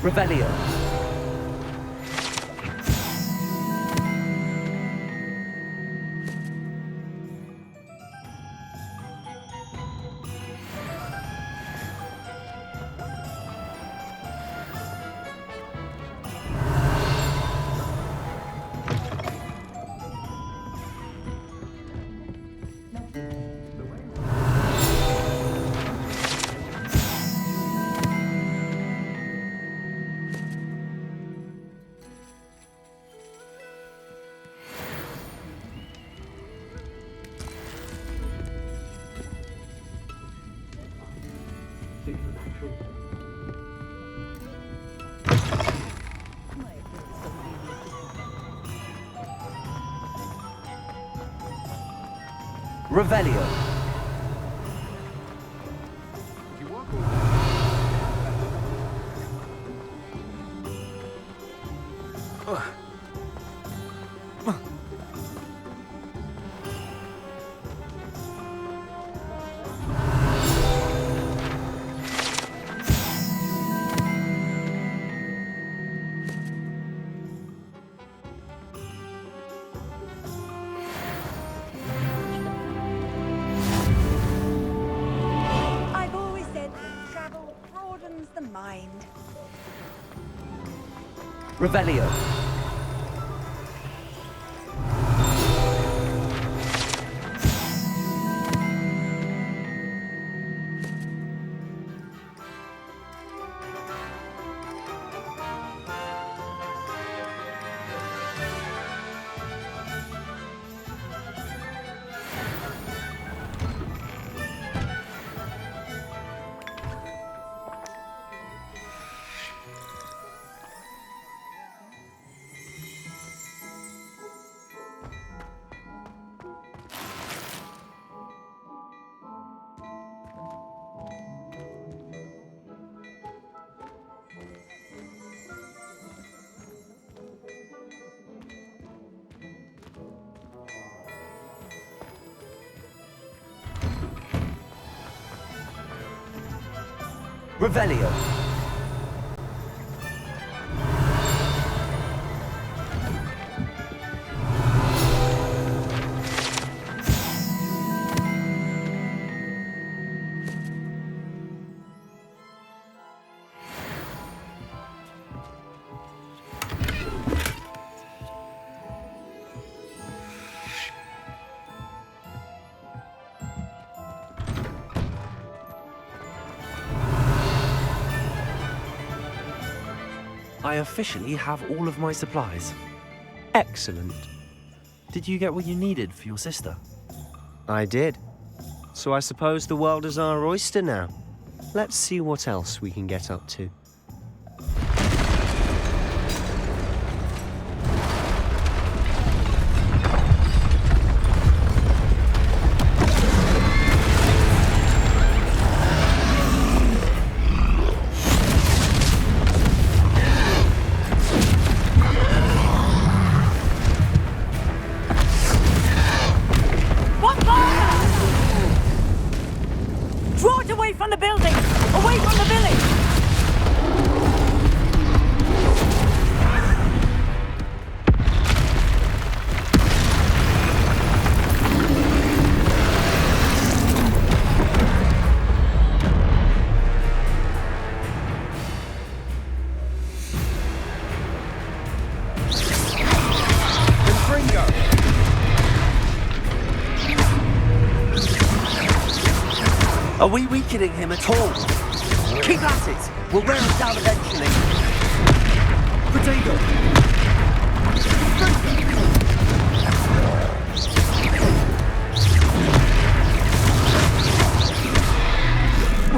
Revelio. Revelio.
I've always said travel broadens the mind.
Revelio. Revelio. I officially have all of my supplies.
Excellent.
Did you get what you needed for your sister?
I did. So I suppose the world is our oyster now. Let's see what else we can get up to.
Draw it away from the building! Away from the village!
Are we weakening him at all?
Keep at it! We'll wear him down eventually. Potato!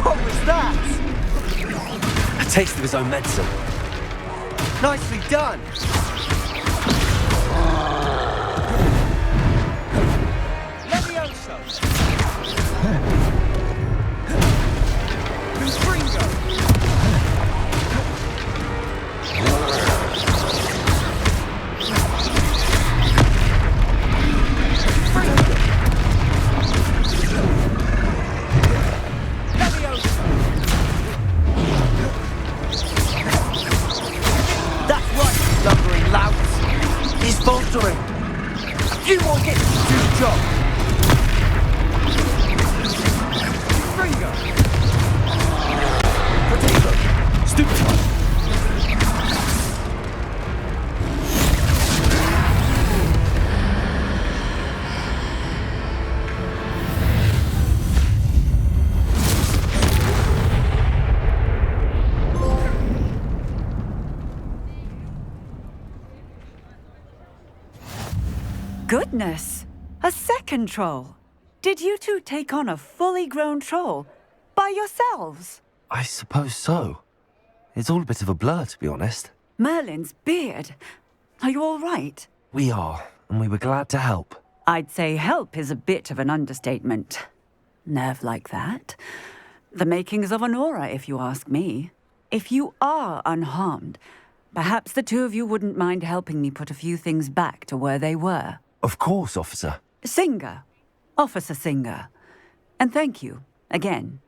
What was that?
A taste of his own medicine.
Nicely done! Levioso!
That's right, lumbering louts. He's faltering. A few more hits to do the job.
Finger!
Potato. Stupid.
Goodness! A second troll! Did you two take on a fully grown troll? By yourselves?
I suppose so. It's all a bit of a blur, to be honest.
Merlin's beard. Are you all right?
We are, and we were glad to help.
I'd say help is a bit of an understatement. Nerve like that. The makings of an aura, if you ask me. If you are unharmed, perhaps the two of you wouldn't mind helping me put a few things back to where they were.
Of course, officer.
Singer. Officer Singer. And thank you, again.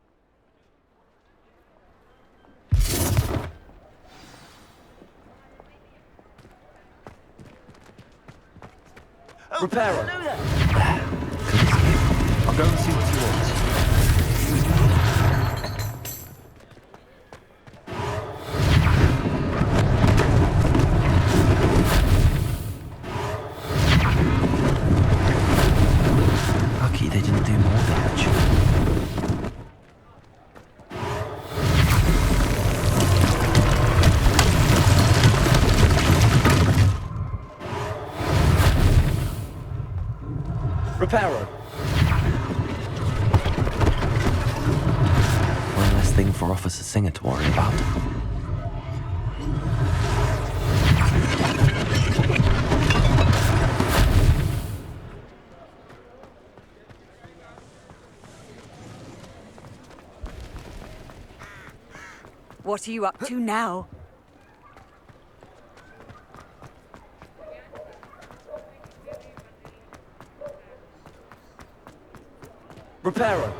Repairer! I'll go and see what you want.
Lucky they didn't do more damage.
Repairer!
One less thing for Officer Singer to worry about.
What are you up to now?
Repairer!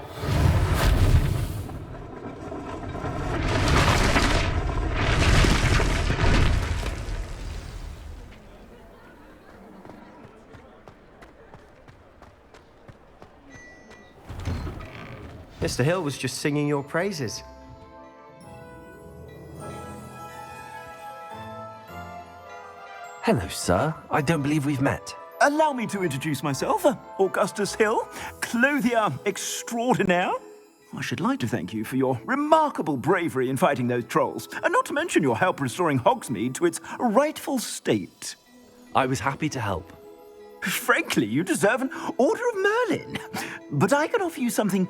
Mr. Hill was just singing your praises.
Hello, sir. I don't believe we've met.
Allow me to introduce myself, Augustus Hill, clothier extraordinaire. I should like to thank you for your remarkable bravery in fighting those trolls, and not to mention your help restoring Hogsmeade to its rightful state.
I was happy to help.
Frankly, you deserve an Order of Merlin. But I can offer you something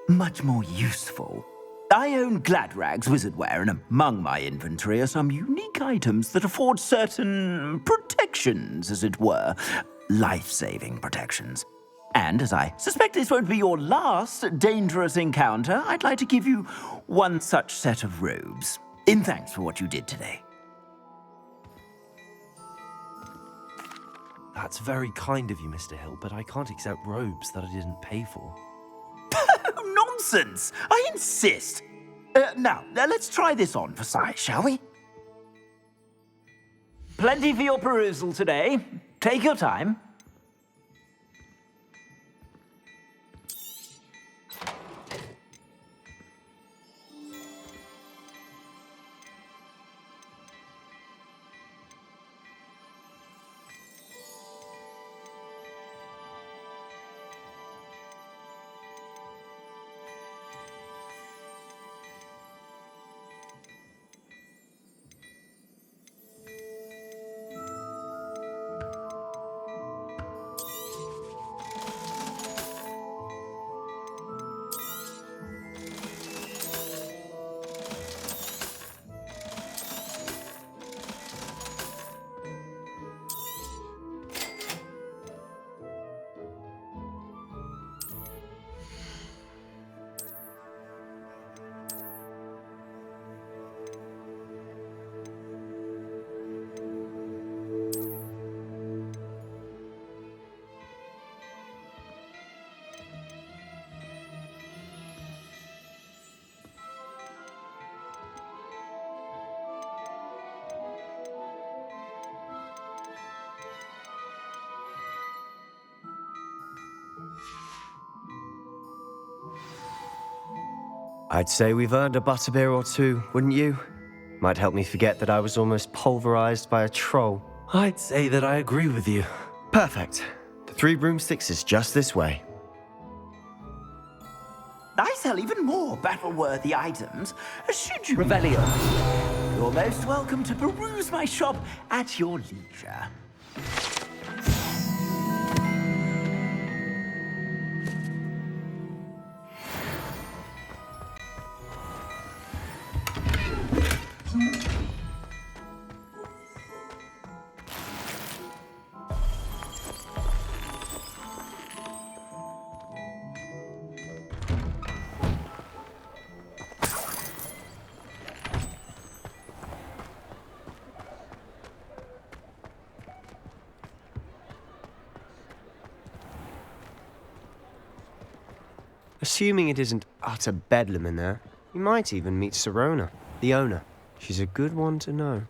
much more useful. I own Gladrag's wizardware, and among my inventory are some unique items that afford certain protections, as it were. Life-saving protections. And as I suspect this won't be your last dangerous encounter, I'd like to give you one such set of robes, in thanks for what you did today.
That's very kind of you, Mr. Hill, but I can't accept robes that I didn't pay for.
Nonsense! I insist! Now, let's try this on for size, shall we? Plenty for your perusal today. Take your time.
I'd say we've earned a butterbeer or two, wouldn't you? Might help me forget that I was almost pulverized by a troll.
I'd say that I agree with you.
Perfect. The 3 broomsticks is just this way.
I sell even more battle-worthy items, should you...
Revelio.
You're most welcome to peruse my shop at your leisure.
Assuming it isn't utter bedlam in there, you might even meet Sirona, the owner. She's a good one to know.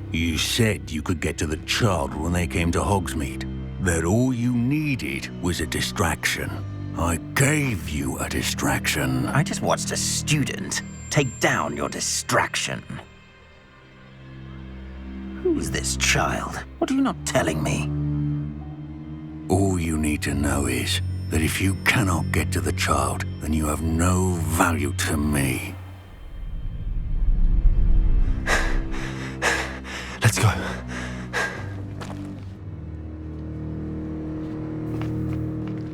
You said you could get to the child when they came to Hogsmeade. That all you needed was a distraction. I gave you a distraction.
I just watched a student take down your distraction. Who's this child? What are you not telling me?
All you need to know is that if you cannot get to the child, then you have no value to me.
Let's go.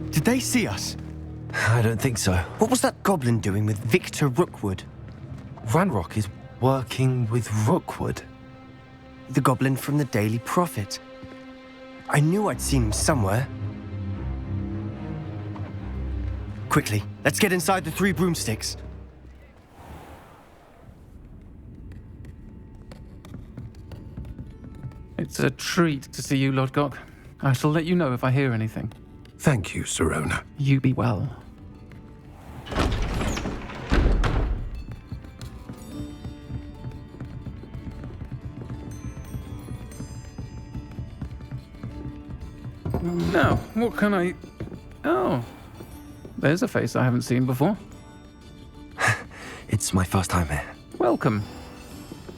Did they see us?
I don't think so.
What was that goblin doing with Victor Rookwood?
Ranrock is working with Rookwood.
The goblin from the Daily Prophet. I knew I'd seen him somewhere. Quickly, let's get inside the 3 broomsticks.
It's a treat to see you, Lodgok. I shall let you know if I hear anything.
Thank you, Sirona.
You be well. Now, what can I... Oh, there's a face I haven't seen before.
It's my first time here.
Welcome.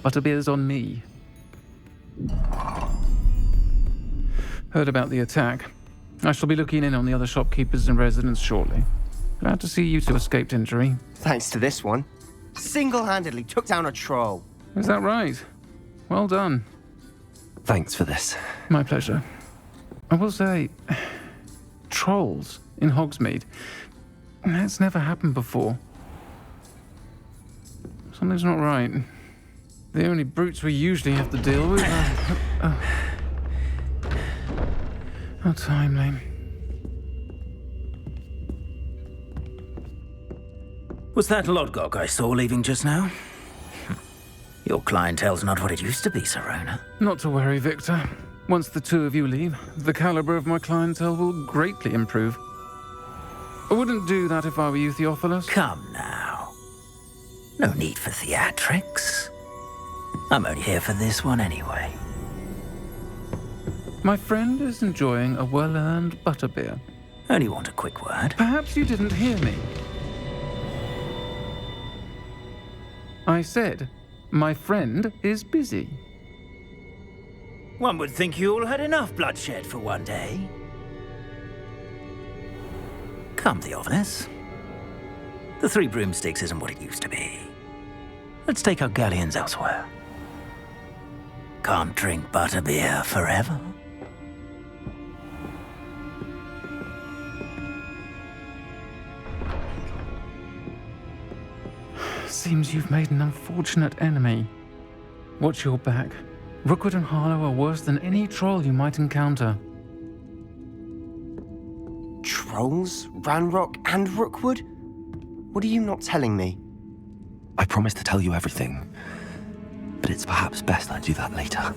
Butterbeer's on me. Heard about the attack. I shall be looking in on the other shopkeepers and residents shortly. Glad to see you two escaped injury.
Thanks to this one. Single-handedly took down a troll.
Is that right? Well done.
Thanks for this.
My pleasure. I will say, trolls in Hogsmeade. That's never happened before. Something's not right. The only brutes we usually have to deal with are... How timely.
Was that Lodgok I saw leaving just now? Your clientele's not what it used to be, Serona.
Not to worry, Victor. Once the two of you leave, the caliber of my clientele will greatly improve. I wouldn't do that if I were you, Theophilus.
Come now. No need for theatrics. I'm only here for this one anyway.
My friend is enjoying a well-earned butterbeer.
Only want a quick word.
Perhaps you didn't hear me. I said, my friend is busy.
One would think you all had enough bloodshed for one day. Come, Theophilus. The Three Broomsticks isn't what it used to be. Let's take our galleons elsewhere. Can't drink butterbeer forever.
Seems you've made an unfortunate enemy. Watch your back. Rookwood and Harlow are worse than any troll you might encounter.
Trolls? Ranrock and Rookwood? What are you not telling me?
I promised to tell you everything, but it's perhaps best I do that later.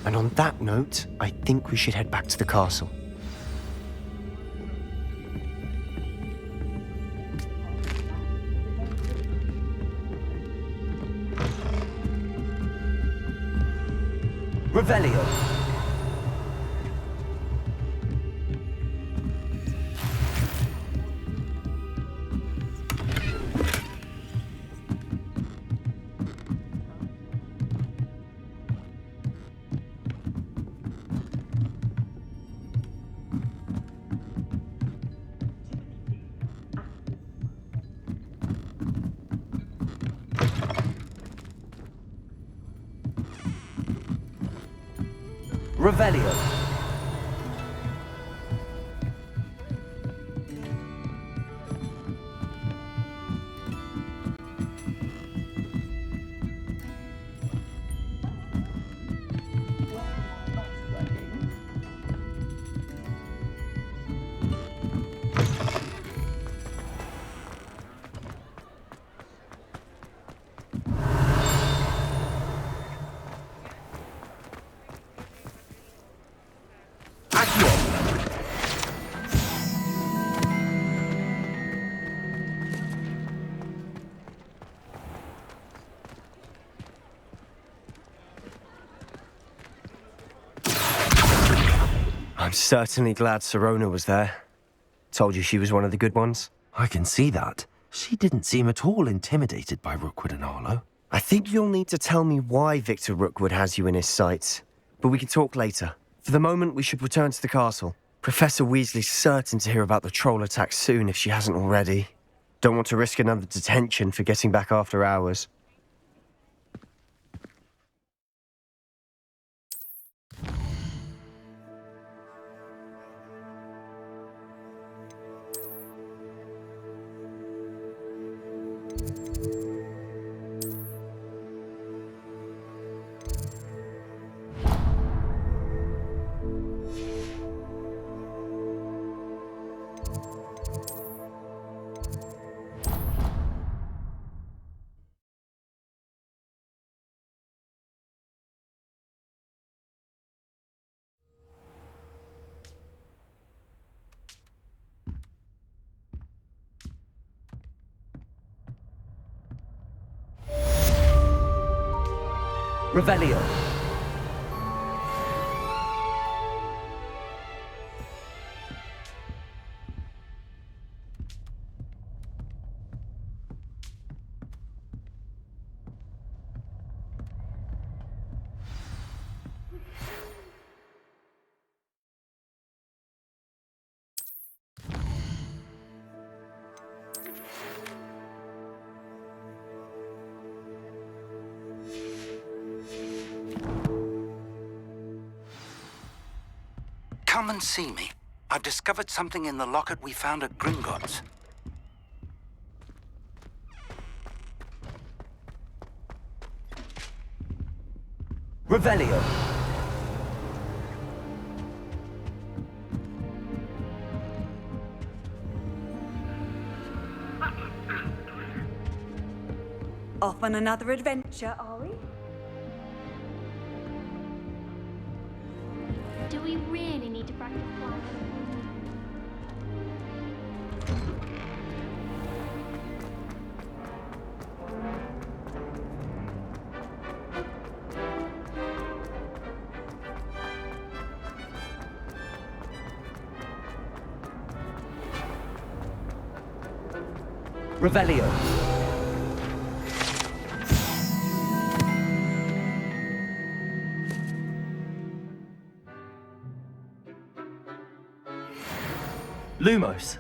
And on that note, I think we should head back to the castle.
Revelio. Revelio.
I'm certainly glad Serona was there. Told you she was one of the good ones.
I can see that. She didn't seem at all intimidated by Rookwood and Harlow.
I think you'll need to tell me why Victor Rookwood has you in his sights. But we can talk later. For the moment, we should return to the castle. Professor Weasley's certain to hear about the troll attack soon if she hasn't already. Don't want to risk another detention for getting back after hours. Revelio.
and see me. I've discovered something in the locket we found at Gringotts.
Revelio.
Off on another adventure, are we?
Do we really need to practice flying?
Revelio. Lumos.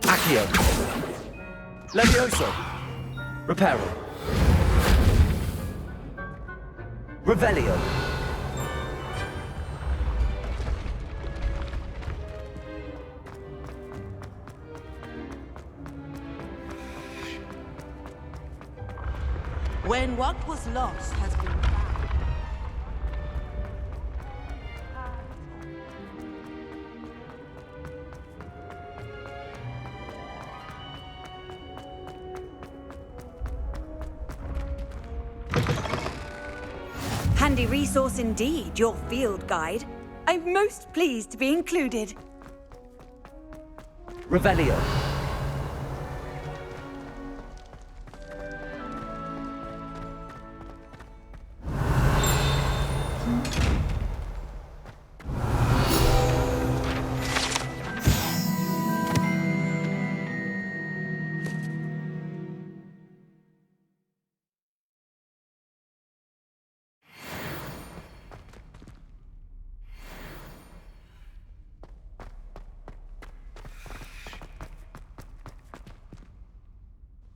Accio. Levioso. Reparo. Revelio.
When what was lost has been found.
Handy resource indeed, your field guide. I'm most pleased to be included.
Revelio.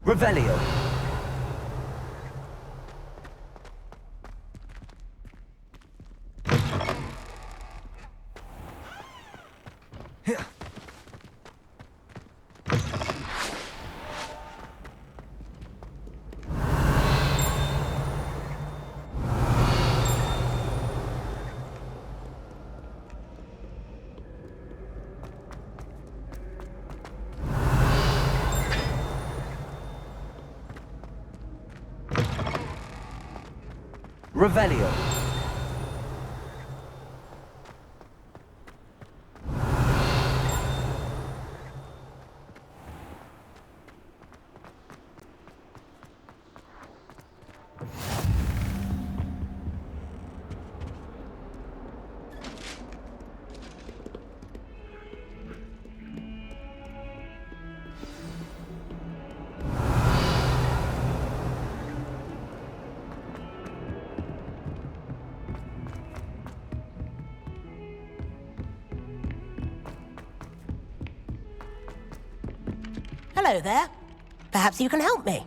Revelio. Revelio.
Hello there. Perhaps you can help me.